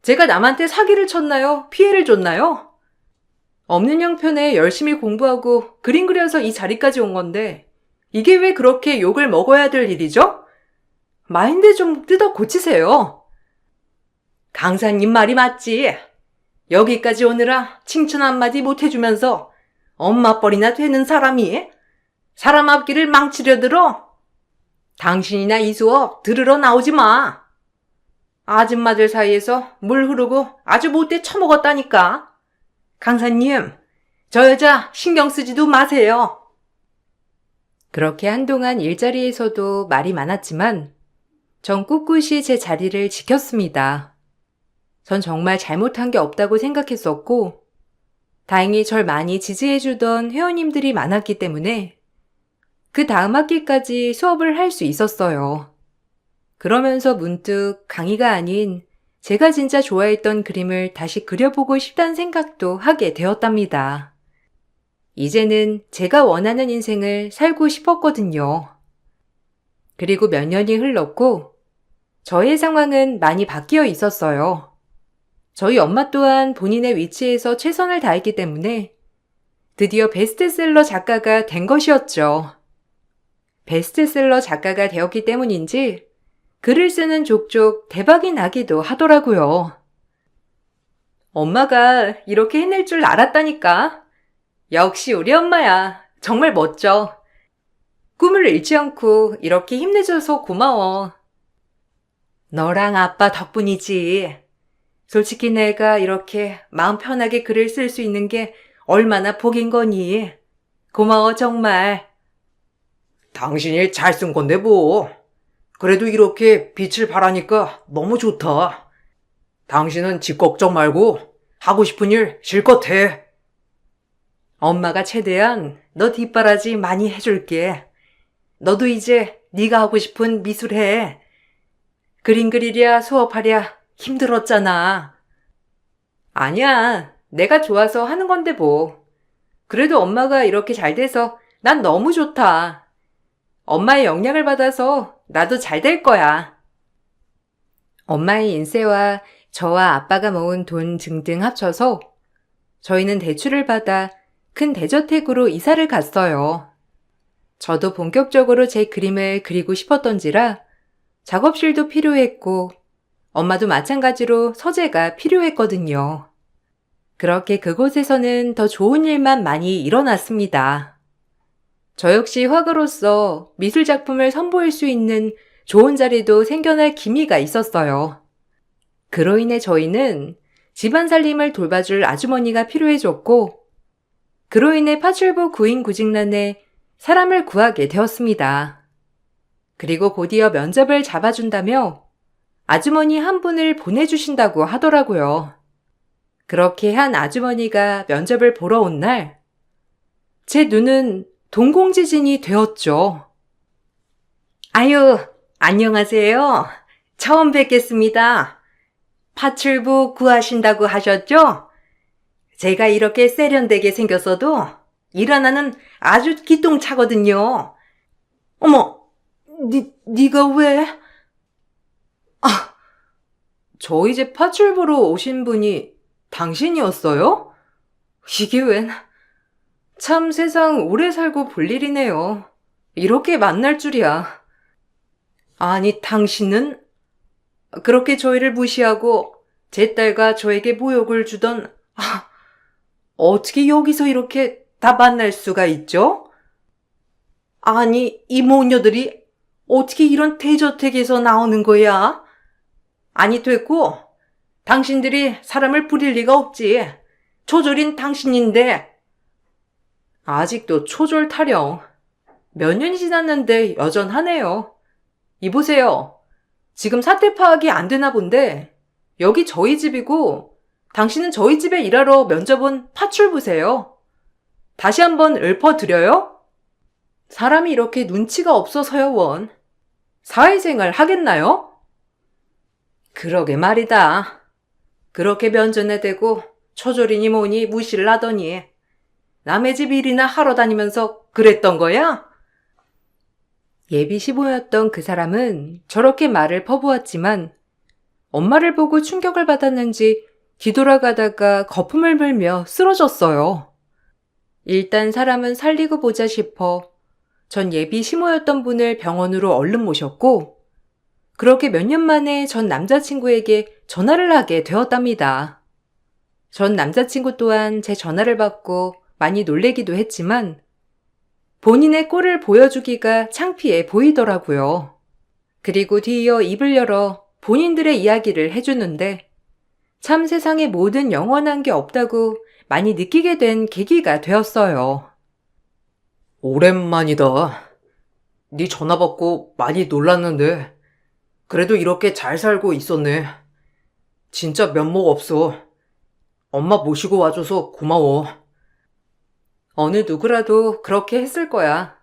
Speaker 1: 제가 남한테 사기를 쳤나요? 피해를 줬나요? 없는 형편에 열심히 공부하고 그림 그려서 이 자리까지 온 건데 이게 왜 그렇게 욕을 먹어야 될 일이죠? 마인드 좀 뜯어 고치세요. 강사님 말이 맞지. 여기까지 오느라 칭찬 한마디 못해주면서 엄마 뻘이나 되는 사람이 사람 앞길을 망치려 들어? 당신이나 이 수업 들으러 나오지 마. 아줌마들 사이에서 물 흐르고 아주 못돼 처먹었다니까. 강사님, 저 여자 신경 쓰지도 마세요. 그렇게 한동안 일자리에서도 말이 많았지만 전 꿋꿋이 제 자리를 지켰습니다. 전 정말 잘못한 게 없다고 생각했었고 다행히 절 많이 지지해주던 회원님들이 많았기 때문에 그 다음 학기까지 수업을 할 수 있었어요. 그러면서 문득 강의가 아닌 제가 진짜 좋아했던 그림을 다시 그려보고 싶다는 생각도 하게 되었답니다. 이제는 제가 원하는 인생을 살고 싶었거든요. 그리고 몇 년이 흘렀고 저의 상황은 많이 바뀌어 있었어요. 저희 엄마 또한 본인의 위치에서 최선을 다했기 때문에 드디어 베스트셀러 작가가 된 것이었죠. 베스트셀러 작가가 되었기 때문인지 글을 쓰는 족족 대박이 나기도 하더라고요. 엄마가 이렇게 해낼 줄 알았다니까. 역시 우리 엄마야. 정말 멋져. 꿈을 잃지 않고 이렇게 힘내줘서 고마워. 너랑 아빠 덕분이지. 솔직히 내가 이렇게 마음 편하게 글을 쓸 수 있는 게 얼마나 복인 거니. 고마워 정말.
Speaker 2: 당신이 잘 쓴 건데 뭐. 그래도 이렇게 빛을 발하니까 너무 좋다. 당신은 집 걱정 말고 하고 싶은 일 실컷 해.
Speaker 1: 엄마가 최대한 너 뒷바라지 많이 해줄게. 너도 이제 네가 하고 싶은 미술 해. 그림 그리랴 수업하랴 힘들었잖아. 아니야. 내가 좋아서 하는 건데 뭐. 그래도 엄마가 이렇게 잘 돼서 난 너무 좋다. 엄마의 영향을 받아서 나도 잘 될 거야. 엄마의 인세와 저와 아빠가 모은 돈 등등 합쳐서 저희는 대출을 받아 큰 대저택으로 이사를 갔어요. 저도 본격적으로 제 그림을 그리고 싶었던지라 작업실도 필요했고 엄마도 마찬가지로 서재가 필요했거든요. 그렇게 그곳에서는 더 좋은 일만 많이 일어났습니다. 저 역시 화가로서 미술 작품을 선보일 수 있는 좋은 자리도 생겨날 기미가 있었어요. 그로 인해 저희는 집안 살림을 돌봐줄 아주머니가 필요해졌고, 그로 인해 파출부 구인구직난에 사람을 구하게 되었습니다. 그리고 곧이어 면접을 잡아준다며 아주머니 한 분을 보내주신다고 하더라고요. 그렇게 한 아주머니가 면접을 보러 온 날, 제 눈은 동공지진이 되었죠. 아유, 안녕하세요. 처음 뵙겠습니다. 파출부 구하신다고 하셨죠? 제가 이렇게 세련되게 생겼어도 일하나는 아주 기똥차거든요. 어머, 네가 왜? 아, 저희 집 파출부로 오신 분이 당신이었어요? 이게 웬? 참 세상 오래 살고 볼 일이네요. 이렇게 만날 줄이야. 아니, 당신은 그렇게 저희를 무시하고 제 딸과 저에게 모욕을 주던, 어떻게 여기서 이렇게 다 만날 수가 있죠? 아니, 이 모녀들이 어떻게 이런 대저택에서 나오는 거야? 아니, 됐고, 당신들이 사람을 부릴 리가 없지. 초졸인 당신인데. 아직도 초졸 타령. 몇 년이 지났는데 여전하네요. 이보세요. 지금 사태 파악이 안 되나 본데 여기 저희 집이고 당신은 저희 집에 일하러 면접 온 파출부세요. 다시 한번 읊어드려요? 사람이 이렇게 눈치가 없어서요, 원. 사회생활 하겠나요? 그러게 말이다. 그렇게 면전에 대고 초졸이니 뭐니 무시를 하더니 남의 집 일이나 하러 다니면서 그랬던 거야? 예비 시보였던 그 사람은 저렇게 말을 퍼부었지만 엄마를 보고 충격을 받았는지 뒤돌아가다가 거품을 물며 쓰러졌어요. 일단 사람은 살리고 보자 싶어 전 예비 시모였던 분을 병원으로 얼른 모셨고 그렇게 몇 년 만에 전 남자친구에게 전화를 하게 되었답니다. 전 남자친구 또한 제 전화를 받고 많이 놀래기도 했지만 본인의 꼴을 보여주기가 창피해 보이더라고요. 그리고 뒤이어 입을 열어 본인들의 이야기를 해주는데 참 세상에 뭐든 영원한 게 없다고 많이 느끼게 된 계기가 되었어요.
Speaker 2: 오랜만이다. 네 전화 받고 많이 놀랐는데 그래도 이렇게 잘 살고 있었네. 진짜 면목 없어. 엄마 모시고 와줘서 고마워.
Speaker 1: 어느 누구라도 그렇게 했을 거야.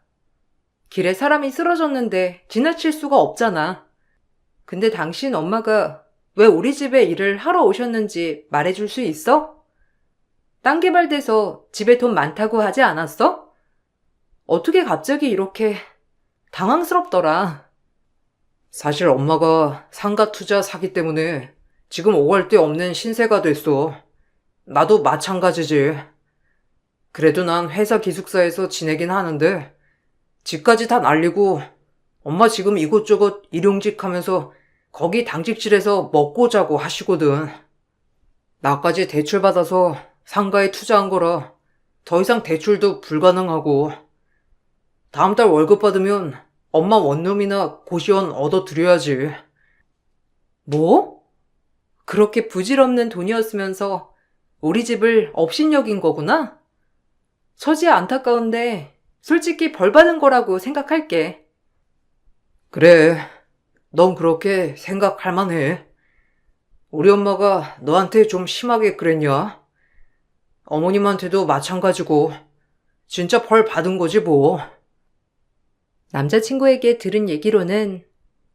Speaker 1: 길에 사람이 쓰러졌는데 지나칠 수가 없잖아. 근데 당신 엄마가 왜 우리 집에 일을 하러 오셨는지 말해줄 수 있어? 땅 개발돼서 집에 돈 많다고 하지 않았어? 어떻게 갑자기 이렇게 당황스럽더라.
Speaker 2: 사실 엄마가 상가 투자 사기 때문에 지금 오갈 데 없는 신세가 됐어. 나도 마찬가지지. 그래도 난 회사 기숙사에서 지내긴 하는데 집까지 다 날리고 엄마 지금 이곳저곳 일용직 하면서 거기 당직실에서 먹고 자고 하시거든. 나까지 대출 받아서 상가에 투자한 거라 더 이상 대출도 불가능하고 다음 달 월급 받으면 엄마 원룸이나 고시원 얻어드려야지.
Speaker 1: 뭐? 그렇게 부질없는 돈이었으면서 우리 집을 업신여긴 거구나? 처지 안타까운데 솔직히 벌 받은 거라고 생각할게.
Speaker 2: 그래, 넌 그렇게 생각할 만해. 우리 엄마가 너한테 좀 심하게 그랬냐? 어머님한테도 마찬가지고 진짜 벌 받은 거지 뭐.
Speaker 1: 남자친구에게 들은 얘기로는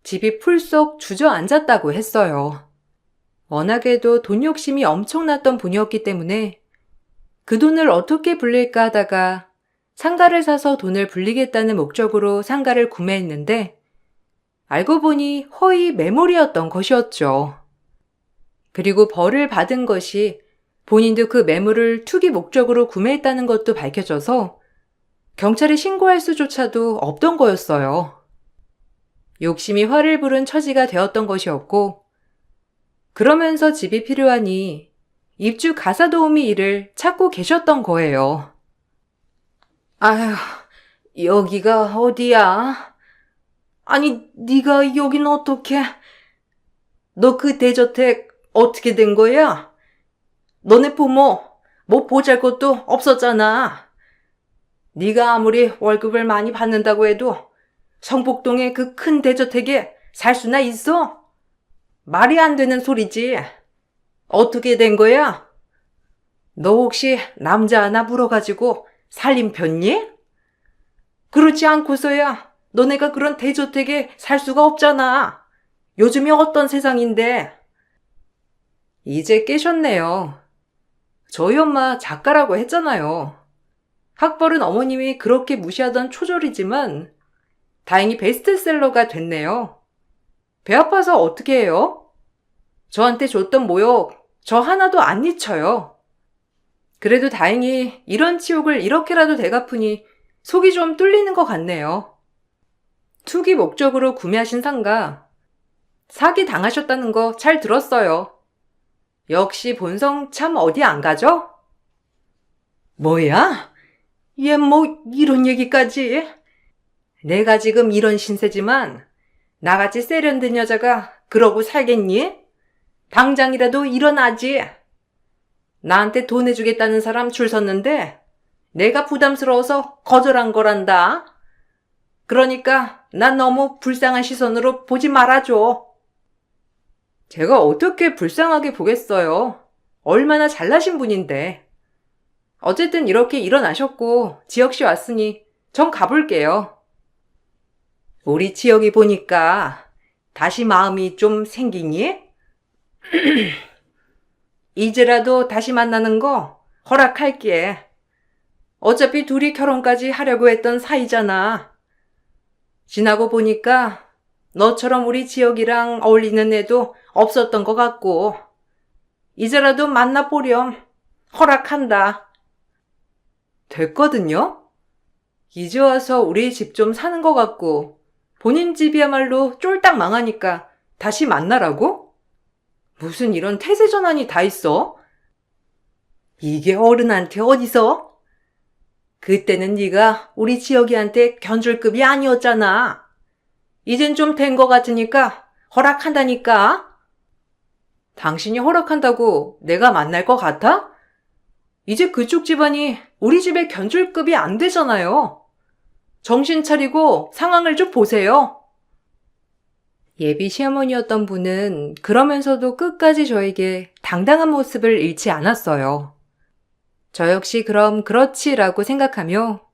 Speaker 1: 집이 풀썩 주저앉았다고 했어요. 워낙에도 돈 욕심이 엄청났던 분이었기 때문에 그 돈을 어떻게 불릴까 하다가 상가를 사서 돈을 불리겠다는 목적으로 상가를 구매했는데 알고 보니 허위 매물이었던 것이었죠. 그리고 벌을 받은 것이 본인도 그 매물을 투기 목적으로 구매했다는 것도 밝혀져서 경찰에 신고할 수조차도 없던 거였어요. 욕심이 화를 부른 처지가 되었던 것이었고 그러면서 집이 필요하니 입주 가사 도우미 일을 찾고 계셨던 거예요. 아휴, 여기가 어디야? 아니, 네가 여긴 어떻게? 너 그 대저택 어떻게 된 거야? 너네 부모 뭐 보잘것도 없었잖아. 네가 아무리 월급을 많이 받는다고 해도 성북동의 그 큰 대저택에 살 수나 있어? 말이 안 되는 소리지. 어떻게 된 거야? 너 혹시 남자 하나 물어가지고 살림 폈니? 그렇지 않고서야 너네가 그런 대저택에 살 수가 없잖아. 요즘이 어떤 세상인데. 이제 깨셨네요. 저희 엄마 작가라고 했잖아요. 학벌은 어머님이 그렇게 무시하던 초졸이지만 다행히 베스트셀러가 됐네요. 배 아파서 어떻게 해요? 저한테 줬던 모욕 저 하나도 안 잊혀요. 그래도 다행히 이런 치욕을 이렇게라도 되갚으니 속이 좀 뚫리는 것 같네요. 투기 목적으로 구매하신 상가 사기 당하셨다는 거 잘 들었어요. 역시 본성 참 어디 안 가죠? 뭐야? 얘 뭐 이런 얘기까지? 내가 지금 이런 신세지만 나같이 세련된 여자가 그러고 살겠니? 당장이라도 일어나지. 나한테 돈 해주겠다는 사람 줄 섰는데 내가 부담스러워서 거절한 거란다. 그러니까 난 너무 불쌍한 시선으로 보지 말아줘. 제가 어떻게 불쌍하게 보겠어요. 얼마나 잘나신 분인데. 어쨌든 이렇게 일어나셨고 지혁씨 왔으니 전 가볼게요. 우리 지혁이 보니까 다시 마음이 좀 생기니? 이제라도 다시 만나는 거 허락할게. 어차피 둘이 결혼까지 하려고 했던 사이잖아. 지나고 보니까 너처럼 우리 지혁이랑 어울리는 애도 없었던 것 같고 이제라도 만나보렴. 허락한다. 됐거든요? 이제 와서 우리 집 좀 사는 것 같고 본인 집이야말로 쫄딱 망하니까 다시 만나라고? 무슨 이런 태세 전환이 다 있어? 이게 어른한테 어디서? 그때는 네가 우리 지혁이한테 견줄급이 아니었잖아. 이젠 좀 된 것 같으니까 허락한다니까. 당신이 허락한다고 내가 만날 것 같아? 이제 그쪽 집안이 우리 집에 견줄급이 안 되잖아요. 정신 차리고 상황을 좀 보세요. 예비 시어머니였던 분은 그러면서도 끝까지 저에게 당당한 모습을 잃지 않았어요. 저 역시 그럼 그렇지라고 생각하며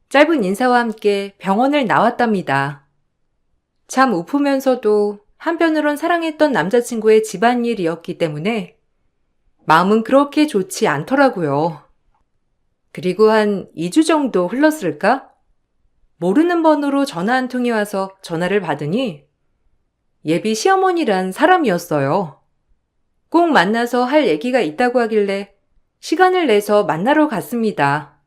Speaker 1: 짧은 인사와 함께 병원을 나왔답니다. 참 우프면서도 한편으론 사랑했던 남자친구의 집안일이었기 때문에 마음은 그렇게 좋지 않더라고요. 그리고 한 2주 정도 흘렀을까? 모르는 번호로 전화 한 통이 와서 전화를 받으니 예비 시어머니란 사람이었어요. 꼭 만나서 할 얘기가 있다고 하길래 시간을 내서 만나러 갔습니다.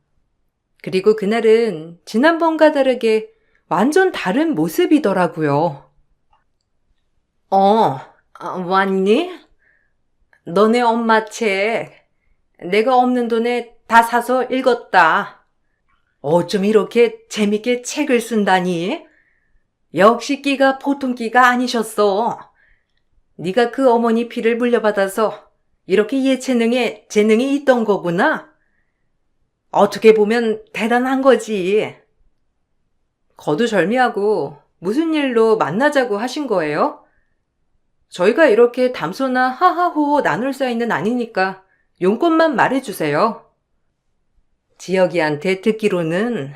Speaker 1: 그리고 그날은 지난번과 다르게 완전 다른 모습이더라고요. 왔니? 너네 엄마 책 내가 없는 돈에 다 사서 읽었다. 어쩜 이렇게 재밌게 책을 쓴다니? 역시 끼가 보통 끼가 아니셨어. 네가 그 어머니 피를 물려받아서 이렇게 예체능에 재능이 있던 거구나. 어떻게 보면 대단한 거지. 거두절미하고 무슨 일로 만나자고 하신 거예요? 저희가 이렇게 담소나 하하호호 나눌 사이는 아니니까 용건만 말해주세요. 지혁이한테 듣기로는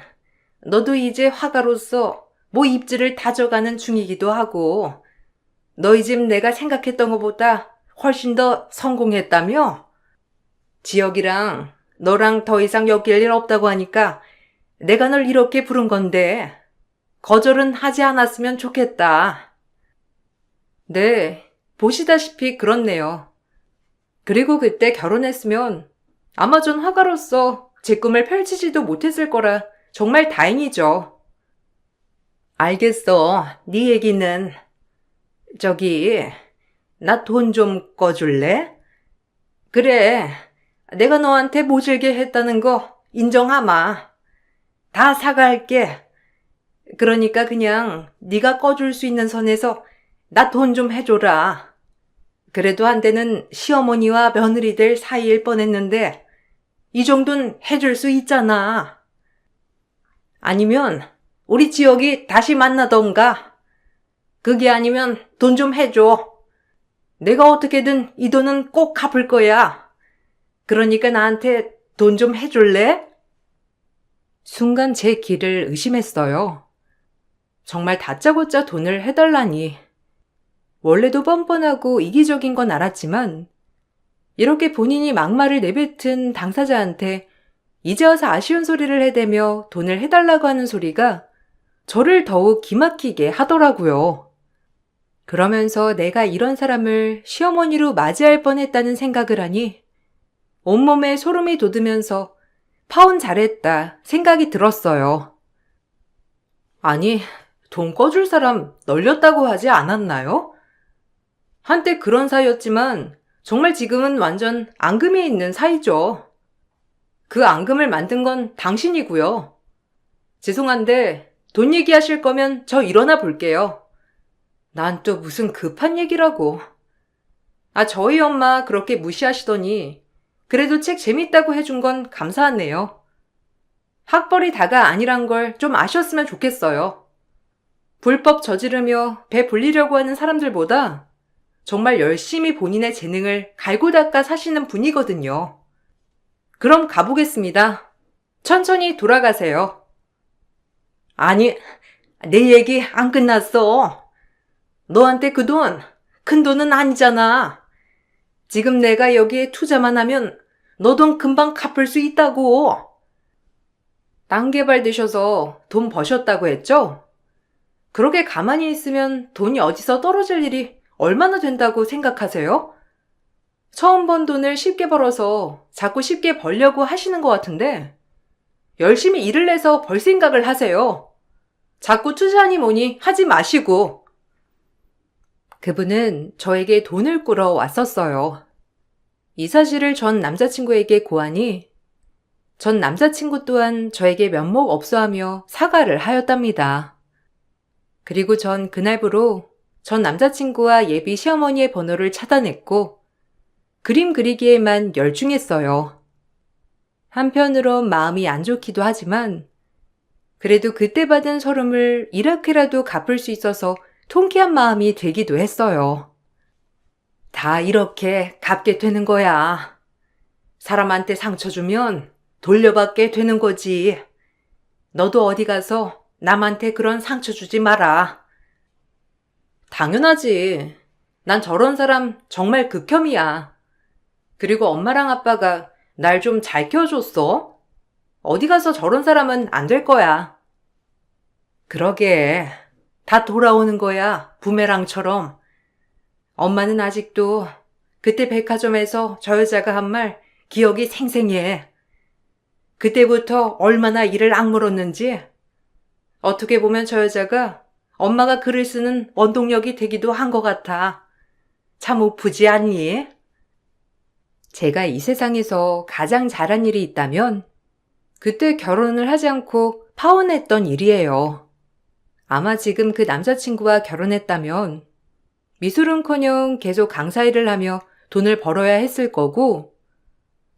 Speaker 1: 너도 이제 화가로서 뭐 입지를 다져가는 중이기도 하고 너희 집 내가 생각했던 것보다 훨씬 더 성공했다며? 지혁이랑 너랑 더 이상 엮일 일 없다고 하니까 내가 널 이렇게 부른 건데 거절은 하지 않았으면 좋겠다. 네, 보시다시피 그렇네요. 그리고 그때 결혼했으면 아마 전 화가로서 제 꿈을 펼치지도 못했을 거라 정말 다행이죠. 알겠어, 네 얘기는. 저기, 나 돈 좀 꺼줄래? 그래, 내가 너한테 모질게 했다는 거 인정하마. 다 사과할게. 그러니까 그냥 네가 꺼줄 수 있는 선에서 나 돈 좀 해줘라. 그래도 한때는 시어머니와 며느리들 사이일 뻔했는데 이 정도는 해줄 수 있잖아. 아니면 우리 지역이 다시 만나던가. 그게 아니면 돈 좀 해줘. 내가 어떻게든 이 돈은 꼭 갚을 거야. 그러니까 나한테 돈 좀 해줄래? 순간 제 길을 의심했어요. 정말 다짜고짜 돈을 해달라니. 원래도 뻔뻔하고 이기적인 건 알았지만 이렇게 본인이 막말을 내뱉은 당사자한테 이제 와서 아쉬운 소리를 해대며 돈을 해달라고 하는 소리가 저를 더욱 기막히게 하더라고요. 그러면서 내가 이런 사람을 시어머니로 맞이할 뻔했다는 생각을 하니 온몸에 소름이 돋으면서 파혼 잘했다 생각이 들었어요. 아니, 돈 꺼줄 사람 널렸다고 하지 않았나요? 한때 그런 사이였지만 정말 지금은 완전 앙금에 있는 사이죠. 그 앙금을 만든 건 당신이고요. 죄송한데 돈 얘기하실 거면 저 일어나 볼게요. 난 또 무슨 급한 얘기라고. 저희 엄마 그렇게 무시하시더니 그래도 책 재밌다고 해준 건 감사하네요. 학벌이 다가 아니란 걸 좀 아셨으면 좋겠어요. 불법 저지르며 배 불리려고 하는 사람들보다 정말 열심히 본인의 재능을 갈고 닦아 사시는 분이거든요. 그럼 가보겠습니다. 천천히 돌아가세요. 아니, 내 얘기 안 끝났어. 너한테 그 돈, 큰 돈은 아니잖아. 지금 내가 여기에 투자만 하면 너 돈 금방 갚을 수 있다고. 땅 개발되셔서 돈 버셨다고 했죠? 그렇게 가만히 있으면 돈이 어디서 떨어질 일이 얼마나 된다고 생각하세요? 처음 번 돈을 쉽게 벌어서 자꾸 쉽게 벌려고 하시는 것 같은데 열심히 일을 내서 벌 생각을 하세요. 자꾸 투자하니 뭐니 하지 마시고. 그분은 저에게 돈을 꾸러 왔었어요. 이 사실을 전 남자친구에게 고하니 전 남자친구 또한 저에게 면목 없어하며 사과를 하였답니다. 그리고 전 그날부로 전 남자친구와 예비 시어머니의 번호를 차단했고 그림 그리기에만 열중했어요. 한편으론 마음이 안 좋기도 하지만 그래도 그때 받은 서름을 이렇게라도 갚을 수 있어서 통쾌한 마음이 들기도 했어요. 다 이렇게 갚게 되는 거야. 사람한테 상처 주면 돌려받게 되는 거지. 너도 어디 가서 남한테 그런 상처 주지 마라. 당연하지. 난 저런 사람 정말 극혐이야. 그리고 엄마랑 아빠가 날 좀 잘 키워줬어. 어디 가서 저런 사람은 안 될 거야. 그러게. 다 돌아오는 거야. 부메랑처럼. 엄마는 아직도 그때 백화점에서 저 여자가 한 말 기억이 생생해. 그때부터 얼마나 이를 악물었는지. 어떻게 보면 저 여자가 엄마가 글을 쓰는 원동력이 되기도 한 것 같아. 참 우프지 않니? 제가 이 세상에서 가장 잘한 일이 있다면 그때 결혼을 하지 않고 파혼했던 일이에요. 아마 지금 그 남자친구와 결혼했다면 미술은커녕 계속 강사 일을 하며 돈을 벌어야 했을 거고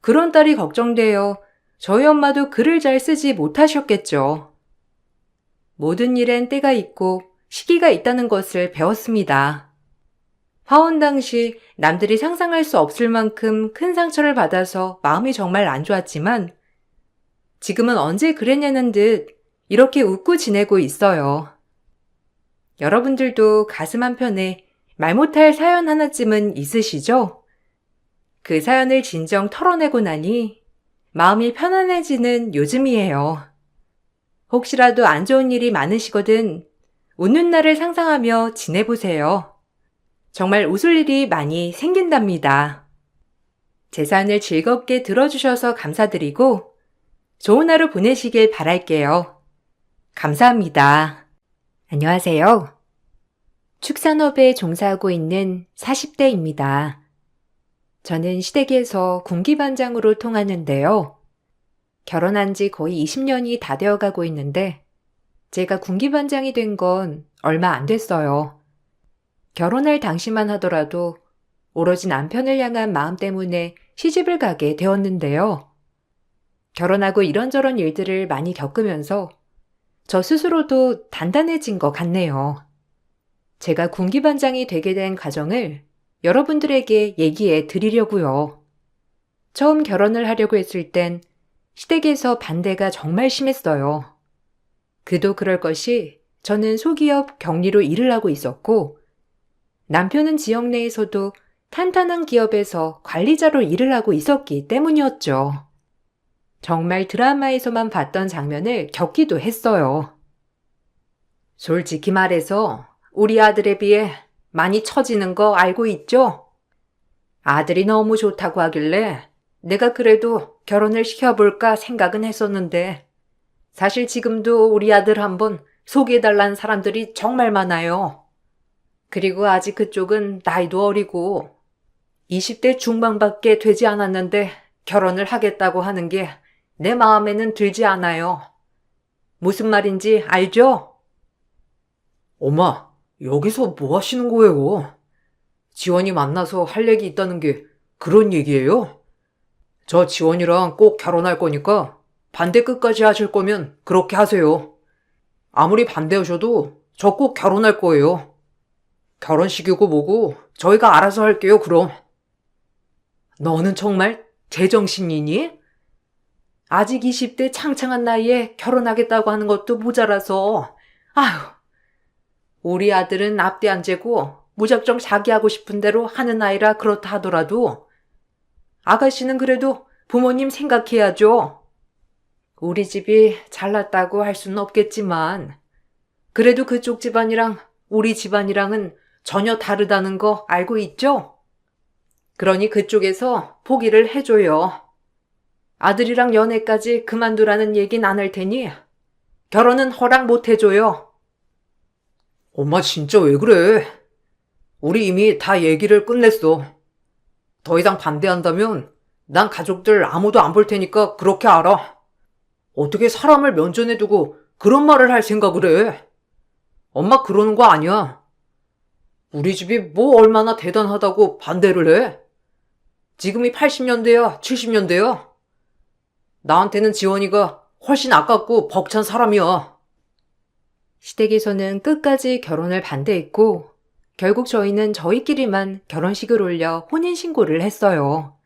Speaker 1: 그런 딸이 걱정되어 저희 엄마도 글을 잘 쓰지 못하셨겠죠. 모든 일엔 때가 있고 시기가 있다는 것을 배웠습니다. 파혼 당시 남들이 상상할 수 없을 만큼 큰 상처를 받아서 마음이 정말 안 좋았지만 지금은 언제 그랬냐는 듯 이렇게 웃고 지내고 있어요. 여러분들도 가슴 한편에 말 못할 사연 하나쯤은 있으시죠? 그 사연을 진정 털어내고 나니 마음이 편안해지는 요즘이에요. 혹시라도 안 좋은 일이 많으시거든 웃는 날을 상상하며 지내보세요. 정말 웃을 일이 많이 생긴답니다. 제 사연을 즐겁게 들어주셔서 감사드리고 좋은 하루 보내시길 바랄게요. 감사합니다. 안녕하세요. 축산업에 종사하고 있는 40대입니다. 저는 시댁에서 군기반장으로 통하는데요. 결혼한 지 거의 20년이 다 되어가고 있는데 제가 군기반장이 된 건 얼마 안 됐어요. 결혼할 당시만 하더라도 오로지 남편을 향한 마음 때문에 시집을 가게 되었는데요. 결혼하고 이런저런 일들을 많이 겪으면서 저 스스로도 단단해진 것 같네요. 제가 군기반장이 되게 된 과정을 여러분들에게 얘기해 드리려고요. 처음 결혼을 하려고 했을 땐 시댁에서 반대가 정말 심했어요. 그도 그럴 것이 저는 소기업 경리로 일을 하고 있었고 남편은 지역 내에서도 탄탄한 기업에서 관리자로 일을 하고 있었기 때문이었죠. 정말 드라마에서만 봤던 장면을 겪기도 했어요. 솔직히 말해서 우리 아들에 비해 많이 처지는 거 알고 있죠? 아들이 너무 좋다고 하길래 내가 그래도 결혼을 시켜볼까 생각은 했었는데 사실 지금도 우리 아들 한번 소개해달라는 사람들이 정말 많아요. 그리고 아직 그쪽은 나이도 어리고 20대 중반밖에 되지 않았는데 결혼을 하겠다고 하는 게 내 마음에는 들지 않아요. 무슨 말인지 알죠?
Speaker 2: 엄마, 여기서 뭐 하시는 거예요? 지원이 만나서 할 얘기 있다는 게 그런 얘기예요? 저 지원이랑 꼭 결혼할 거니까 반대 끝까지 하실 거면 그렇게 하세요. 아무리 반대하셔도 저 꼭 결혼할 거예요. 결혼식이고 뭐고 저희가 알아서 할게요, 그럼. 너는 정말 제정신이니? 아직 20대 창창한 나이에 결혼하겠다고 하는 것도 모자라서 아휴, 우리 아들은 앞뒤 안 재고 무작정 자기 하고 싶은 대로 하는 아이라 그렇다 하더라도 아가씨는 그래도 부모님 생각해야죠. 우리 집이 잘났다고 할 수는 없겠지만 그래도 그쪽 집안이랑 우리 집안이랑은 전혀 다르다는 거 알고 있죠? 그러니 그쪽에서 포기를 해줘요. 아들이랑 연애까지 그만두라는 얘긴 안 할 테니 결혼은 허락 못 해줘요. 엄마 진짜 왜 그래? 우리 이미 다 얘기를 끝냈어. 더 이상 반대한다면 난 가족들 아무도 안 볼 테니까 그렇게 알아. 어떻게 사람을 면전에 두고 그런 말을 할 생각을 해? 엄마 그러는 거 아니야. 우리 집이 뭐 얼마나 대단하다고 반대를 해? 지금이 80년대야, 70년대야? 나한테는 지원이가 훨씬 아깝고 벅찬 사람이야.
Speaker 1: 시댁에서는 끝까지 결혼을 반대했고 결국 저희는 저희끼리만 결혼식을 올려 혼인신고를 했어요.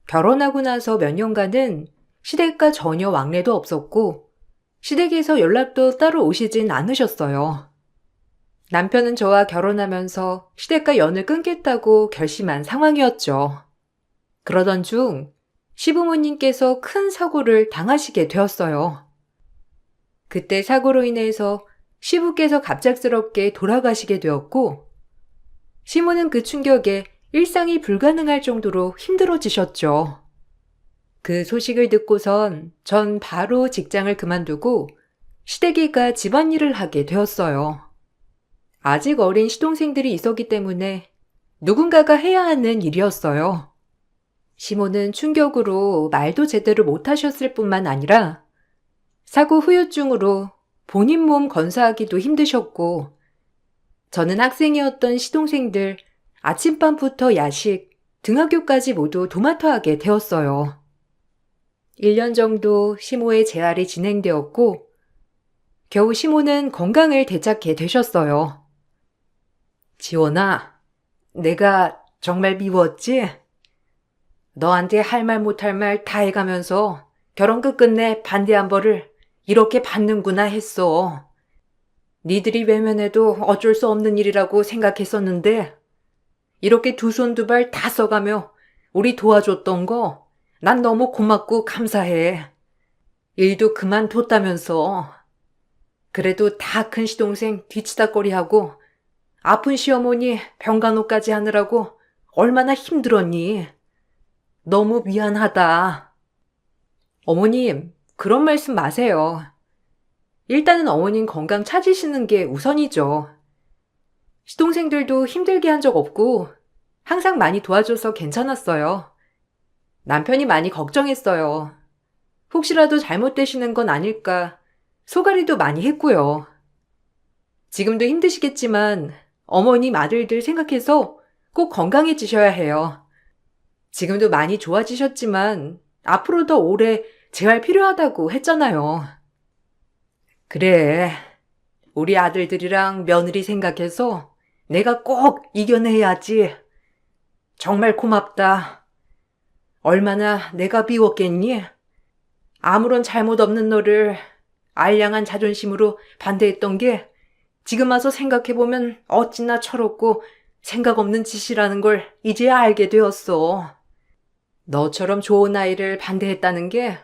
Speaker 1: 결혼하고 나서 몇 년간은 시댁과 전혀 왕래도 없었고 시댁에서 연락도 따로 오시진 않으셨어요. 남편은 저와 결혼하면서 시댁과 연을 끊겠다고 결심한 상황이었죠. 그러던 중 시부모님께서 큰 사고를 당하시게 되었어요. 그때 사고로 인해서 시부께서 갑작스럽게 돌아가시게 되었고 시모는 그 충격에 일상이 불가능할 정도로 힘들어지셨죠. 그 소식을 듣고선 전 바로 직장을 그만두고 시댁이가 집안일을 하게 되었어요. 아직 어린 시동생들이 있었기 때문에 누군가가 해야 하는 일이었어요. 시모는 충격으로 말도 제대로 못하셨을 뿐만 아니라 사고 후유증으로 본인 몸 건사하기도 힘드셨고 저는 학생이었던 시동생들 아침밤부터 야식, 등하교까지 모두 도맡아 하게 되었어요. 1년 정도 시모의 재활이 진행되었고 겨우 시모는 건강을 되찾게 되셨어요. 지원아, 내가 정말 미웠지? 너한테 할 말 못할 말 다 해가면서 결혼 끝끝내 반대한 벌을 이렇게 받는구나 했어. 니들이 외면해도 어쩔 수 없는 일이라고 생각했었는데 이렇게 두 손 두 발 다 써가며 우리 도와줬던 거 난 너무 고맙고 감사해. 일도 그만뒀다면서. 그래도 다 큰 시동생 뒤치다꺼리하고 아픈 시어머니 병간호까지 하느라고 얼마나 힘들었니? 너무 미안하다. 어머님, 그런 말씀 마세요. 일단은 어머님 건강 찾으시는 게 우선이죠. 시동생들도 힘들게 한 적 없고 항상 많이 도와줘서 괜찮았어요. 남편이 많이 걱정했어요. 혹시라도 잘못되시는 건 아닐까 소가리도 많이 했고요. 지금도 힘드시겠지만 어머님 아들들 생각해서 꼭 건강해지셔야 해요. 지금도 많이 좋아지셨지만 앞으로 더 오래 재활 필요하다고 했잖아요. 그래, 우리 아들들이랑 며느리 생각해서 내가 꼭 이겨내야지. 정말 고맙다. 얼마나 내가 미웠겠니? 아무런 잘못 없는 너를 알량한 자존심으로 반대했던 게 지금 와서 생각해보면 어찌나 철없고 생각 없는 짓이라는 걸 이제야 알게 되었어. 너처럼 좋은 아이를 반대했다는 게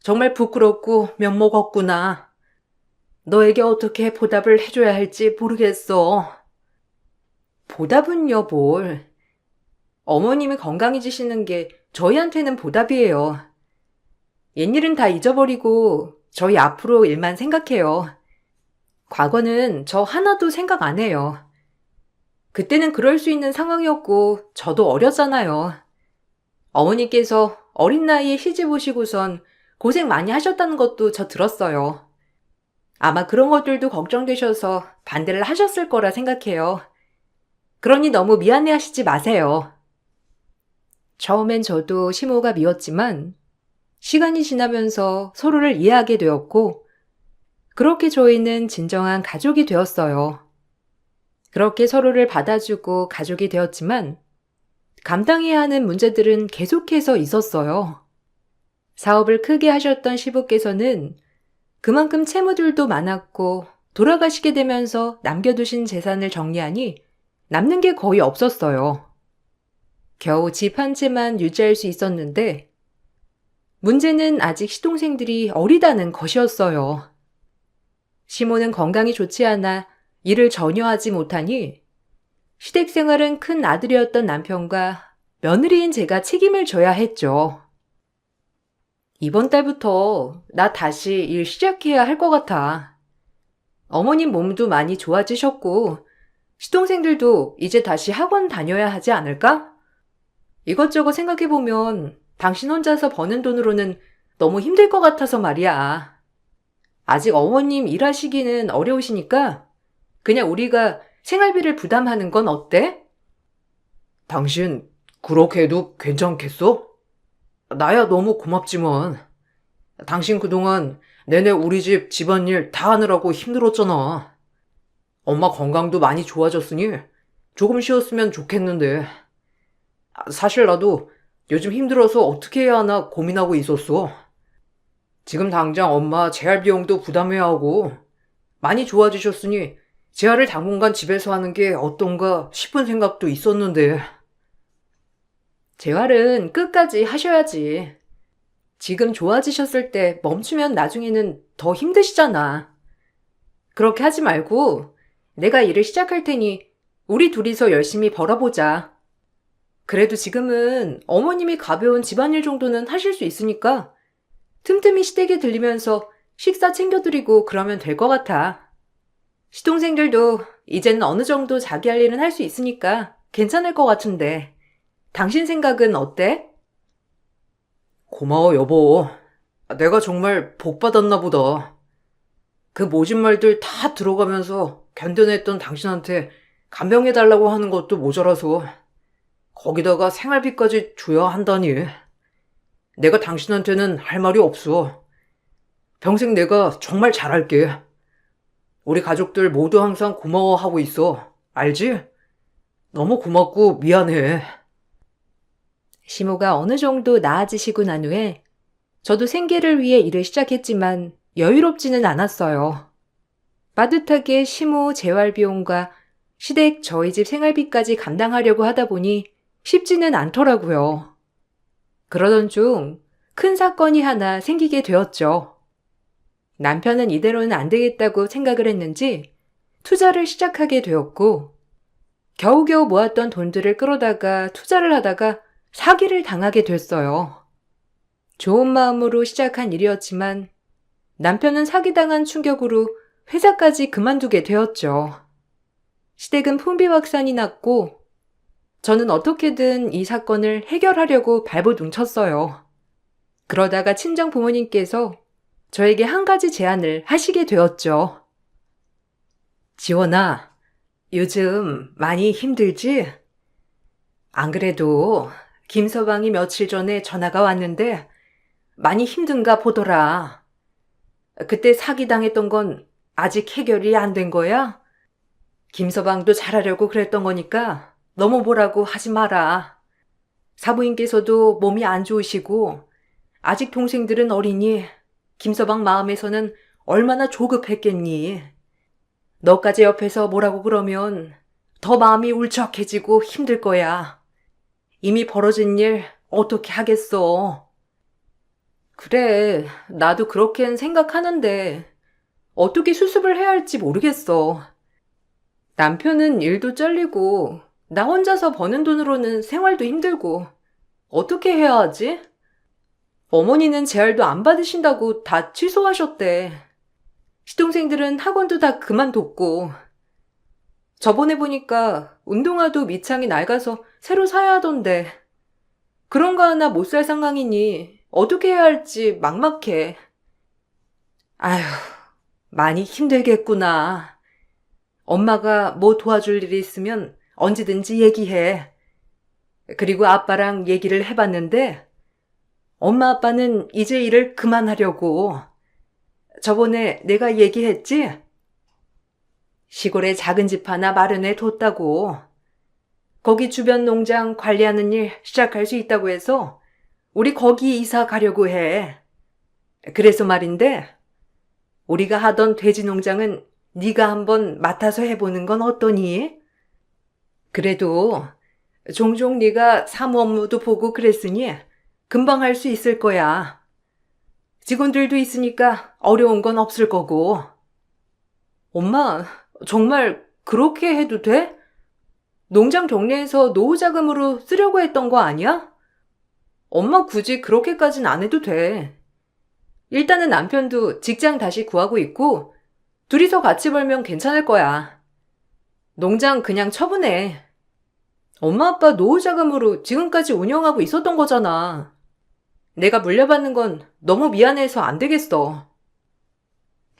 Speaker 1: 정말 부끄럽고 면목 없구나. 너에게 어떻게 보답을 해줘야 할지 모르겠어. 보답은요, 뭘. 어머님이 건강해지시는 게 저희한테는 보답이에요. 옛일은 다 잊어버리고 저희 앞으로 일만 생각해요. 과거는 저 하나도 생각 안 해요. 그때는 그럴 수 있는 상황이었고 저도 어렸잖아요. 어머니께서 어린 나이에 시집 오시고선 고생 많이 하셨다는 것도 저 들었어요. 아마 그런 것들도 걱정되셔서 반대를 하셨을 거라 생각해요. 그러니 너무 미안해 하시지 마세요. 처음엔 저도 시모가 미웠지만 시간이 지나면서 서로를 이해하게 되었고 그렇게 저희는 진정한 가족이 되었어요. 그렇게 서로를 받아주고 가족이 되었지만 감당해야 하는 문제들은 계속해서 있었어요. 사업을 크게 하셨던 시부께서는 그만큼 채무들도 많았고 돌아가시게 되면서 남겨두신 재산을 정리하니 남는 게 거의 없었어요. 겨우 집 한 채만 유지할 수 있었는데 문제는 아직 시동생들이 어리다는 것이었어요. 시모는 건강이 좋지 않아 일을 전혀 하지 못하니 시댁 생활은 큰 아들이었던 남편과 며느리인 제가 책임을 져야 했죠. 이번 달부터 나 다시 일 시작해야 할 것 같아. 어머님 몸도 많이 좋아지셨고 시동생들도 이제 다시 학원 다녀야 하지 않을까? 이것저것 생각해보면 당신 혼자서 버는 돈으로는 너무 힘들 것 같아서 말이야. 아직 어머님 일하시기는 어려우시니까 그냥 우리가 생활비를 부담하는 건 어때?
Speaker 2: 당신 그렇게 해도 괜찮겠어? 나야 너무 고맙지만 당신 그동안 내내 우리 집 집안일 다 하느라고 힘들었잖아. 엄마 건강도 많이 좋아졌으니 조금 쉬었으면 좋겠는데 사실 나도 요즘 힘들어서 어떻게 해야 하나 고민하고 있었어. 지금 당장 엄마 재활 비용도 부담해야 하고 많이 좋아지셨으니 재활을 당분간 집에서 하는 게 어떤가 싶은 생각도 있었는데
Speaker 1: 재활은 끝까지 하셔야지. 지금 좋아지셨을 때 멈추면 나중에는 더 힘드시잖아. 그렇게 하지 말고 내가 일을 시작할 테니 우리 둘이서 열심히 벌어보자. 그래도 지금은 어머님이 가벼운 집안일 정도는 하실 수 있으니까 틈틈이 시댁에 들리면서 식사 챙겨드리고 그러면 될 것 같아. 시동생들도 이제는 어느 정도 자기 할 일은 할 수 있으니까 괜찮을 것 같은데 당신 생각은 어때?
Speaker 2: 고마워 여보. 내가 정말 복 받았나 보다. 그 모진 말들 다 들어가면서 견뎌냈던 당신한테 간병해달라고 하는 것도 모자라서 거기다가 생활비까지 줘야 한다니. 내가 당신한테는 할 말이 없어. 평생 내가 정말 잘할게. 우리 가족들 모두 항상 고마워하고 있어. 알지? 너무 고맙고 미안해.
Speaker 1: 시모가 어느 정도 나아지시고 난 후에 저도 생계를 위해 일을 시작했지만 여유롭지는 않았어요. 빠듯하게 시모 재활 비용과 시댁 저희 집 생활비까지 감당하려고 하다 보니 쉽지는 않더라고요. 그러던 중 큰 사건이 하나 생기게 되었죠. 남편은 이대로는 안 되겠다고 생각을 했는지 투자를 시작하게 되었고 겨우겨우 모았던 돈들을 끌어다가 투자를 하다가 사기를 당하게 됐어요. 좋은 마음으로 시작한 일이었지만 남편은 사기당한 충격으로 회사까지 그만두게 되었죠. 시댁은 풍비박산이 났고 저는 어떻게든 이 사건을 해결하려고 발버둥쳤어요. 그러다가 친정 부모님께서 저에게 한 가지 제안을 하시게 되었죠. 지원아, 요즘 많이 힘들지? 안 그래도 김서방이 며칠 전에 전화가 왔는데 많이 힘든가 보더라. 그때 사기당했던 건 아직 해결이 안 된 거야? 김서방도 잘하려고 그랬던 거니까 너무 뭐라고 하지 마라. 사부인께서도 몸이 안 좋으시고 아직 동생들은 어리니 김서방 마음에서는 얼마나 조급했겠니. 너까지 옆에서 뭐라고 그러면 더 마음이 울적해지고 힘들 거야. 이미 벌어진 일 어떻게 하겠어. 그래, 나도 그렇게는 생각하는데 어떻게 수습을 해야 할지 모르겠어. 남편은 일도 잘리고 나 혼자서 버는 돈으로는 생활도 힘들고 어떻게 해야 하지? 어머니는 재활도 안 받으신다고 다 취소하셨대. 시동생들은 학원도 다 그만뒀고 저번에 보니까 운동화도 밑창이 낡아서 새로 사야 하던데 그런 거 하나 못 살 상황이니 어떻게 해야 할지 막막해. 아휴, 많이 힘들겠구나. 엄마가 뭐 도와줄 일이 있으면 언제든지 얘기해. 그리고 아빠랑 얘기를 해봤는데 엄마 아빠는 이제 일을 그만하려고. 저번에 내가 얘기했지? 시골에 작은 집 하나 마련해 뒀다고. 거기 주변 농장 관리하는 일 시작할 수 있다고 해서 우리 거기 이사 가려고 해. 그래서 말인데 우리가 하던 돼지 농장은 네가 한번 맡아서 해보는 건 어떠니? 그래도 종종 네가 사무 업무도 보고 그랬으니 금방 할 수 있을 거야. 직원들도 있으니까 어려운 건 없을 거고. 엄마, 정말 그렇게 해도 돼? 농장 경매에서 노후 자금으로 쓰려고 했던 거 아니야? 엄마 굳이 그렇게까진 안 해도 돼. 일단은 남편도 직장 다시 구하고 있고 둘이서 같이 벌면 괜찮을 거야. 농장 그냥 처분해. 엄마 아빠 노후 자금으로 지금까지 운영하고 있었던 거잖아. 내가 물려받는 건 너무 미안해서 안 되겠어.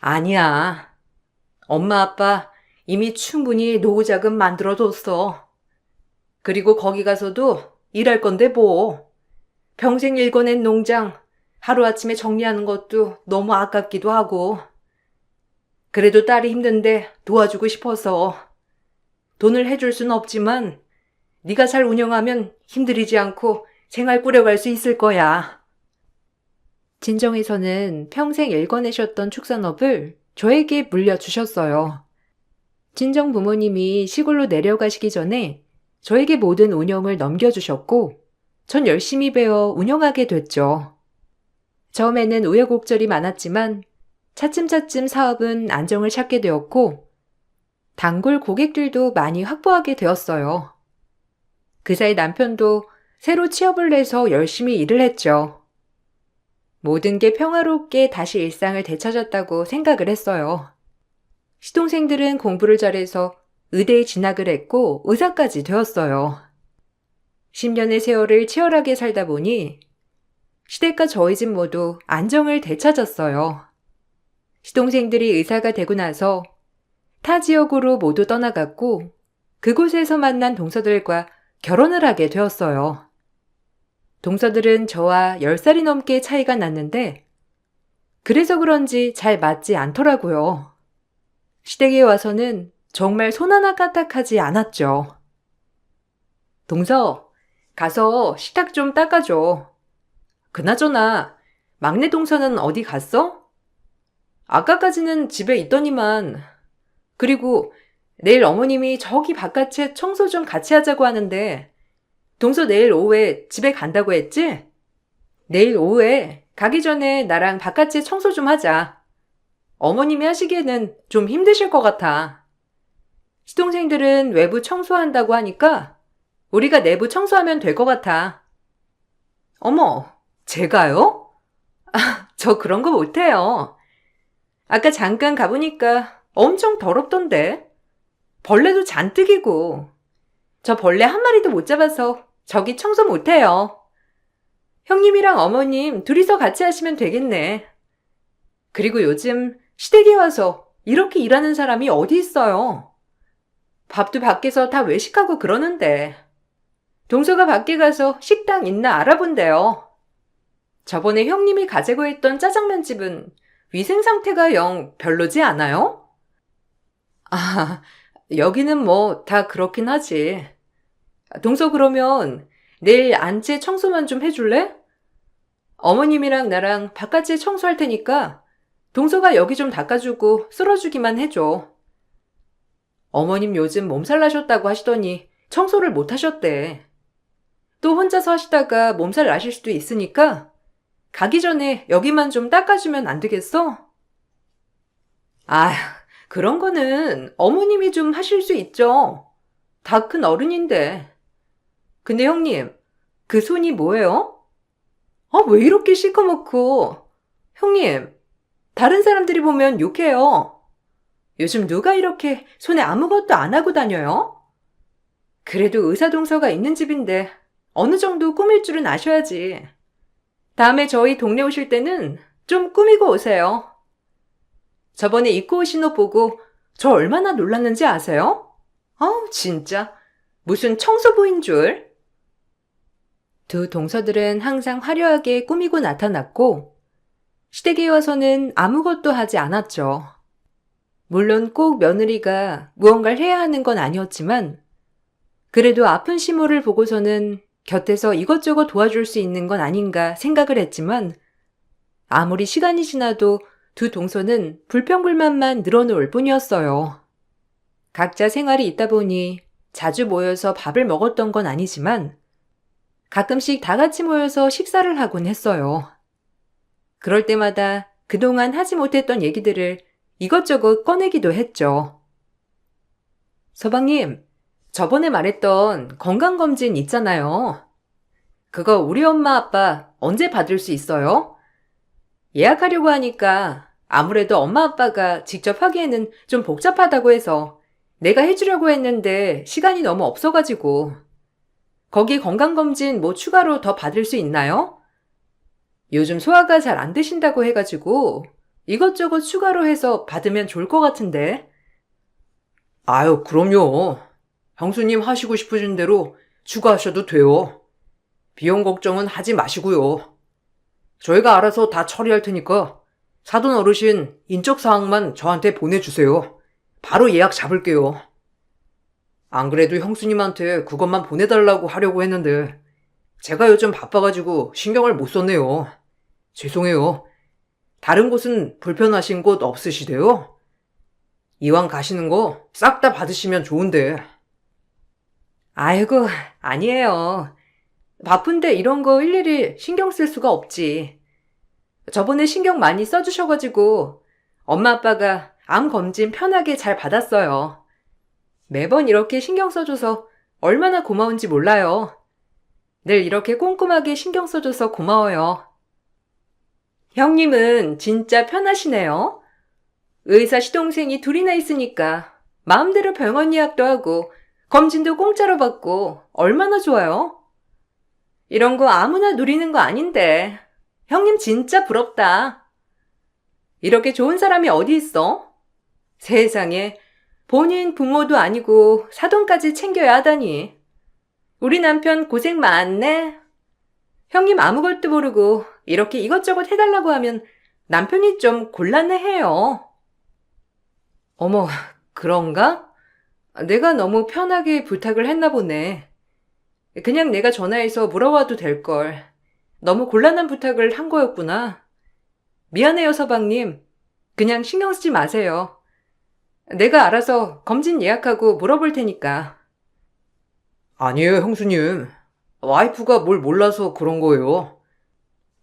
Speaker 1: 아니야. 엄마 아빠 이미 충분히 노후 자금 만들어뒀어. 그리고 거기 가서도 일할 건데 뭐. 평생 일궈낸 농장 하루아침에 정리하는 것도 너무 아깝기도 하고. 그래도 딸이 힘든데 도와주고 싶어서. 돈을 해줄 순 없지만 네가 잘 운영하면 힘들이지 않고 생활 꾸려갈 수 있을 거야. 친정에서는 평생 일궈내셨던 축산업을 저에게 물려주셨어요. 친정 부모님이 시골로 내려가시기 전에 저에게 모든 운영을 넘겨주셨고 전 열심히 배워 운영하게 됐죠. 처음에는 우여곡절이 많았지만 차츰차츰 사업은 안정을 찾게 되었고 단골 고객들도 많이 확보하게 되었어요. 그 사이 남편도 새로 취업을 해서 열심히 일을 했죠. 모든 게 평화롭게 다시 일상을 되찾았다고 생각을 했어요. 시동생들은 공부를 잘해서 의대에 진학을 했고 의사까지 되었어요. 10년의 세월을 치열하게 살다 보니 시댁과 저희 집 모두 안정을 되찾았어요. 시동생들이 의사가 되고 나서 타 지역으로 모두 떠나갔고 그곳에서 만난 동서들과 결혼을 하게 되었어요. 동서들은 저와 10살이 넘게 차이가 났는데 그래서 그런지 잘 맞지 않더라고요. 시댁에 와서는 정말 손 하나 까딱하지 않았죠. 동서, 가서 식탁 좀 닦아줘. 그나저나 막내 동서는 어디 갔어? 아까까지는 집에 있더니만. 그리고 내일 어머님이 저기 바깥에 청소 좀 같이 하자고 하는데 동서 내일 오후에 집에 간다고 했지? 내일 오후에 가기 전에 나랑 바깥에 청소 좀 하자. 어머님이 하시기에는 좀 힘드실 것 같아. 시동생들은 외부 청소한다고 하니까 우리가 내부 청소하면 될 것 같아. 어머, 제가요? 저 그런 거 못해요. 아까 잠깐 가보니까 엄청 더럽던데. 벌레도 잔뜩이고. 저 벌레 한 마리도 못 잡아서 저기 청소 못해요. 형님이랑 어머님 둘이서 같이 하시면 되겠네. 그리고 요즘 시댁에 와서 이렇게 일하는 사람이 어디 있어요? 밥도 밖에서 다 외식하고 그러는데. 동서가 밖에 가서 식당 있나 알아본대요. 저번에 형님이 가재고 했던 짜장면 집은 위생 상태가 영 별로지 않아요? 아, 여기는 뭐 다 그렇긴 하지. 동서 그러면 내일 안채 청소만 좀 해줄래? 어머님이랑 나랑 바깥에 청소할 테니까 동서가 여기 좀 닦아주고 쓸어주기만 해줘. 어머님 요즘 몸살 나셨다고 하시더니 청소를 못 하셨대. 또 혼자서 하시다가 몸살 나실 수도 있으니까 가기 전에 여기만 좀 닦아주면 안 되겠어? 아, 그런 거는 어머님이 좀 하실 수 있죠. 다 큰 어른인데. 근데 형님, 그 손이 뭐예요? 아, 왜 이렇게 시커멓고. 형님, 다른 사람들이 보면 욕해요. 요즘 누가 이렇게 손에 아무것도 안 하고 다녀요? 그래도 의사동서가 있는 집인데 어느 정도 꾸밀 줄은 아셔야지. 다음에 저희 동네 오실 때는 좀 꾸미고 오세요. 저번에 입고 오신 옷 보고 저 얼마나 놀랐는지 아세요? 아우, 진짜. 무슨 청소부인 줄. 두 동서들은 항상 화려하게 꾸미고 나타났고 시댁에 와서는 아무것도 하지 않았죠. 물론 꼭 며느리가 무언가를 해야 하는 건 아니었지만 그래도 아픈 시모를 보고서는 곁에서 이것저것 도와줄 수 있는 건 아닌가 생각을 했지만 아무리 시간이 지나도 두 동서는 불평불만만 늘어놓을 뿐이었어요. 각자 생활이 있다 보니 자주 모여서 밥을 먹었던 건 아니지만 가끔씩 다 같이 모여서 식사를 하곤 했어요. 그럴 때마다 그동안 하지 못했던 얘기들을 이것저것 꺼내기도 했죠. 서방님, 저번에 말했던 건강검진 있잖아요. 그거 우리 엄마 아빠 언제 받을 수 있어요? 예약하려고 하니까 아무래도 엄마 아빠가 직접 하기에는 좀 복잡하다고 해서 내가 해주려고 했는데 시간이 너무 없어가지고. 거기 건강검진 뭐 추가로 더 받을 수 있나요? 요즘 소화가 잘 안 되신다고 해가지고 이것저것 추가로 해서 받으면 좋을 것 같은데.
Speaker 2: 아유, 그럼요. 형수님 하시고 싶으신 대로 추가하셔도 돼요. 비용 걱정은 하지 마시고요. 저희가 알아서 다 처리할 테니까 사돈 어르신 인적사항만 저한테 보내주세요. 바로 예약 잡을게요. 안 그래도 형수님한테 그것만 보내달라고 하려고 했는데 제가 요즘 바빠가지고 신경을 못 썼네요. 죄송해요. 다른 곳은 불편하신 곳 없으시대요? 이왕 가시는 거 싹 다 받으시면 좋은데.
Speaker 1: 아이고, 아니에요. 바쁜데 이런 거 일일이 신경 쓸 수가 없지. 저번에 신경 많이 써주셔가지고 엄마 아빠가 암 검진 편하게 잘 받았어요. 매번 이렇게 신경 써줘서 얼마나 고마운지 몰라요. 늘 이렇게 꼼꼼하게 신경 써줘서 고마워요. 형님은 진짜 편하시네요. 의사 시동생이 둘이나 있으니까 마음대로 병원 예약도 하고 검진도 공짜로 받고 얼마나 좋아요? 이런 거 아무나 누리는 거 아닌데 형님 진짜 부럽다. 이렇게 좋은 사람이 어디 있어? 세상에 본인 부모도 아니고 사돈까지 챙겨야 하다니. 우리 남편 고생 많네. 형님 아무것도 모르고 이렇게 이것저것 해달라고 하면 남편이 좀 곤란해해요. 어머, 그런가? 내가 너무 편하게 부탁을 했나 보네. 그냥 내가 전화해서 물어봐도 될걸. 너무 곤란한 부탁을 한 거였구나. 미안해요, 서방님. 그냥 신경 쓰지 마세요. 내가 알아서 검진 예약하고 물어볼 테니까.
Speaker 2: 아니에요, 형수님. 와이프가 뭘 몰라서 그런 거예요.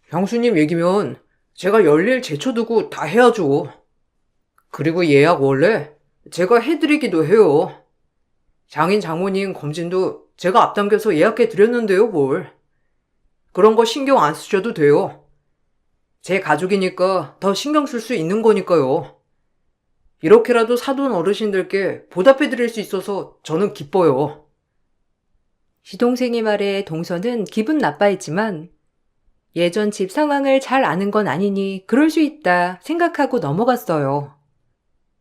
Speaker 2: 형수님 얘기면 제가 열일 제쳐두고 다 해야죠. 그리고 예약 원래 제가 해드리기도 해요. 장인 장모님 검진도 제가 앞당겨서 예약해 드렸는데요, 뭘. 그런 거 신경 안 쓰셔도 돼요. 제 가족이니까 더 신경 쓸 수 있는 거니까요. 이렇게라도 사돈 어르신들께 보답해 드릴 수 있어서 저는 기뻐요.
Speaker 1: 시동생의 말에 동서는 기분 나빠했지만 예전 집 상황을 잘 아는 건 아니니 그럴 수 있다 생각하고 넘어갔어요.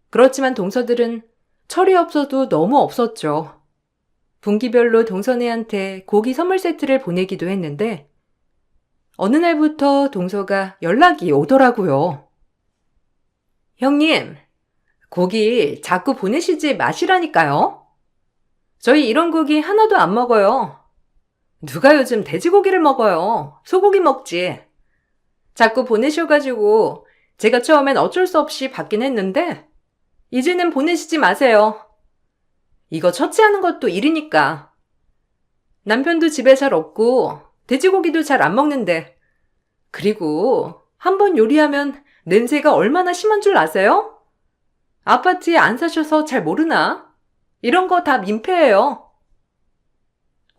Speaker 1: 그렇지만 동서들은 철이 없어도 너무 없었죠. 분기별로 동서네한테 고기 선물 세트를 보내기도 했는데 어느 날부터 동서가 연락이 오더라고요. 형님, 고기 자꾸 보내시지 마시라니까요. 저희 이런 고기 하나도 안 먹어요. 누가 요즘 돼지고기를 먹어요. 소고기 먹지. 자꾸 보내셔가지고 제가 처음엔 어쩔 수 없이 받긴 했는데 이제는 보내시지 마세요. 이거 처치하는 것도 일이니까. 남편도 집에 잘 없고 돼지고기도 잘 안 먹는데 그리고 한번 요리하면 냄새가 얼마나 심한 줄 아세요? 아파트에 안 사셔서 잘 모르나? 이런 거 다 민폐예요.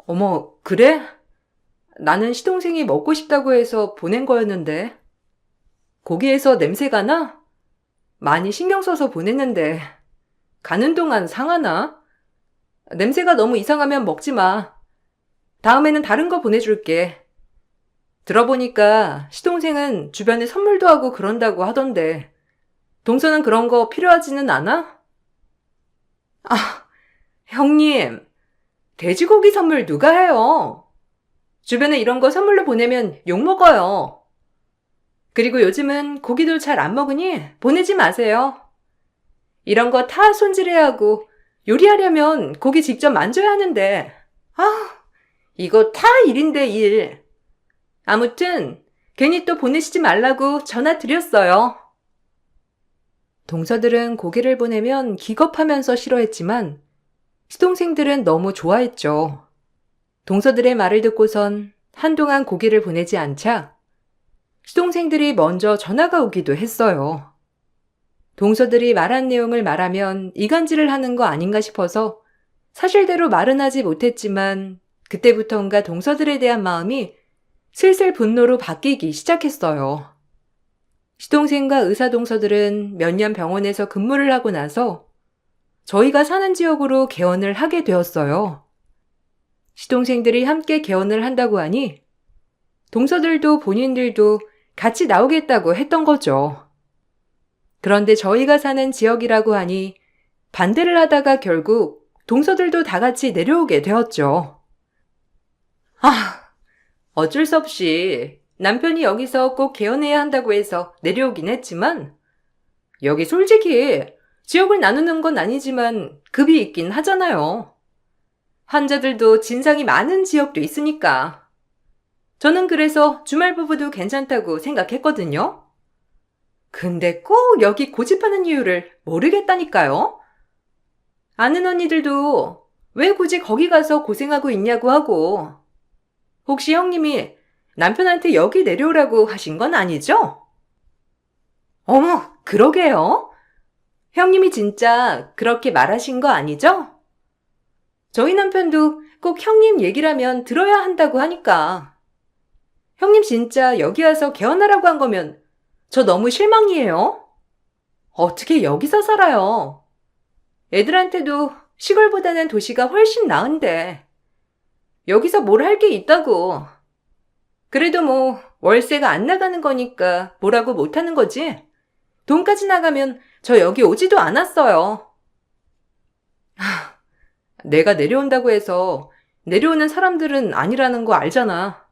Speaker 1: 어머, 그래? 나는 시동생이 먹고 싶다고 해서 보낸 거였는데. 고기에서 냄새가 나? 많이 신경 써서 보냈는데. 가는 동안 상하나? 냄새가 너무 이상하면 먹지 마. 다음에는 다른 거 보내줄게. 들어보니까 시동생은 주변에 선물도 하고 그런다고 하던데. 동서는 그런 거 필요하지는 않아? 아, 형님. 돼지고기 선물 누가 해요? 주변에 이런 거 선물로 보내면 욕먹어요. 그리고 요즘은 고기도 잘 안 먹으니 보내지 마세요. 이런 거 다 손질해야 하고 요리하려면 고기 직접 만져야 하는데 이거 다 일인데 일. 아무튼 괜히 또 보내시지 말라고 전화 드렸어요. 동서들은 고기를 보내면 기겁하면서 싫어했지만 시동생들은 너무 좋아했죠. 동서들의 말을 듣고선 한동안 고기를 보내지 않자 시동생들이 먼저 전화가 오기도 했어요. 동서들이 말한 내용을 말하면 이간질을 하는 거 아닌가 싶어서 사실대로 말은 하지 못했지만 그때부터인가 동서들에 대한 마음이 슬슬 분노로 바뀌기 시작했어요. 시동생과 의사동서들은 몇 년 병원에서 근무를 하고 나서 저희가 사는 지역으로 개원을 하게 되었어요. 시동생들이 함께 개원을 한다고 하니 동서들도 본인들도 같이 나오겠다고 했던 거죠. 그런데 저희가 사는 지역이라고 하니 반대를 하다가 결국 동서들도 다 같이 내려오게 되었죠. 어쩔 수 없이 남편이 여기서 꼭 개원해야 한다고 해서 내려오긴 했지만 여기 솔직히 지역을 나누는 건 아니지만 급이 있긴 하잖아요. 환자들도 진상이 많은 지역도 있으니까. 저는 그래서 주말 부부도 괜찮다고 생각했거든요. 근데 꼭 여기 고집하는 이유를 모르겠다니까요. 아는 언니들도 왜 굳이 거기 가서 고생하고 있냐고 하고 혹시 형님이 남편한테 여기 내려오라고 하신 건 아니죠? 어머, 그러게요. 형님이 진짜 그렇게 말하신 거 아니죠? 저희 남편도 꼭 형님 얘기라면 들어야 한다고 하니까. 형님 진짜 여기 와서 개원하라고 한 거면 저 너무 실망이에요. 어떻게 여기서 살아요? 애들한테도 시골보다는 도시가 훨씬 나은데. 여기서 뭘 할 게 있다고. 그래도 뭐 월세가 안 나가는 거니까 뭐라고 못하는 거지. 돈까지 나가면 저 여기 오지도 않았어요. 내가 내려온다고 해서 내려오는 사람들은 아니라는 거 알잖아.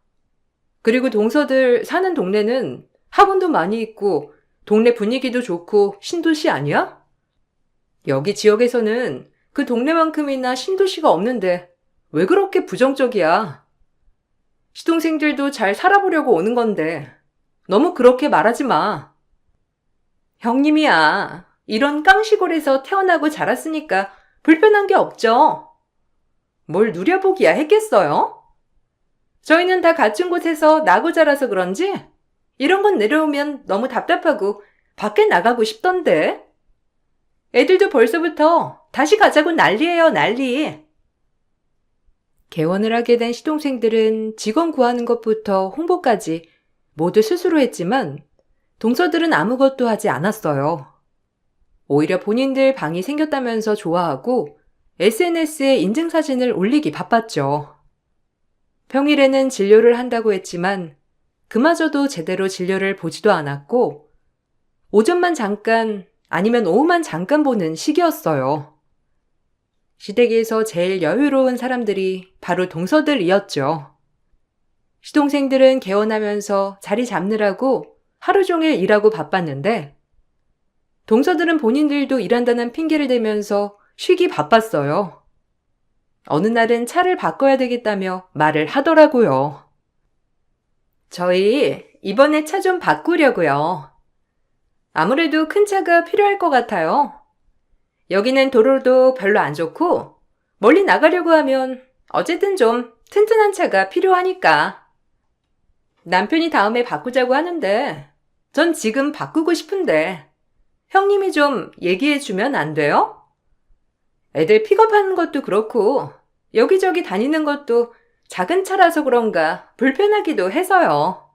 Speaker 1: 그리고 동서들 사는 동네는 학원도 많이 있고 동네 분위기도 좋고 신도시 아니야? 여기 지역에서는 그 동네만큼이나 신도시가 없는데 왜 그렇게 부정적이야? 시동생들도 잘 살아보려고 오는 건데 너무 그렇게 말하지 마. 형님이야. 이런 깡시골에서 태어나고 자랐으니까 불편한 게 없죠. 뭘 누려보기야 했겠어요? 저희는 다 갖춘 곳에서 나고 자라서 그런지 이런 건 내려오면 너무 답답하고 밖에 나가고 싶던데. 애들도 벌써부터 다시 가자고 난리예요, 난리. 개원을 하게 된 시동생들은 직원 구하는 것부터 홍보까지 모두 스스로 했지만 동서들은 아무것도 하지 않았어요. 오히려 본인들 방이 생겼다면서 좋아하고 SNS에 인증사진을 올리기 바빴죠. 평일에는 진료를 한다고 했지만 그마저도 제대로 진료를 보지도 않았고 오전만 잠깐 아니면 오후만 잠깐 보는 시기였어요. 시댁에서 제일 여유로운 사람들이 바로 동서들이었죠. 시동생들은 개원하면서 자리 잡느라고 하루 종일 일하고 바빴는데 동서들은 본인들도 일한다는 핑계를 대면서 쉬기 바빴어요. 어느 날은 차를 바꿔야 되겠다며 말을 하더라고요. 저희 이번에 차 좀 바꾸려고요. 아무래도 큰 차가 필요할 것 같아요. 여기는 도로도 별로 안 좋고 멀리 나가려고 하면 어쨌든 좀 튼튼한 차가 필요하니까. 남편이 다음에 바꾸자고 하는데 전 지금 바꾸고 싶은데 형님이 좀 얘기해 주면 안 돼요? 애들 픽업하는 것도 그렇고 여기저기 다니는 것도 작은 차라서 그런가 불편하기도 해서요.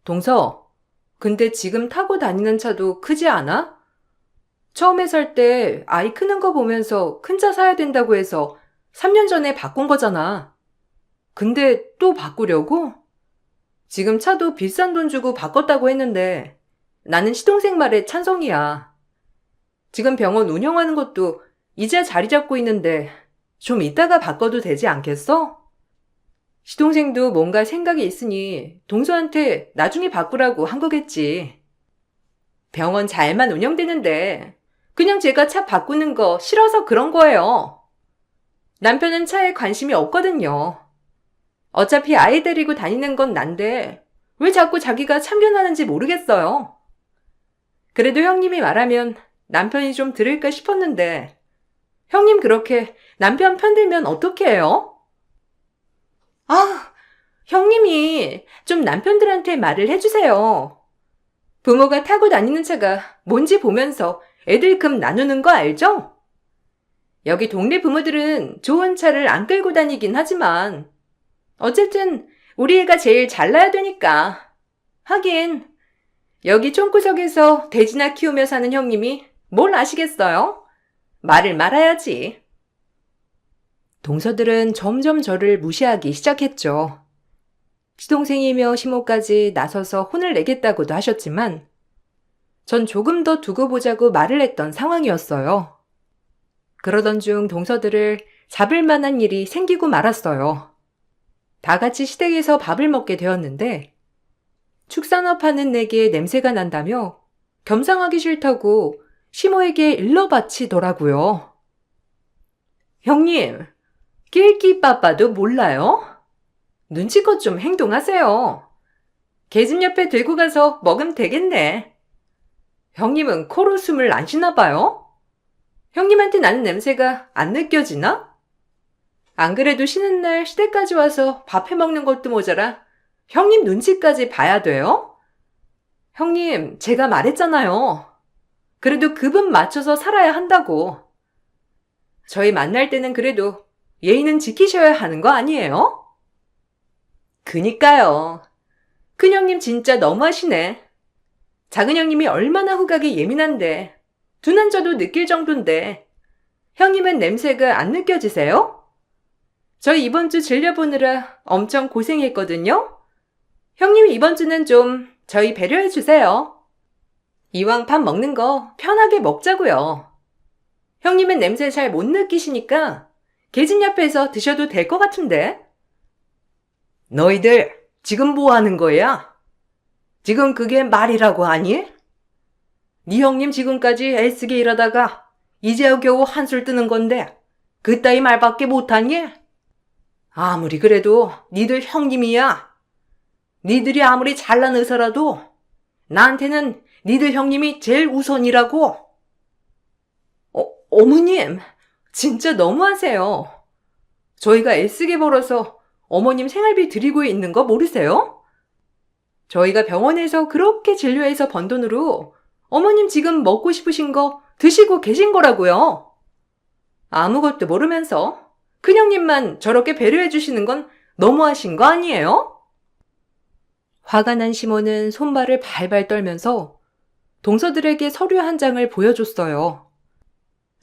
Speaker 1: 동서, 근데 지금 타고 다니는 차도 크지 않아? 처음에 살 때 아이 크는 거 보면서 큰 차 사야 된다고 해서 3년 전에 바꾼 거잖아. 근데 또 바꾸려고? 지금 차도 비싼 돈 주고 바꿨다고 했는데 나는 시동생 말에 찬성이야. 지금 병원 운영하는 것도 이제 자리 잡고 있는데 좀 이따가 바꿔도 되지 않겠어? 시동생도 뭔가 생각이 있으니 동서한테 나중에 바꾸라고 한 거겠지. 병원 잘만 운영되는데 그냥 제가 차 바꾸는 거 싫어서 그런 거예요. 남편은 차에 관심이 없거든요. 어차피 아이 데리고 다니는 건 난데 왜 자꾸 자기가 참견하는지 모르겠어요. 그래도 형님이 말하면 남편이 좀 들을까 싶었는데 형님 그렇게 남편 편들면 어떻게 해요? 아, 형님이 좀 남편들한테 말을 해주세요. 부모가 타고 다니는 차가 뭔지 보면서 애들 금 나누는 거 알죠? 여기 동네 부모들은 좋은 차를 안 끌고 다니긴 하지만 어쨌든 우리 애가 제일 잘나야 되니까. 하긴 여기 촌구석에서 돼지나 키우며 사는 형님이 뭘 아시겠어요? 말을 말아야지. 동서들은 점점 저를 무시하기 시작했죠. 시동생이며 시모까지 나서서 혼을 내겠다고도 하셨지만 전 조금 더 두고 보자고 말을 했던 상황이었어요. 그러던 중 동서들을 잡을 만한 일이 생기고 말았어요. 다 같이 시댁에서 밥을 먹게 되었는데 축산업 하는 내게 냄새가 난다며 겸상하기 싫다고 시모에게 일러 바치더라고요. 형님, 낄끼빠빠도 몰라요? 눈치껏 좀 행동하세요. 계집 옆에 들고 가서 먹으면 되겠네. 형님은 코로 숨을 안 쉬나 봐요? 형님한테 나는 냄새가 안 느껴지나? 안 그래도 쉬는 날 시댁까지 와서 밥 해먹는 것도 모자라 형님 눈치까지 봐야 돼요? 형님, 제가 말했잖아요. 그래도 급은 맞춰서 살아야 한다고. 저희 만날 때는 그래도 예의는 지키셔야 하는 거 아니에요? 그니까요. 큰 형님 진짜 너무하시네. 작은 형님이 얼마나 후각이 예민한데 두 난자도 느낄 정도인데 형님은 냄새가 안 느껴지세요? 저희 이번 주 진료보느라 엄청 고생했거든요. 형님이 이번 주는 좀 저희 배려해 주세요. 이왕 밥 먹는 거 편하게 먹자고요. 형님은 냄새 잘 못 느끼시니까 계집 옆에서 드셔도 될 것 같은데. 너희들 지금 뭐 하는 거야? 지금 그게 말이라고 하니? 네 형님 지금까지 애쓰게 일하다가 이제야 겨우 한술 뜨는 건데 그따위 말밖에 못하니? 아무리 그래도 니들 형님이야. 니들이 아무리 잘난 의사라도 나한테는 니들 형님이 제일 우선이라고. 어머님, 진짜 너무하세요. 저희가 애쓰게 벌어서 어머님 생활비 드리고 있는 거 모르세요? 저희가 병원에서 그렇게 진료해서 번 돈으로 어머님 지금 먹고 싶으신 거 드시고 계신 거라고요. 아무것도 모르면서 큰형님만 저렇게 배려해 주시는 건 너무하신 거 아니에요? 화가 난 시모는 손발을 발발 떨면서 동서들에게 서류 한 장을 보여줬어요.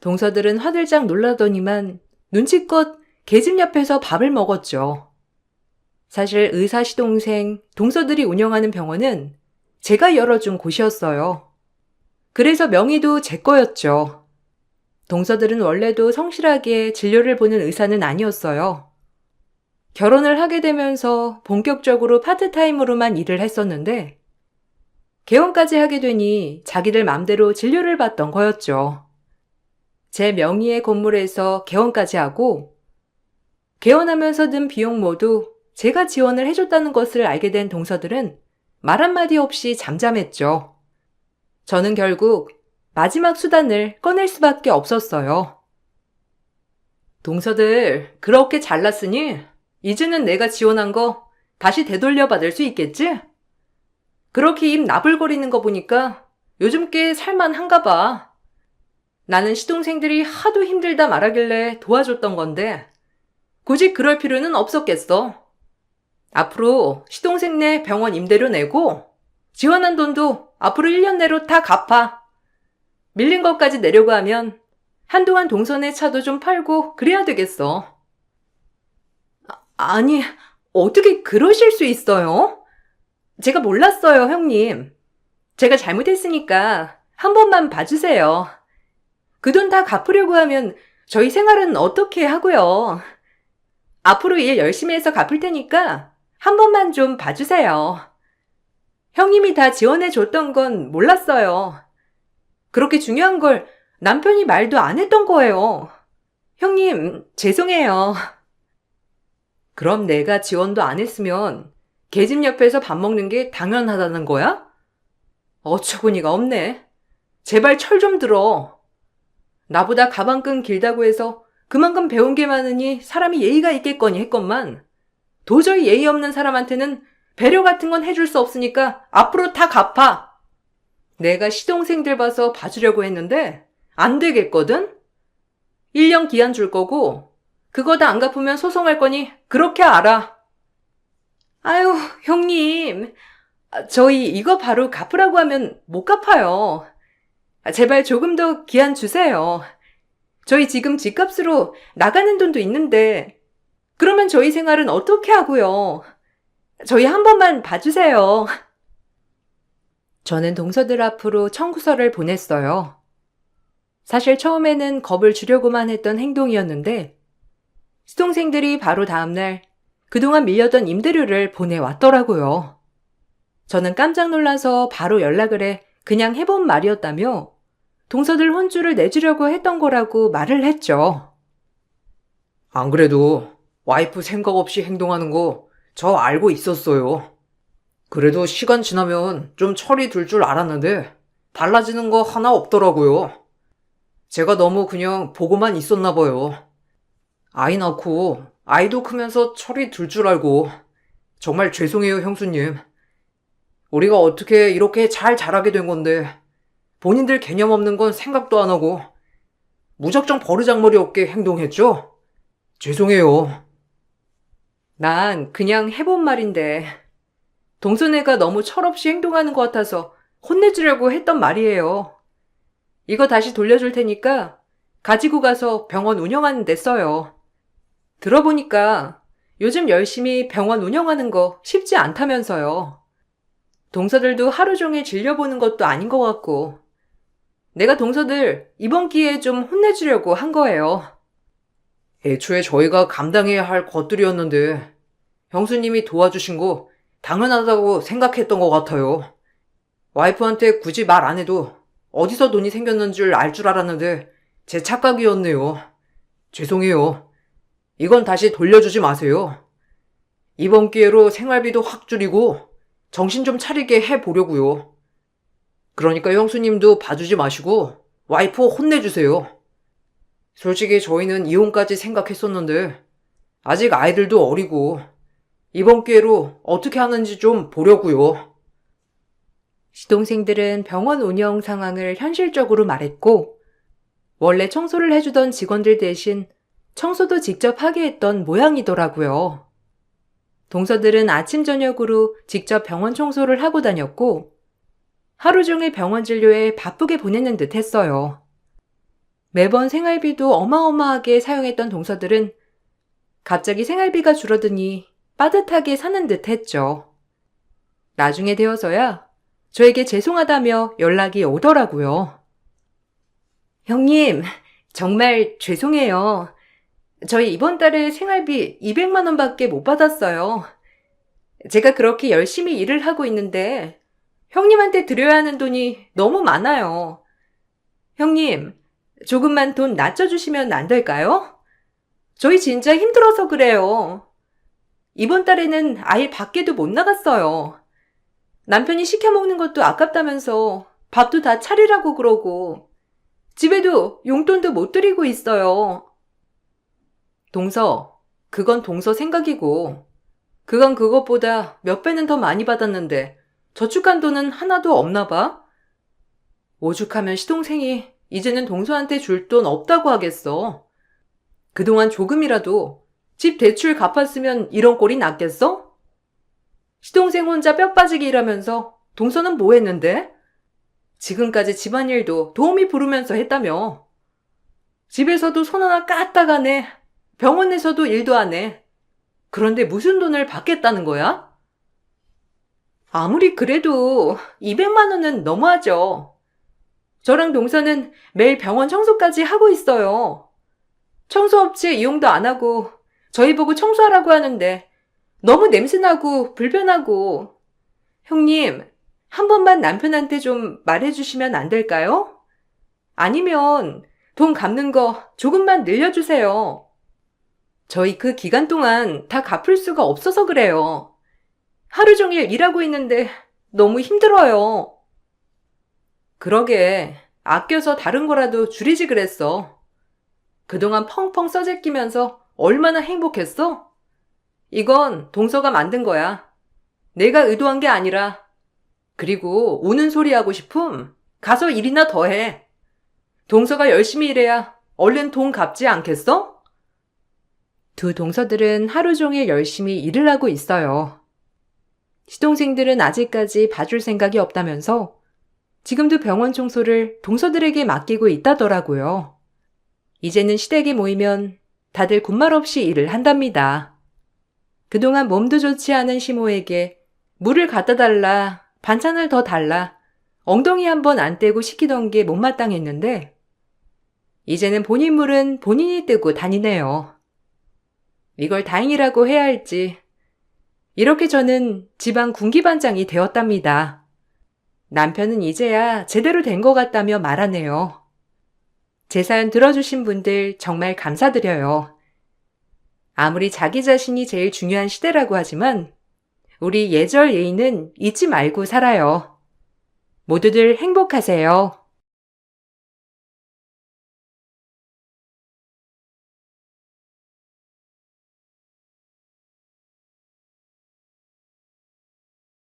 Speaker 1: 동서들은 화들짝 놀라더니만 눈치껏 계집 옆에서 밥을 먹었죠. 사실 의사 시동생 동서들이 운영하는 병원은 제가 열어준 곳이었어요. 그래서 명의도 제 거였죠. 동서들은 원래도 성실하게 진료를 보는 의사는 아니었어요. 결혼을 하게 되면서 본격적으로 파트타임으로만 일을 했었는데 개원까지 하게 되니 자기들 맘대로 진료를 받던 거였죠. 제 명의의 건물에서 개원까지 하고 개원하면서 든 비용 모두 제가 지원을 해줬다는 것을 알게 된 동서들은 말 한마디 없이 잠잠했죠. 저는 결국 마지막 수단을 꺼낼 수밖에 없었어요. 동서들, 그렇게 잘났으니 이제는 내가 지원한 거 다시 되돌려 받을 수 있겠지? 그렇게 입 나불거리는 거 보니까 요즘 꽤 살만한가 봐. 나는 시동생들이 하도 힘들다 말하길래 도와줬던 건데 굳이 그럴 필요는 없었겠어. 앞으로 시동생네 병원 임대료 내고 지원한 돈도 앞으로 1년 내로 다 갚아. 밀린 것까지 내려고 하면 한동안 동선의 차도 좀 팔고 그래야 되겠어. 아니, 어떻게 그러실 수 있어요? 제가 몰랐어요, 형님. 제가 잘못했으니까 한 번만 봐주세요. 그 돈 다 갚으려고 하면 저희 생활은 어떻게 하고요. 앞으로 일 열심히 해서 갚을 테니까 한 번만 좀 봐주세요. 형님이 다 지원해줬던 건 몰랐어요. 그렇게 중요한 걸 남편이 말도 안 했던 거예요. 형님, 죄송해요. 그럼 내가 지원도 안 했으면 계집 옆에서 밥 먹는 게 당연하다는 거야? 어처구니가 없네. 제발 철 좀 들어. 나보다 가방끈 길다고 해서 그만큼 배운 게 많으니 사람이 예의가 있겠거니 했건만 도저히 예의 없는 사람한테는 배려 같은 건 해줄 수 없으니까 앞으로 다 갚아. 내가 시동생들 봐서 봐주려고 했는데 안 되겠거든? 1년 기한 줄 거고 그거 다 안 갚으면 소송할 거니 그렇게 알아. 아유, 형님. 저희 이거 바로 갚으라고 하면 못 갚아요. 제발 조금 더 기한 주세요. 저희 지금 집값으로 나가는 돈도 있는데 그러면 저희 생활은 어떻게 하고요? 저희 한 번만 봐주세요. 저는 동서들 앞으로 청구서를 보냈어요. 사실 처음에는 겁을 주려고만 했던 행동이었는데 시동생들이 바로 다음날 그동안 밀려던 임대료를 보내왔더라고요. 저는 깜짝 놀라서 바로 연락을 해 그냥 해본 말이었다며 동서들 혼주를 내주려고 했던 거라고 말을 했죠.
Speaker 2: 안 그래도 와이프 생각 없이 행동하는 거 저 알고 있었어요. 그래도 시간 지나면 좀 철이 들 줄 알았는데 달라지는 거 하나 없더라고요. 제가 너무 그냥 보고만 있었나 봐요. 아이 낳고 아이도 크면서 철이 들 줄 알고 정말 죄송해요, 형수님. 우리가 어떻게 이렇게 잘 자라게 된 건데 본인들 개념 없는 건 생각도 안 하고 무작정 버르장머리 없게 행동했죠? 죄송해요.
Speaker 1: 난 그냥 해본 말인데 동서네가 너무 철없이 행동하는 것 같아서 혼내주려고 했던 말이에요. 이거 다시 돌려줄 테니까 가지고 가서 병원 운영하는 데 써요. 들어보니까 요즘 열심히 병원 운영하는 거 쉽지 않다면서요. 동서들도 하루 종일 진료보는 것도 아닌 것 같고 내가 동서들 이번 기회에 좀 혼내주려고 한 거예요.
Speaker 2: 애초에 저희가 감당해야 할 것들이었는데 형수님이 도와주신 거 당연하다고 생각했던 것 같아요. 와이프한테 굳이 말 안 해도 어디서 돈이 생겼는 줄 알 줄 알았는데 제 착각이었네요. 죄송해요. 이건 다시 돌려주지 마세요. 이번 기회로 생활비도 확 줄이고 정신 좀 차리게 해보려고요. 그러니까 형수님도 봐주지 마시고 와이프 혼내주세요. 솔직히 저희는 이혼까지 생각했었는데 아직 아이들도 어리고 이번 기회로 어떻게 하는지 좀 보려고요.
Speaker 1: 시동생들은 병원 운영 상황을 현실적으로 말했고 원래 청소를 해주던 직원들 대신 청소도 직접 하게 했던 모양이더라고요. 동서들은 아침 저녁으로 직접 병원 청소를 하고 다녔고 하루 종일 병원 진료에 바쁘게 보내는 듯 했어요. 매번 생활비도 어마어마하게 사용했던 동서들은 갑자기 생활비가 줄어드니 빠듯하게 사는 듯 했죠. 나중에 되어서야 저에게 죄송하다며 연락이 오더라고요. 형님, 정말 죄송해요. 저희 이번 달에 생활비 200만 원밖에 못 받았어요. 제가 그렇게 열심히 일을 하고 있는데 형님한테 드려야 하는 돈이 너무 많아요. 형님, 조금만 돈 낮춰주시면 안 될까요? 저희 진짜 힘들어서 그래요. 이번 달에는 아예 밖에도 못 나갔어요. 남편이 시켜 먹는 것도 아깝다면서 밥도 다 차리라고 그러고 집에도 용돈도 못 드리고 있어요. 동서, 그건 동서 생각이고 그건 그것보다 몇 배는 더 많이 받았는데 저축한 돈은 하나도 없나 봐? 오죽하면 시동생이 이제는 동서한테 줄 돈 없다고 하겠어. 그동안 조금이라도 집 대출 갚았으면 이런 꼴이 났겠어? 시동생 혼자 뼈 빠지게 일하면서 동서는 뭐 했는데? 지금까지 집안일도 도우미 부르면서 했다며. 집에서도 손 하나 까딱 안 해. 병원에서도 일도 안 해. 그런데 무슨 돈을 받겠다는 거야? 아무리 그래도 200만 원은 너무하죠. 저랑 동서는 매일 병원 청소까지 하고 있어요. 청소업체 이용도 안 하고 저희 보고 청소하라고 하는데 너무 냄새나고 불편하고. 형님, 한 번만 남편한테 좀 말해주시면 안 될까요? 아니면 돈 갚는 거 조금만 늘려주세요. 저희 그 기간 동안 다 갚을 수가 없어서 그래요. 하루 종일 일하고 있는데 너무 힘들어요. 그러게, 아껴서 다른 거라도 줄이지 그랬어. 그동안 펑펑 써제끼면서 얼마나 행복했어? 이건 동서가 만든 거야. 내가 의도한 게 아니라. 그리고 우는 소리 하고 싶음? 가서 일이나 더 해. 동서가 열심히 일해야 얼른 돈 갚지 않겠어? 두 동서들은 하루 종일 열심히 일을 하고 있어요. 시동생들은 아직까지 봐줄 생각이 없다면서 지금도 병원 청소를 동서들에게 맡기고 있다더라고요. 이제는 시댁에 모이면 다들 군말 없이 일을 한답니다. 그동안 몸도 좋지 않은 시모에게 물을 갖다 달라, 반찬을 더 달라, 엉덩이 한번 안 떼고 시키던 게 못마땅했는데 이제는 본인 물은 본인이 뜨고 다니네요. 이걸 다행이라고 해야 할지 이렇게 저는 집안 군기반장이 되었답니다. 남편은 이제야 제대로 된 것 같다며 말하네요. 제 사연 들어주신 분들 정말 감사드려요. 아무리 자기 자신이 제일 중요한 시대라고 하지만 우리 예절 예의는 잊지 말고 살아요. 모두들 행복하세요.